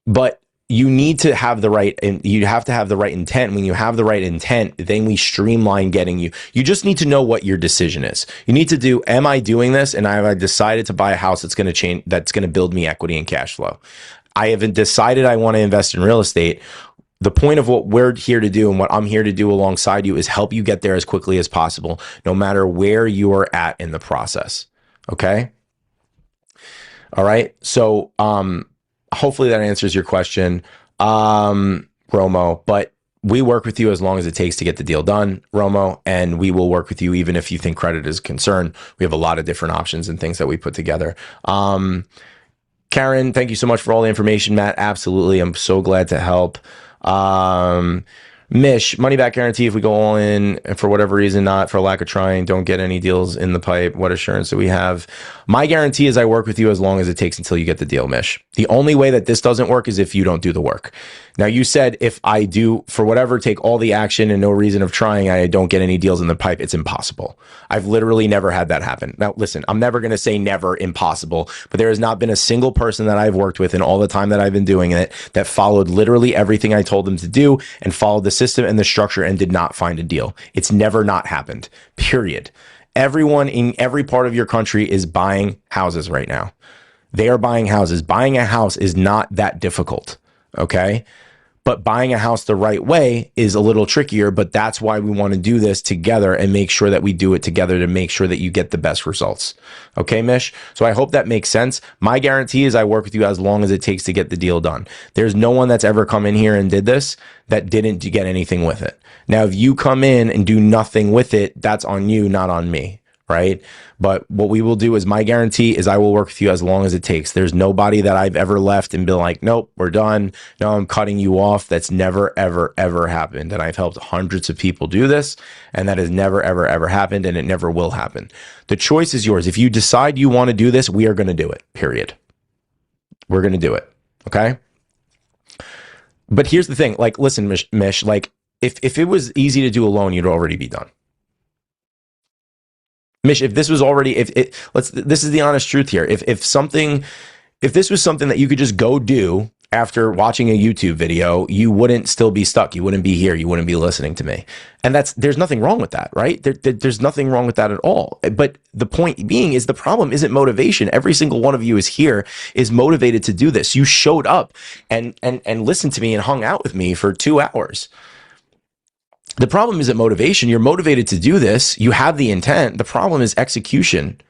But you need to have the right, and you have to have the right intent. When you have the right intent, then we streamline getting you. You just need to know what your decision is. You need to do, am I doing this? And have I decided to buy a house that's going to change, that's going to build me equity and cash flow? I haven't decided I want to invest in real estate. The point of what we're here to do and what I'm here to do alongside you is help you get there as quickly as possible, no matter where you are at in the process. Okay. All right. So, hopefully that answers your question, Romo, but we work with you as long as it takes to get the deal done, Romo, and we will work with you even if you think credit is a concern. We have a lot of different options and things that we put together. Karen, thank you so much for all the information, Matt. Absolutely. I'm so glad to help. Mish, money back guarantee if we go all in and for whatever reason, not for lack of trying, don't get any deals in the pipe. What assurance do we have? My guarantee is I work with you as long as it takes until you get the deal, Mish. The only way that this doesn't work is if you don't do the work. Now, you said if I do, for whatever, take all the action and no reason of trying, I don't get any deals in the pipe. It's impossible. I've literally never had that happen. Now, listen, I'm never going to say never impossible, but there has not been a single person that I've worked with in all the time that I've been doing it that followed literally everything I told them to do and followed the system and the structure and did not find a deal. It's never not happened, period. Everyone in every part of your country is buying houses right now. They are buying houses. Buying a house is not that difficult, okay? But buying a house the right way is a little trickier, but that's why we want to do this together and make sure that we do it together to make sure that you get the best results. Okay, Mish? So I hope that makes sense. My guarantee is I work with you as long as it takes to get the deal done. There's no one that's ever come in here and did this that didn't get anything with it. Now, if you come in and do nothing with it, that's on you, not on me. Right. But what we will do is my guarantee is I will work with you as long as it takes. There's nobody that I've ever left and been like, nope, we're done. No, I'm cutting you off. That's never, ever, ever happened. And I've helped hundreds of people do this, and that has never, ever, ever happened, and it never will happen. The choice is yours. If you decide you want to do this, we are going to do it, period. We're going to do it. Okay. But here's the thing. Like, listen, Mish, like if it was easy to do alone, you'd already be done. Mish, if this was already, this is the honest truth here. If this was something that you could just go do after watching a YouTube video, you wouldn't still be stuck. You wouldn't be here. You wouldn't be listening to me. And there's nothing wrong with that, right? There's nothing wrong with that at all. But the point being is the problem isn't motivation. Every single one of you is here, is motivated to do this. You showed up and listened to me and hung out with me for 2 hours. The problem isn't motivation. You're motivated to do this. You have the intent. The problem is execution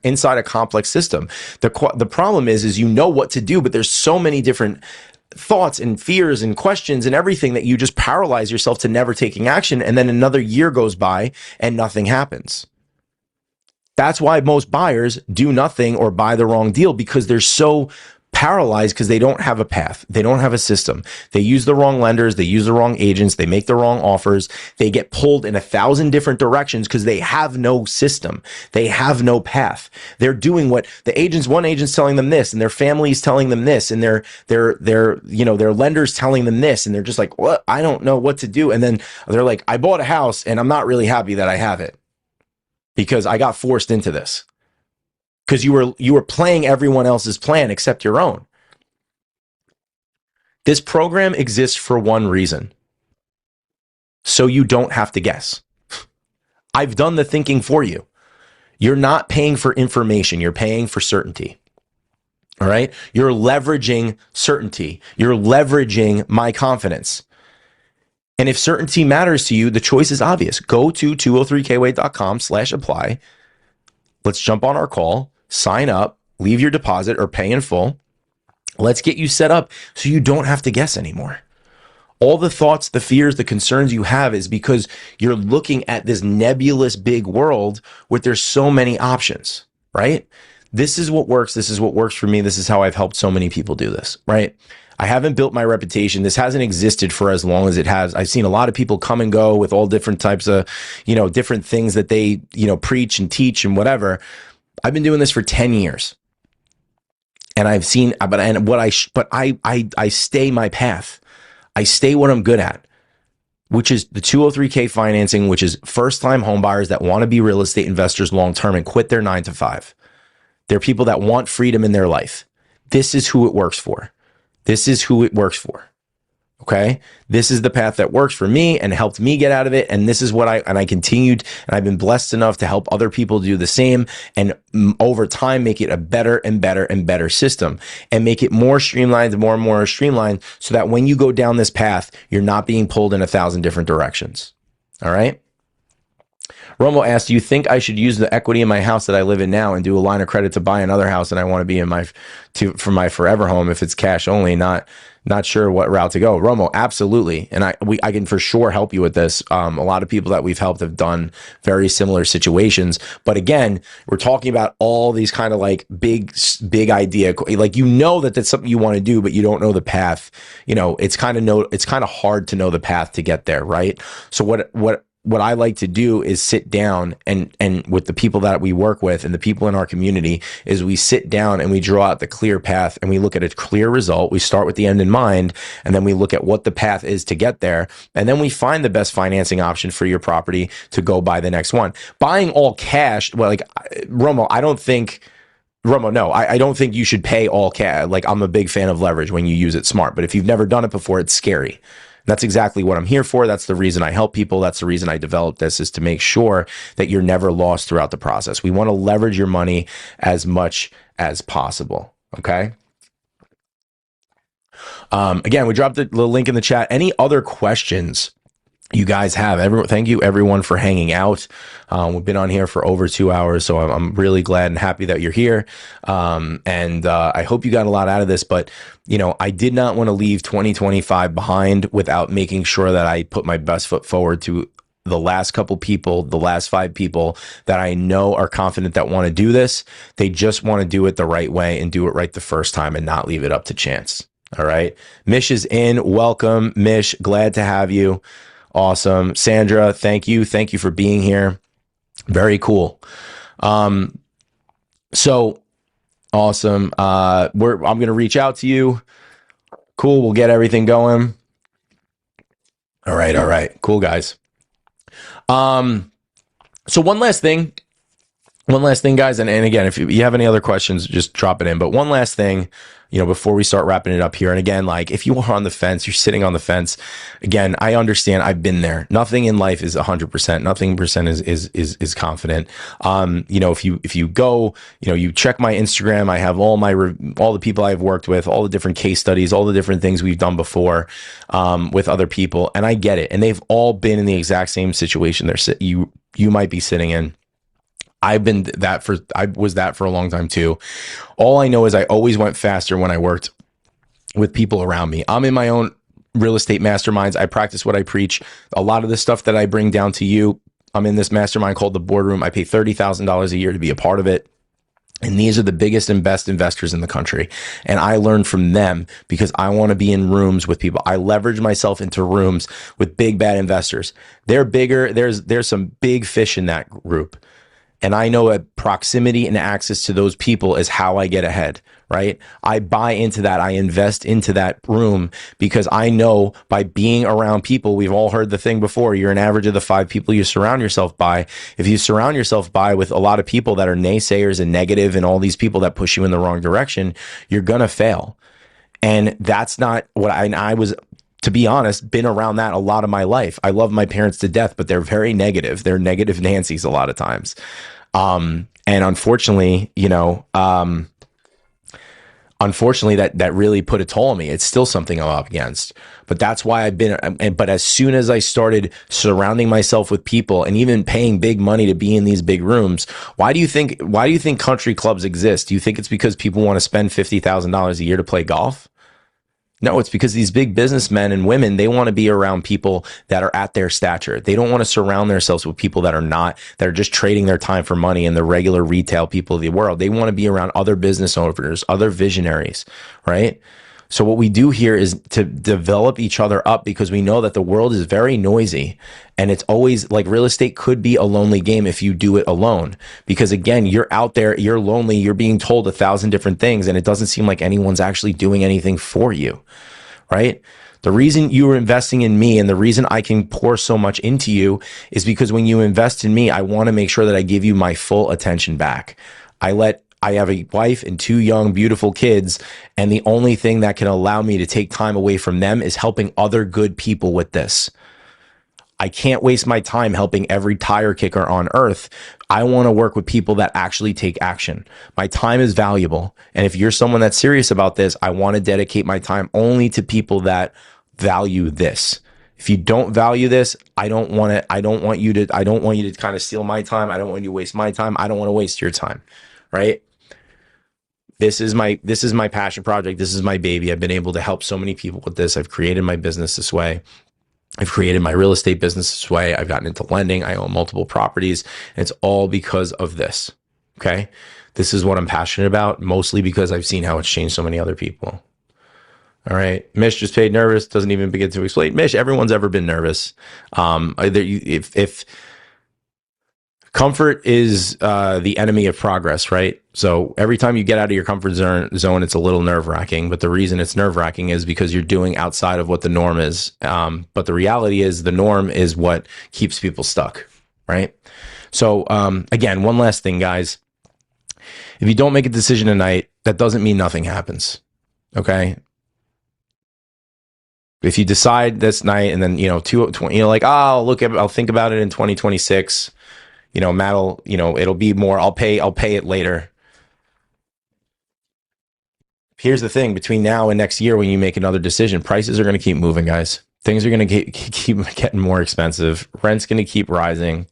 inside a complex system. The problem is you know what to do, but there's so many different thoughts and fears and questions and everything that you just paralyze yourself to never taking action. And then another year goes by and nothing happens. That's why most buyers do nothing or buy the wrong deal, because they're so paralyzed because they don't have a path. They don't have a system. They use the wrong lenders. They use the wrong agents. They make the wrong offers. They get pulled in 1,000 different directions because they have no system. They have no path. They're doing what one agent's telling them this, and their family's telling them this, and their lenders telling them this, and they're just like, what? I don't know what to do. And then they're like, I bought a house and I'm not really happy that I have it because I got forced into this. Because you were playing everyone else's plan except your own. This program exists for one reason. So you don't have to guess. I've done the thinking for you. You're not paying for information. You're paying for certainty. All right? You're leveraging certainty. You're leveraging my confidence. And if certainty matters to you, the choice is obvious. Go to 203kway.com/apply. Let's jump on our call. Sign up, leave your deposit or pay in full. Let's get you set up so you don't have to guess anymore. All the thoughts, the fears, the concerns you have is because you're looking at this nebulous big world where there's so many options, right? This is what works. This is what works for me. This is how I've helped so many people do this, right? I haven't built my reputation. This hasn't existed for as long as it has. I've seen a lot of people come and go with all different types of, different things that they, preach and teach and whatever. I've been doing this for 10 years. And I've seen, I stay my path. I stay what I'm good at, which is the 203K financing, which is first-time homebuyers that want to be real estate investors long-term and quit their 9-to-5. They're people that want freedom in their life. This is who it works for. This is who it works for. Okay. This is the path that works for me and helped me get out of it. And this is what I continued, and I've been blessed enough to help other people do the same. And over time, make it a better and better and better system and make it more streamlined, more and more streamlined, so that when you go down this path, you're not being pulled in 1,000 different directions. All right. Romo asked, do you think I should use the equity in my house that I live in now and do a line of credit to buy another house and I want to be for my forever home if it's cash only? Not sure what route to go. Romo, absolutely. And I can for sure help you with this. A lot of people that we've helped have done very similar situations. But again, we're talking about all these kind of like big idea, like, that that's something you want to do, but you don't know the path. It's kind of hard to know the path to get there. Right. So what I like to do is sit down and with the people that we work with and the people in our community is we sit down and we draw out the clear path and we look at a clear result. We start with the end in mind, and then we look at what the path is to get there. And then we find the best financing option for your property to go buy the next one. Buying all cash, well, like Romo, I don't think you should pay all cash. Like, I'm a big fan of leverage when you use it smart, but if you've never done it before, it's scary. That's exactly what I'm here for. That's the reason I help people. That's the reason I developed this, is to make sure that you're never lost throughout the process. We want to leverage your money as much as possible. Okay. Again, we dropped the link in the chat. Any other questions you guys have? Everyone, thank you everyone for hanging out. We've been on here for over 2 hours, so I'm really glad and happy that you're here. And I hope you got a lot out of this, but I did not want to leave 2025 behind without making sure that I put my best foot forward to the last couple people, the last 5 people that I know are confident that want to do this. They just want to do it the right way and do it right the first time and not leave it up to chance. All right. Mish is in. Welcome, Mish. Glad to have you. Awesome. Sandra, thank you. Thank you for being here. Very cool. So awesome. I'm going to reach out to you. Cool. We'll get everything going. All right. All right. Cool, guys. So one last thing, guys. And again, if you have any other questions, just drop it in. But one last thing, before we start wrapping it up here. And again, like if you are on the fence, you're sitting on the fence. Again, I understand. I've been there. Nothing in life is 100%. Nothing percent is confident. If you go, you check my Instagram, I have all the people I've worked with, all the different case studies, all the different things we've done before, with other people. And I get it. And they've all been in the exact same situation you might be sitting in. I was that for a long time too. All I know is I always went faster when I worked with people around me. I'm in my own real estate masterminds. I practice what I preach. A lot of the stuff that I bring down to you, I'm in this mastermind called The Boardroom. I pay $30,000 a year to be a part of it. And these are the biggest and best investors in the country. And I learn from them because I want to be in rooms with people. I leverage myself into rooms with big, bad investors. They're bigger. There's some big fish in that group. And I know that proximity and access to those people is how I get ahead, right? I buy into that. I invest into that room because I know by being around people, we've all heard the thing before, you're an average of the 5 people you surround yourself by. If you surround yourself with a lot of people that are naysayers and negative and all these people that push you in the wrong direction, you're going to fail. And that's not what I was, to be honest, been around that a lot of my life. I love my parents to death, but they're very negative. They're negative Nancys a lot of times. And unfortunately, that really put a toll on me. It's still something I'm up against, but that's why but as soon as I started surrounding myself with people and even paying big money to be in these big rooms, why do you think country clubs exist? Do you think it's because people want to spend $50,000 a year to play golf? No, it's because these big businessmen and women, they want to be around people that are at their stature. They don't want to surround themselves with people that are just trading their time for money and the regular retail people of the world. They want to be around other business owners, other visionaries, right? So what we do here is to develop each other up because we know that the world is very noisy and it's always like real estate could be a lonely game if you do it alone. Because again, you're out there, you're lonely, you're being told 1,000 different things and it doesn't seem like anyone's actually doing anything for you, right? The reason you are investing in me and the reason I can pour so much into you is because when you invest in me, I want to make sure that I give you my full attention back. I have a wife and 2 young, beautiful kids, and the only thing that can allow me to take time away from them is helping other good people with this. I can't waste my time helping every tire kicker on earth. I want to work with people that actually take action. My time is valuable. And if you're someone that's serious about this, I want to dedicate my time only to people that value this. If you don't value this, I don't want you to kind of steal my time. I don't want you to waste my time. I don't want to waste your time. Right? This is my passion project. This is my baby. I've been able to help so many people with this. I've created my business this way. I've created my real estate business this way. I've gotten into lending. I own multiple properties. And it's all because of this. Okay. This is what I'm passionate about, mostly because I've seen how it's changed so many other people. All right. Mish just paid nervous. Doesn't even begin to explain. Mish, everyone's ever been nervous. If comfort is the enemy of progress, right? So every time you get out of your comfort zone, it's a little nerve-wracking. But the reason it's nerve-wracking is because you're doing outside of what the norm is. But the reality is the norm is what keeps people stuck, right? So again, one last thing, guys. If you don't make a decision tonight, that doesn't mean nothing happens, okay? If you decide this night and then, I'll think about it in 2026. Matt'll, it'll be more, I'll pay it later. here's the thing: between now and next year, when you make another decision, prices are going to keep moving, guys. Things are going to keep getting more expensive. Rent's going to keep rising.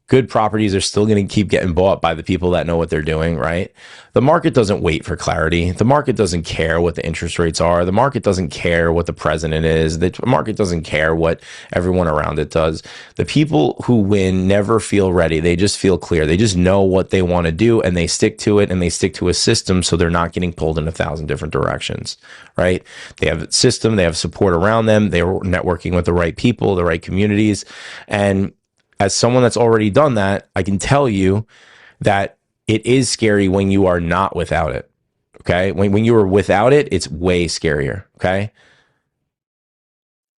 Good properties are still going to keep getting bought by the people that know what they're doing, right? The market doesn't wait for clarity. The market doesn't care what the interest rates are. The market doesn't care what the president is. The market doesn't care what everyone around it does. The people who win never feel ready. They just feel clear. They just know what they want to do and they stick to it, and they stick to a system so they're not getting pulled in 1,000 different directions, right? They have a system. They have support around them. They're networking with the right people, the right communities. And as someone that's already done that, I can tell you that it is scary when you are not without it. Okay. When you are without it, it's way scarier. Okay.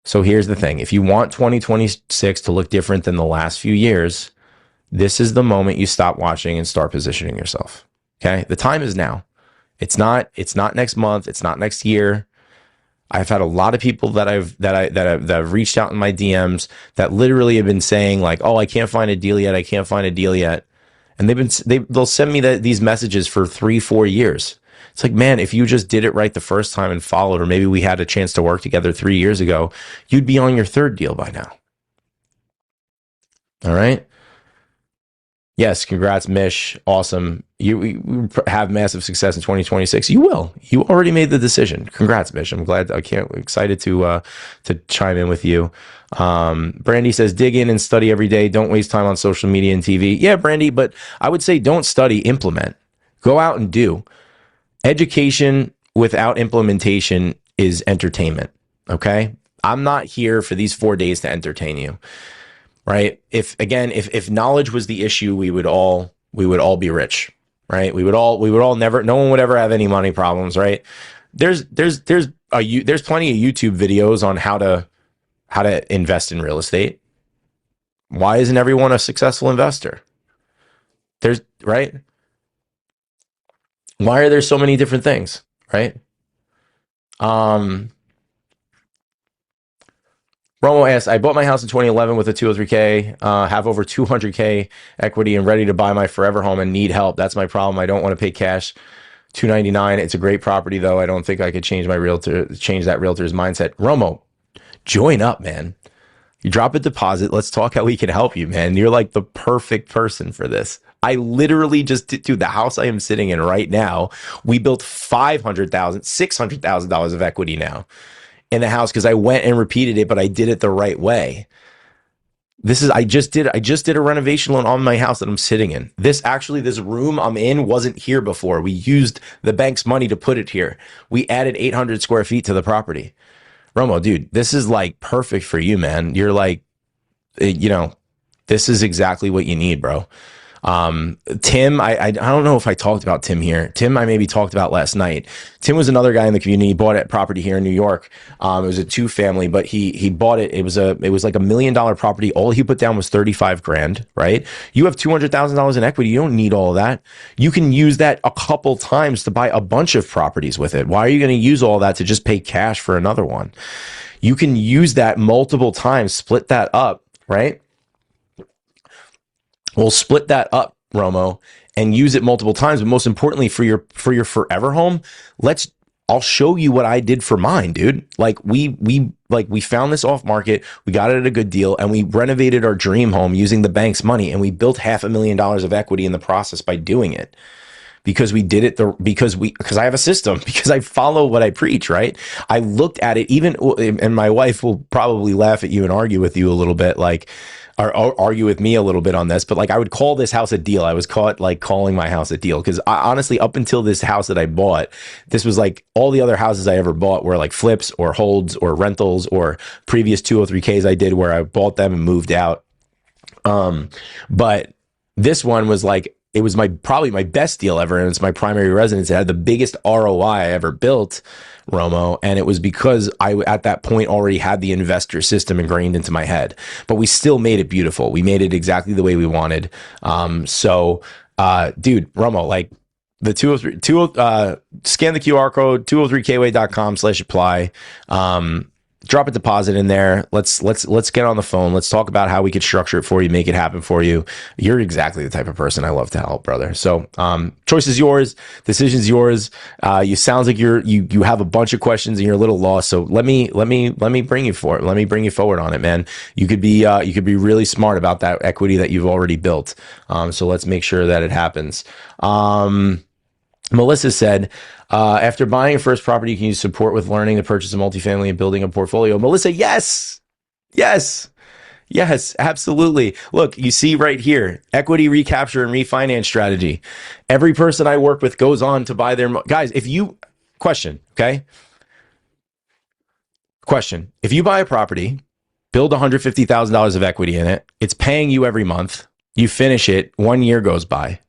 So here's the thing. If you want 2026 to look different than the last few years, this is the moment you stop watching and start positioning yourself. Okay. The time is now. It's not next month. It's not next year. I've had a lot of people that I've reached out in my DMs that literally have been saying like, "Oh, I can't find a deal yet. I can't find a deal yet," and they'll send me these messages for 3-4 years. It's like, man, if you just did it right the first time and followed, or maybe we had a chance to work together 3 years ago, you'd be on your third deal by now. All right. Yes, congrats, Mish. Awesome. You have massive success in 2026. You will. You already made the decision. Congrats, Mish. I'm glad. Excited to chime in with you. Brandy says, dig in and study every day. Don't waste time on social media and TV. Yeah, Brandy, but I would say don't study, implement. Go out and do. Education without implementation is entertainment. Okay? I'm not here for these 4 days to entertain you. Right? If knowledge was the issue, we would all be rich, right? We would all never, no one would ever have any money problems, right? There's plenty of YouTube videos on how to invest in real estate. Why isn't everyone a successful investor? Right? Why are there so many different things, right? Romo asks, I bought my house in 2011 with a 203K, have over 200K equity and ready to buy my forever home and need help. That's my problem. I don't want to pay cash. 299. It's a great property though. I don't think I could change that realtor's mindset. Romo, join up, man. You drop a deposit. Let's talk how we can help you, man. You're like the perfect person for this. I literally just dude, the house I am sitting in right now, we built $600,000 of equity now in the house because I went and repeated it, but I did it the right way. I just did a renovation loan on my house that I'm sitting in. This room I'm in wasn't here before. We used the bank's money to put it here. We added 800 square feet to the property. Romo, dude, this is like perfect for you, man. You're like, this is exactly what you need, bro. Tim, I don't know if I talked about Tim here. Tim, I maybe talked about last night. Tim was another guy in the community. He bought a property here in New York. It was a 2-family, but he bought it. It was like $1 million property. All he put down was 35 grand, right? You have $200,000 in equity. You don't need all of that. You can use that a couple times to buy a bunch of properties with it. Why are you going to use all that to just pay cash for another one? You can use that multiple times, split that up, right? We'll split that up, Romo, and use it multiple times. But most importantly, for your forever home, I'll show you what I did for mine, dude. Like we found this off market, we got it at a good deal, and we renovated our dream home using the bank's money, and we built $500,000 of equity in the process by doing it. Because we did it because I have a system, because I follow what I preach, right? I looked at it and my wife will probably laugh at you and argue with you a little bit, or argue with me a little bit on this, but like I would call this house a deal. I was caught like calling my house a deal because honestly, up until this house that I bought, this was like all the other houses I ever bought were like flips or holds or rentals or previous 203Ks I did where I bought them and moved out. But this one was like, it was probably my best deal ever, and it's my primary residence. It had the biggest ROI I ever built, Romo, and it was because I at that point already had the investor system ingrained into my head. But we still made it beautiful. We made it exactly the way we wanted. Dude, Romo, like the 203, scan the QR code 203kway.com/apply. drop a deposit in there. Let's get on the phone. Let's talk about how we could structure it for you, make it happen for you. You're exactly the type of person I love to help, brother. So choice is yours, decision's yours. You sounds like you have a bunch of questions and you're a little lost. So let me bring you for it. Let me bring you forward on it, man. You could be really smart about that equity that you've already built. So let's make sure that it happens. Melissa said, after buying your first property, can you support with learning to purchase a multifamily and building a portfolio? Melissa, yes, yes, yes, absolutely. Look, you see right here, equity recapture and refinance strategy. Every person I work with goes on to buy their, guys, okay? Question, if you buy a property, build $150,000 of equity in it, it's paying you every month, you finish it, 1 year goes by.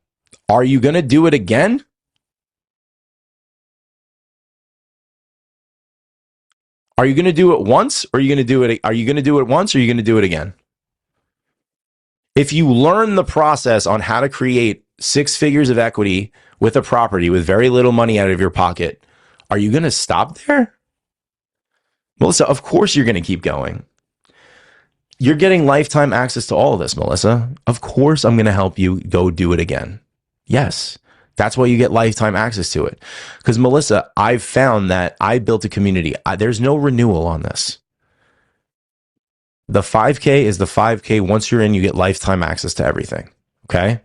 Are you going to do it again? Are you going to do it once or are you going to do it? Are you going to do it once or are you going to do it again? If you learn the process on how to create 6 figures of equity with a property with very little money out of your pocket, are you going to stop there? Melissa, of course you're going to keep going. You're getting lifetime access to all of this, Melissa. Of course I'm going to help you go do it again. Yes. That's why you get lifetime access to it. Because Melissa, I've found that I built a community. There's no renewal on this. The 5K is the 5K. Once you're in, you get lifetime access to everything. Okay.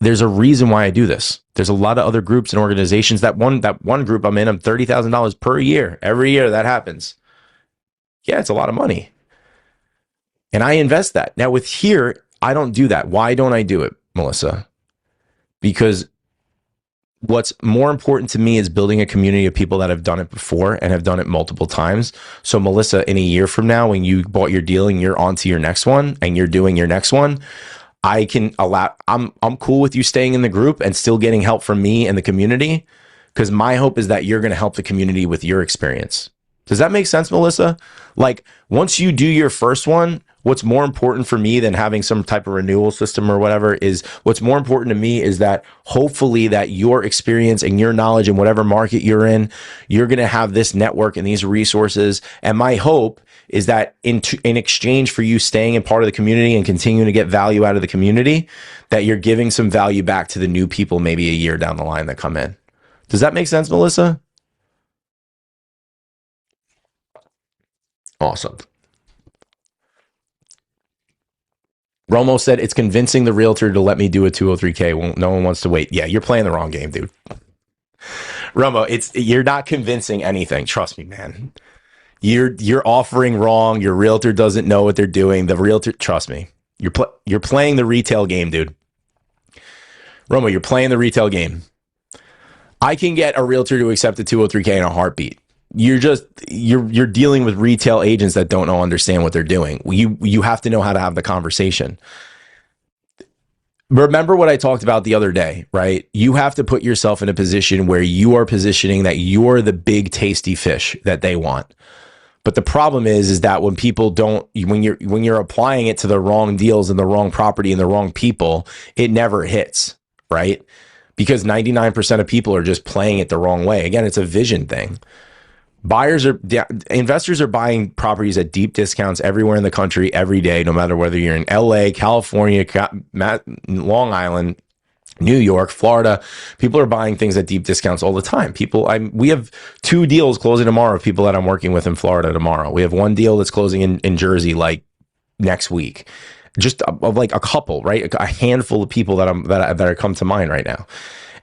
There's a reason why I do this. There's a lot of other groups and organizations. That one group I'm in, I'm $30,000 per year. Every year that happens. Yeah, it's a lot of money. And I invest that. Now with here, I don't do that. Why don't I do it, Melissa? Because what's more important to me is building a community of people that have done it before and have done it multiple times. So Melissa, in a year from now, when you bought your deal and you're on to your next one and you're doing your next one, I'm cool with you staying in the group and still getting help from me and the community, because my hope is that you're going to help the community with your experience. Does that make sense, Melissa? Like, once you do your first one, what's more important for me than having some type of renewal system or whatever is what's more important to me is that hopefully that your experience and your knowledge in whatever market you're in, you're going to have this network and these resources. And my hope is that in exchange for you staying in part of the community and continuing to get value out of the community, that you're giving some value back to the new people maybe a year down the line that come in. Does that make sense, Melissa? Awesome. Romo said it's convincing the realtor to let me do a 203K. Well, no one wants to wait. Yeah, you're playing the wrong game, dude. Romo, you're not convincing anything. Trust me, man. You're offering wrong. Your realtor doesn't know what they're doing. The realtor, trust me. You're playing the retail game, dude. Romo, you're playing the retail game. I can get a realtor to accept a 203K in a heartbeat. You're dealing with retail agents that don't understand what they're doing. You have to know how to have the conversation. Remember what I talked about the other day, right? You have to put yourself in a position where you are positioning that you're the big tasty fish that they want. But the problem is that when people don't, when you're applying it to the wrong deals and the wrong property and the wrong people, it never hits, right? Because 99% of people are just playing it the wrong way. Again, it's a vision thing. Investors are buying properties at deep discounts everywhere in the country every day, no matter whether you're in LA, California, Long Island, New York, Florida. People are buying things at deep discounts all the time. We have 2 deals closing tomorrow of people that I'm working with in Florida tomorrow. We have 1 deal that's closing in Jersey like next week. Just like a couple, right? A handful of people that are come to mind right now.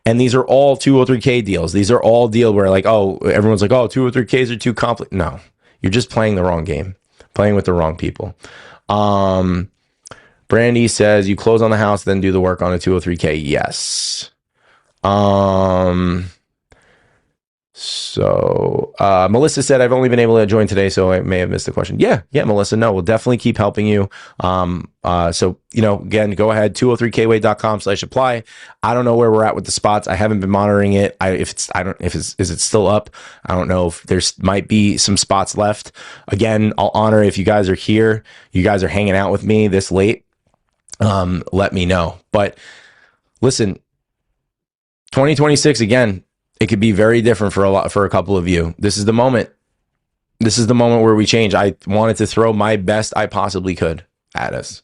And these are all 203K deals. These are all deals where like, oh, everyone's like, oh, 203Ks are too complicated. No, you're just playing the wrong game, playing with the wrong people. Brandy says you close on the house, then do the work on a 203K. Yes. So Melissa said, I've only been able to join today, so I may have missed the question. Yeah, Melissa. No, we'll definitely keep helping you. So, again, go ahead, 203kway.com/apply. I don't know where we're at with the spots. I haven't been monitoring it. Is it still up? I don't know if there's might be some spots left. Again, I'll honor if you guys are here, you guys are hanging out with me this late. Let me know. But listen, 2026 again, it could be very different for a couple of you. This is the moment. This is the moment where we change. I wanted to throw my best I possibly could at us.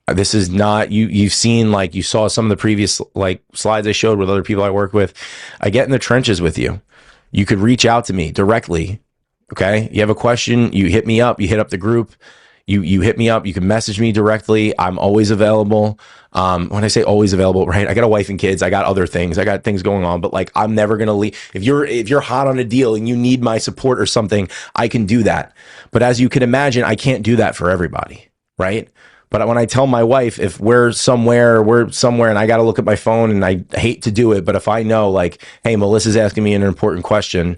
This is not you've seen, like, you saw some of the previous like slides I showed with other people I work with. I get in the trenches with you. You could reach out to me directly. Okay. You have a question, you hit me up, you hit up the group, you hit me up, you can message me directly. I'm always available. When I say always available, right? I got a wife and kids, I got other things, I got things going on, but like, I'm never going to leave. If you're hot on a deal and you need my support or something, I can do that. But as you can imagine, I can't do that for everybody. Right. But when I tell my wife, if we're somewhere and I got to look at my phone, and I hate to do it, but if I know, like, hey, Melissa's asking me an important question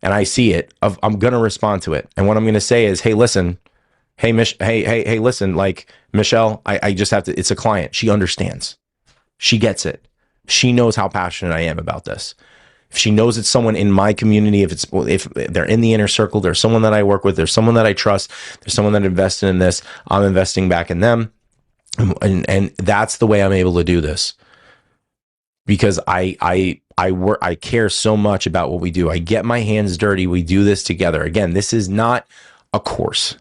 and I see it, I'm going to respond to it. And what I'm going to say is, hey, listen, hey, listen, like, Michelle, I just have to, it's a client. She understands. She gets it. She knows how passionate I am about this. If she knows it's someone in my community, if they're in the inner circle, there's someone that I work with, there's someone that I trust, there's someone that invested in this, I'm investing back in them. And that's the way I'm able to do this, because I care so much about what we do. I get my hands dirty. We do this together. Again, this is not a course.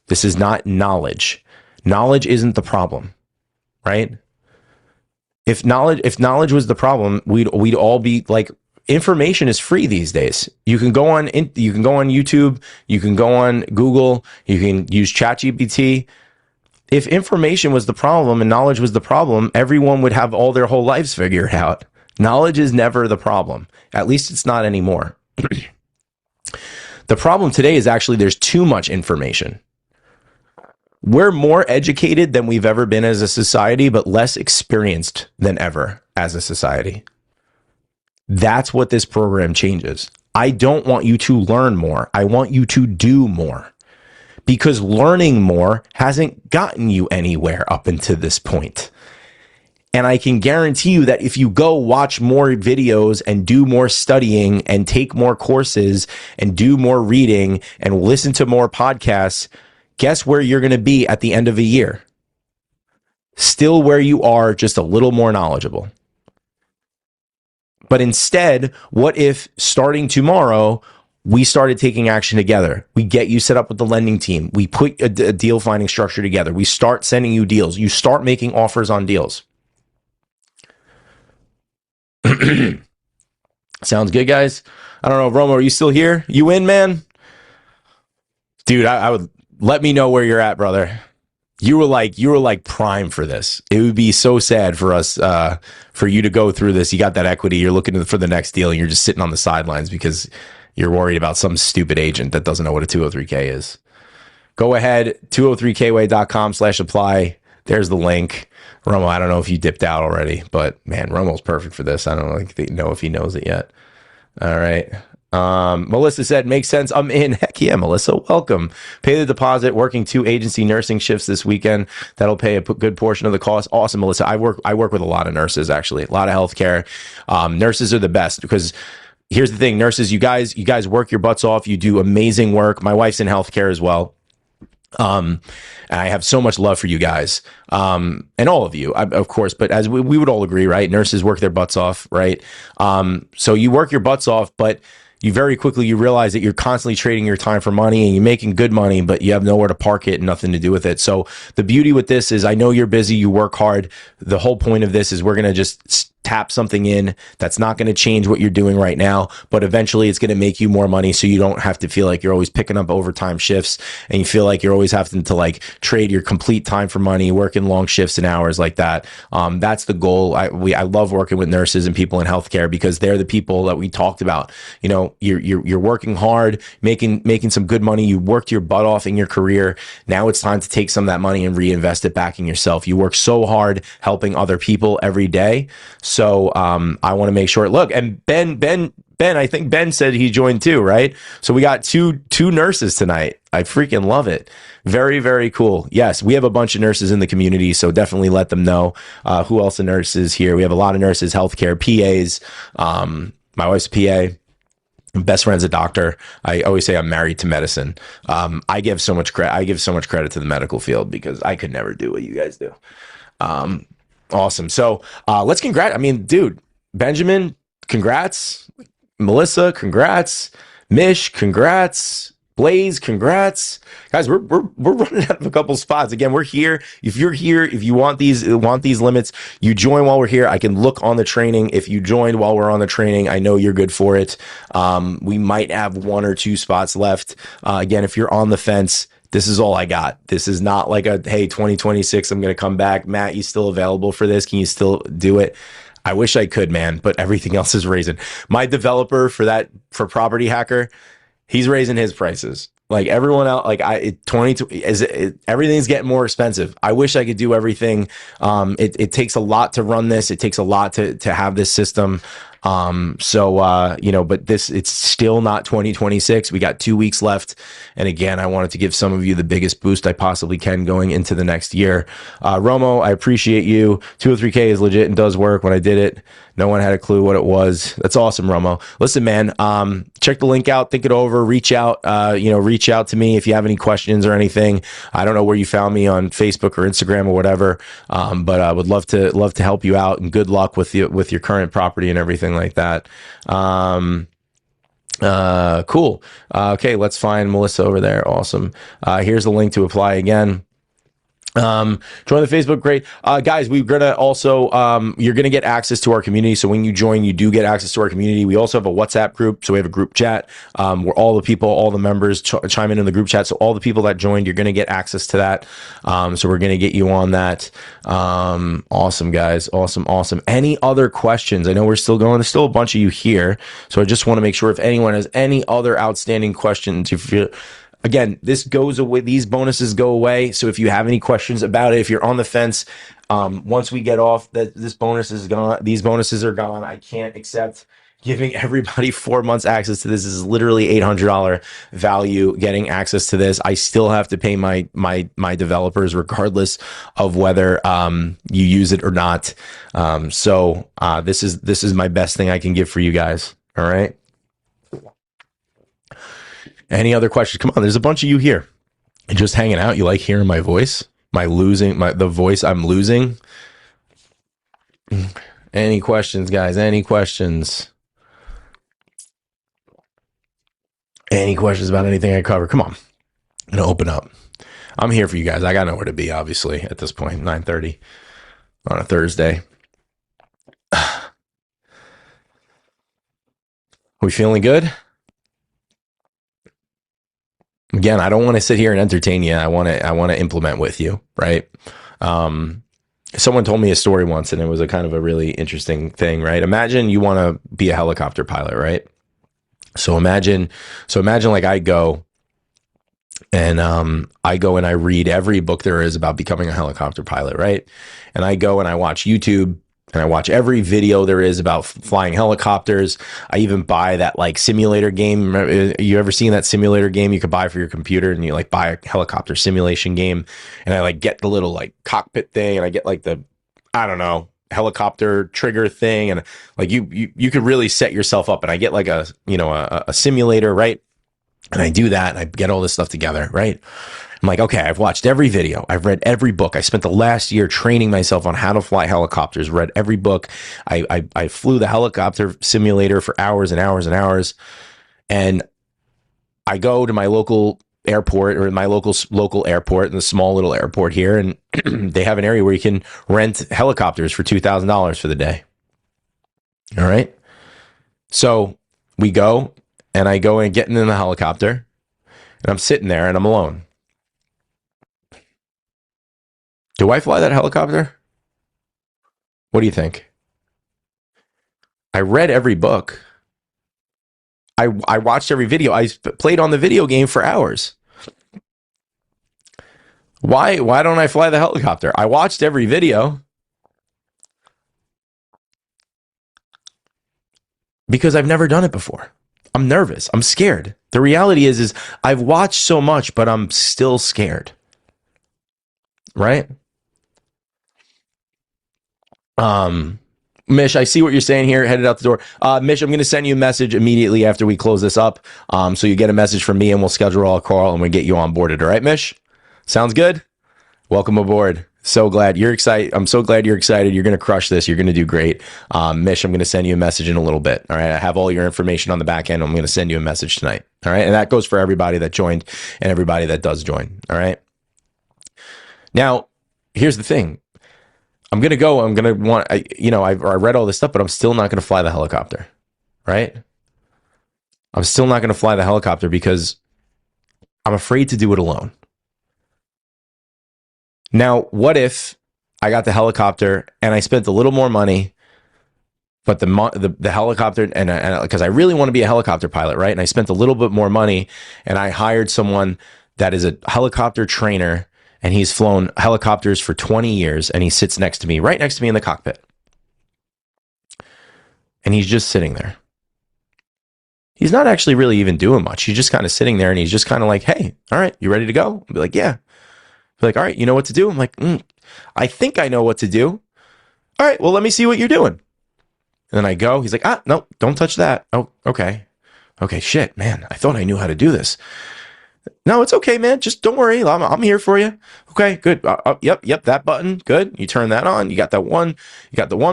This is not knowledge. Knowledge isn't the problem, right? If knowledge was the problem, we'd all be like, information is free these days. You can go on YouTube, you can go on Google, you can use ChatGPT. If information was the problem and knowledge was the problem, everyone would have all their whole lives figured out. Knowledge is never the problem. At least it's not anymore. The problem today is actually there's too much information. We're more educated than we've ever been as a society, but less experienced than ever as a society. That's what this program changes. I don't want you to learn more. I want you to do more, because learning more hasn't gotten you anywhere up until this point. And I can guarantee you that if you go watch more videos and do more studying and take more courses and do more reading and listen to more podcasts, guess where you're going to be at the end of a year? Still where you are, just a little more knowledgeable. But instead, what if starting tomorrow, we started taking action together? We get you set up with the lending team. We put a deal finding structure together. We start sending you deals. You start making offers on deals. Sounds good, guys? I don't know, Romo, are you still here? You in, man? Dude, I would, let me know where you're at, brother. You were like prime for this. It would be so sad for us, for you to go through this. You got that equity. You're looking for the next deal, and you're just sitting on the sidelines because you're worried about some stupid agent that doesn't know what a 203K is. Go ahead, 203kway.com/apply. There's the link. Romo, I don't know if you dipped out already, but man, Romo's perfect for this. I don't know if he knows it yet. All right. Melissa said, makes sense. I'm in. Heck yeah, Melissa. Welcome. Pay the deposit. Working 2 agency nursing shifts this weekend. That'll pay a good portion of the cost. Awesome, Melissa. I work with a lot of nurses, actually. A lot of healthcare. Nurses are the best, because here's the thing. Nurses, you guys work your butts off. You do amazing work. My wife's in healthcare as well. And I have so much love for you guys, and all of you, of course, but as we would all agree, right? Nurses work their butts off, right? So you work your butts off, but you very quickly, you realize that you're constantly trading your time for money, and you're making good money, but you have nowhere to park it and nothing to do with it. So the beauty with this is, I know you're busy, you work hard. The whole point of this is we're going to just tap something in that's not going to change what you're doing right now, but eventually it's going to make you more money, so you don't have to feel like you're always picking up overtime shifts, and you feel like you're always having to like trade your complete time for money, working long shifts and hours like that. That's the goal. I love working with nurses and people in healthcare, because they're the people that we talked about. You know, you're working hard, making some good money. You worked your butt off in your career. Now it's time to take some of that money and reinvest it back in yourself. You work so hard helping other people every day. So I want to make sure. Look, and Ben, I think Ben said he joined too, right? So we got two nurses tonight. I freaking love it. Very, very cool. Yes, we have a bunch of nurses in the community, so definitely let them know. Who else are nurses here? We have a lot of nurses, healthcare, PAs. My wife's a PA. Best friend's a doctor. I always say I'm married to medicine. I give so much credit to the medical field, because I could never do what you guys do. Awesome. So let's dude, Benjamin, congrats. Melissa, congrats. Mish, congrats. Blaze, congrats. Guys, we're running out of a couple spots. Again, we're here. If you're here, if you want these limits, you join while we're here. I can look on the training. If you joined while we're on the training, I know you're good for it. We might have 1 or 2 spots left. Again, if you're on the fence, this is all I got. This is not like a, hey, 2026, I'm going to come back. Matt, you still available for this? Can you still do it? I wish I could, man, but everything else is raising. My developer for Property Hacker, he's raising his prices. Like everyone else, like everything's getting more expensive. I wish I could do everything. It takes a lot to run this. It takes a lot to have this system. But it's still not 2026. We got 2 weeks left. And again, I wanted to give some of you the biggest boost I possibly can going into the next year. Romo, I appreciate you. 203K is legit and does work. When I did it, no one had a clue what it was. That's awesome, Romo. Listen, man, check the link out, think it over, reach out to me if you have any questions or anything. I don't know where you found me on Facebook or Instagram or whatever. But I would love to help you out, and good luck with your current property and everything like that. Cool. Okay, let's find Melissa over there. Awesome. Here's the link to apply again. Join the Facebook. Great. Guys, we're going to also, you're going to get access to our community. So when you join, you do get access to our community. We also have a WhatsApp group. So we have a group chat, where all the members chime in the group chat. So all the people that joined, you're going to get access to that. So we're going to get you on that. Awesome, guys. Awesome. Any other questions? I know we're still going. There's still a bunch of you here. So I just want to make sure if anyone has any other outstanding questions, again, this goes away. These bonuses go away. So if you have any questions about it, if you're on the fence, once we get off, that this bonus is gone. These bonuses are gone. I can't accept giving everybody 4 months access to this. This is literally $800 value getting access to this. I still have to pay my developers regardless of whether you use it or not. So this is my best thing I can give for you guys. All right. Any other questions? Come on, there's a bunch of you here. Just hanging out. You like hearing my voice? The voice I'm losing? Any questions, guys? Any questions? Any questions about anything I cover? Come on. I'm going to open up. I'm here for you guys. I got nowhere to be, obviously, at this point, 9:30 on a Thursday. We feeling good? Again, I don't want to sit here and entertain you. I want to implement with you, right? Someone told me a story once, and it was a kind of a really interesting thing, right? Imagine you want to be a helicopter pilot, right? So imagine like I go and I read every book there is about becoming a helicopter pilot, right? And I go and I watch YouTube. And I watch every video there is about flying helicopters. I even buy that like simulator game. You ever seen that simulator game you could buy for your computer, and you like buy a helicopter simulation game? And I like get the little like cockpit thing, and I get like the, I don't know, helicopter trigger thing. And like you could really set yourself up. And I get like a simulator, right? And I do that, and I get all this stuff together, right? I'm like, okay, I've watched every video. I've read every book. I spent the last year training myself on how to fly helicopters, read every book. I flew the helicopter simulator for hours and hours and hours. And I go to my local airport, or my local airport, in the small little airport here. And they have an area where you can rent helicopters for $2,000 for the day. All right. So we go, and I go and get in the helicopter, and I'm sitting there, and I'm alone. Do I fly that helicopter? What do you think? I read every book. I watched every video. I played on the video game for hours. Why don't I fly the helicopter? I watched every video. Because I've never done it before. I'm nervous. I'm scared. The reality is I've watched so much, but I'm still scared. Right? Mish, I see what you're saying here. Headed out the door. Mish, I'm going to send you a message immediately after we close this up. So you get a message from me, and we'll schedule a call, and we'll get you onboarded. All right, Mish? Sounds good? Welcome aboard. So glad you're excited. I'm so glad you're excited. You're going to crush this. You're going to do great. Mish, I'm going to send you a message in a little bit. All right. I have all your information on the back end. I'm going to send you a message tonight. All right. And that goes for everybody that joined and everybody that does join. All right. Now, here's the thing. I'm going to want, I read all this stuff, but I'm still not going to fly the helicopter. Right. I'm still not going to fly the helicopter because I'm afraid to do it alone. Now, what if I got the helicopter and I spent a little more money, but the helicopter, and because I really want to be a helicopter pilot, right? And I spent a little bit more money and I hired someone that is a helicopter trainer and he's flown helicopters for 20 years and he sits right next to me in the cockpit. And he's just sitting there. He's not actually really even doing much. He's just kind of sitting there and he's just kind of like, hey, all right, you ready to go? I'll be like, yeah. Be like, all right, you know what to do? I'm like, I think I know what to do. All right, well, let me see what you're doing. And then I go, he's like, no, don't touch that. Oh, okay. Okay, shit, man, I thought I knew how to do this. No, it's okay, man. Just don't worry. I'm here for you. Okay, good. Yep, that button. Good. You turn that on. You got the one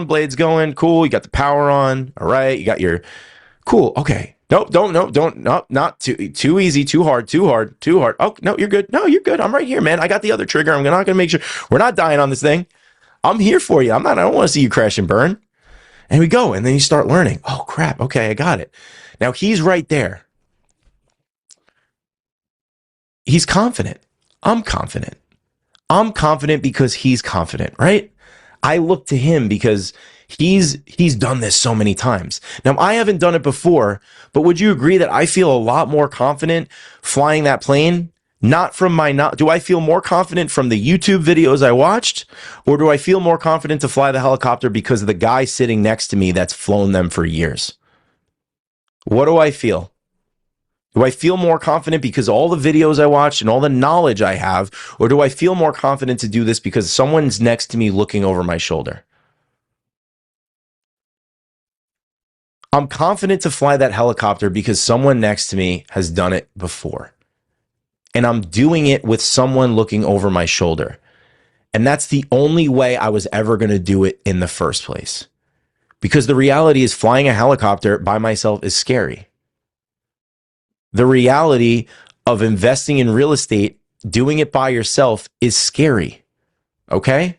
blades going. Cool. You got the power on. All right. You got your cool. Okay. Nope, not too easy, too hard. Oh, no, you're good. No, you're good. I'm right here, man. I got the other trigger. I'm not going to make sure we're not dying on this thing. I'm here for you. I don't want to see you crash and burn. And we go, and then you start learning. Oh, crap. Okay, I got it. Now he's right there. He's confident. I'm confident. I'm confident because he's confident, right? I look to him because he's done this so many times. Now, I haven't done it before, but would you agree that I feel a lot more confident flying that plane? Do I feel more confident from the YouTube videos I watched, or do I feel more confident to fly the helicopter because of the guy sitting next to me that's flown them for years? What do I feel? Do I feel more confident because all the videos I watched and all the knowledge I have, or do I feel more confident to do this because someone's next to me looking over my shoulder? I'm confident to fly that helicopter because someone next to me has done it before. And I'm doing it with someone looking over my shoulder. And that's the only way I was ever going to do it in the first place. Because the reality is flying a helicopter by myself is scary. The reality of investing in real estate, doing it by yourself is scary. Okay?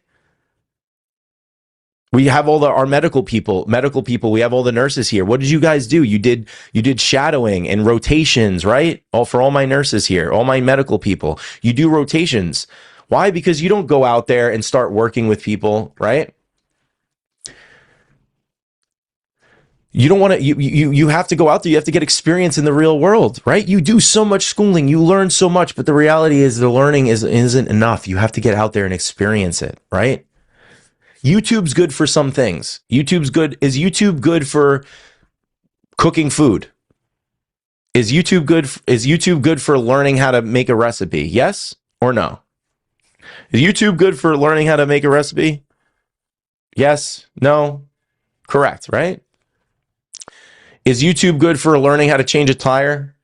We have all our medical people, we have all the nurses here. What did you guys do? You did shadowing and rotations, right? For all my nurses here, all my medical people. You do rotations. Why? Because you don't go out there and start working with people, right? You don't want to, you have to go out there. You have to get experience in the real world, right? You do so much schooling, you learn so much, but the reality is the learning isn't enough. You have to get out there and experience it, right? YouTube's good for some things. Is YouTube good for cooking food? Is YouTube good for learning how to make a recipe? Yes or no? Is YouTube good for learning how to make a recipe? Yes, no, correct, right? Is YouTube good for learning how to change a tire?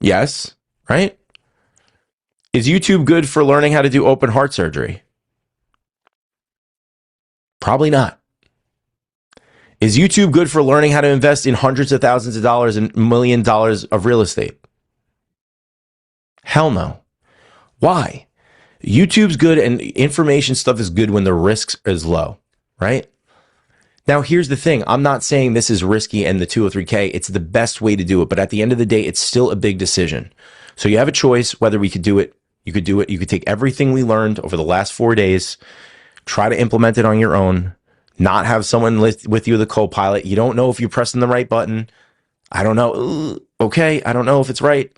Yes, right? Is YouTube good for learning how to do open heart surgery? Probably not. Is YouTube good for learning how to invest in hundreds of thousands of dollars and $1 million of real estate? Hell no. Why? YouTube's good and information stuff is good when the risk is low, right? Now, here's the thing. I'm not saying this is risky and the 203K. It's the best way to do it. But at the end of the day, it's still a big decision. So you have a choice whether we could do it. You could do it. You could take everything we learned over the last 4 days, try to implement it on your own, not have someone with you, the co-pilot. You don't know if you're pressing the right button. I don't know. Okay. I don't know if it's right.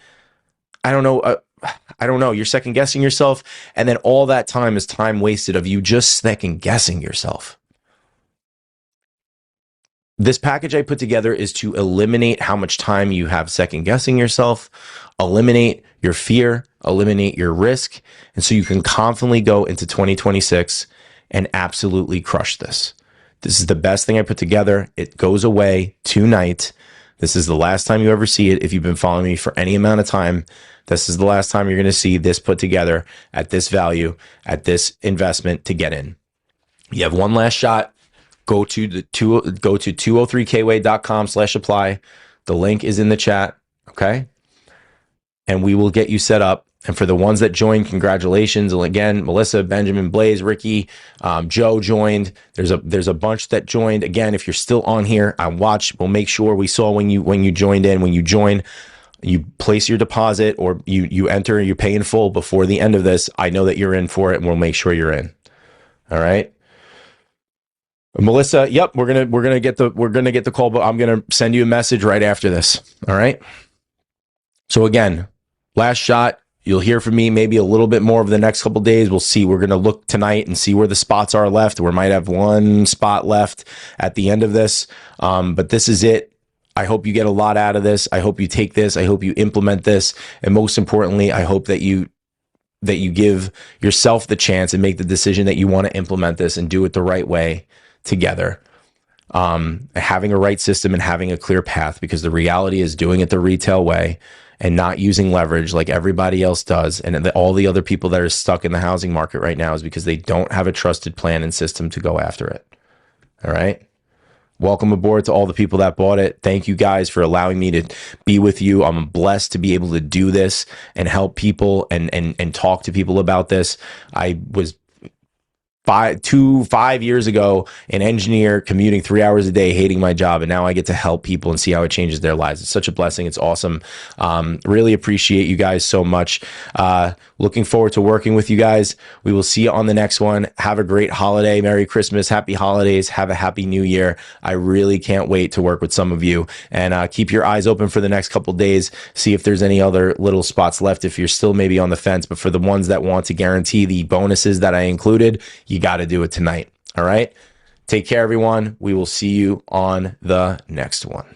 I don't know. You're second guessing yourself. And then all that time is time wasted of you just second guessing yourself. This package I put together is to eliminate how much time you have second guessing yourself, eliminate your fear, eliminate your risk, and so you can confidently go into 2026 and absolutely crush this. This is the best thing I put together. It goes away tonight. This is the last time you ever see it. If you've been following me for any amount of time, this is the last time you're going to see this put together at this value, at this investment to get in. You have one last shot. Go to 203kway.com/apply. The link is in the chat. Okay. And we will get you set up. And for the ones that joined, congratulations. And again, Melissa, Benjamin, Blaze, Ricky, Joe joined. There's a bunch that joined. Again, if you're still on here, we'll make sure we saw when you joined in. When you join, you place your deposit or you enter, you pay in full before the end of this. I know that you're in for it, and we'll make sure you're in. All right. Melissa, yep, we're gonna get the call, but I'm gonna send you a message right after this. All right. So again, last shot. You'll hear from me maybe a little bit more over the next couple of days. We'll see. We're gonna look tonight and see where the spots are left. We might have one spot left at the end of this, but this is it. I hope you get a lot out of this. I hope you take this. I hope you implement this, and most importantly, I hope that you give yourself the chance and make the decision that you want to implement this and do it the right way together. Having a right system and having a clear path, because the reality is doing it the retail way and not using leverage like everybody else does. And all the other people that are stuck in the housing market right now is because they don't have a trusted plan and system to go after it. All right. Welcome aboard to all the people that bought it. Thank you guys for allowing me to be with you. I'm blessed to be able to do this and help people and talk to people about this. I was 5 years ago, an engineer commuting 3 hours a day, hating my job. And now I get to help people and see how it changes their lives. It's such a blessing. It's awesome. Really appreciate you guys so much. Looking forward to working with you guys. We will see you on the next one. Have a great holiday. Merry Christmas. Happy holidays. Have a happy new year. I really can't wait to work with some of you, and keep your eyes open for the next couple days. See if there's any other little spots left if you're still maybe on the fence. But for the ones that want to guarantee the bonuses that I included, you got to do it tonight. All right. Take care, everyone. We will see you on the next one.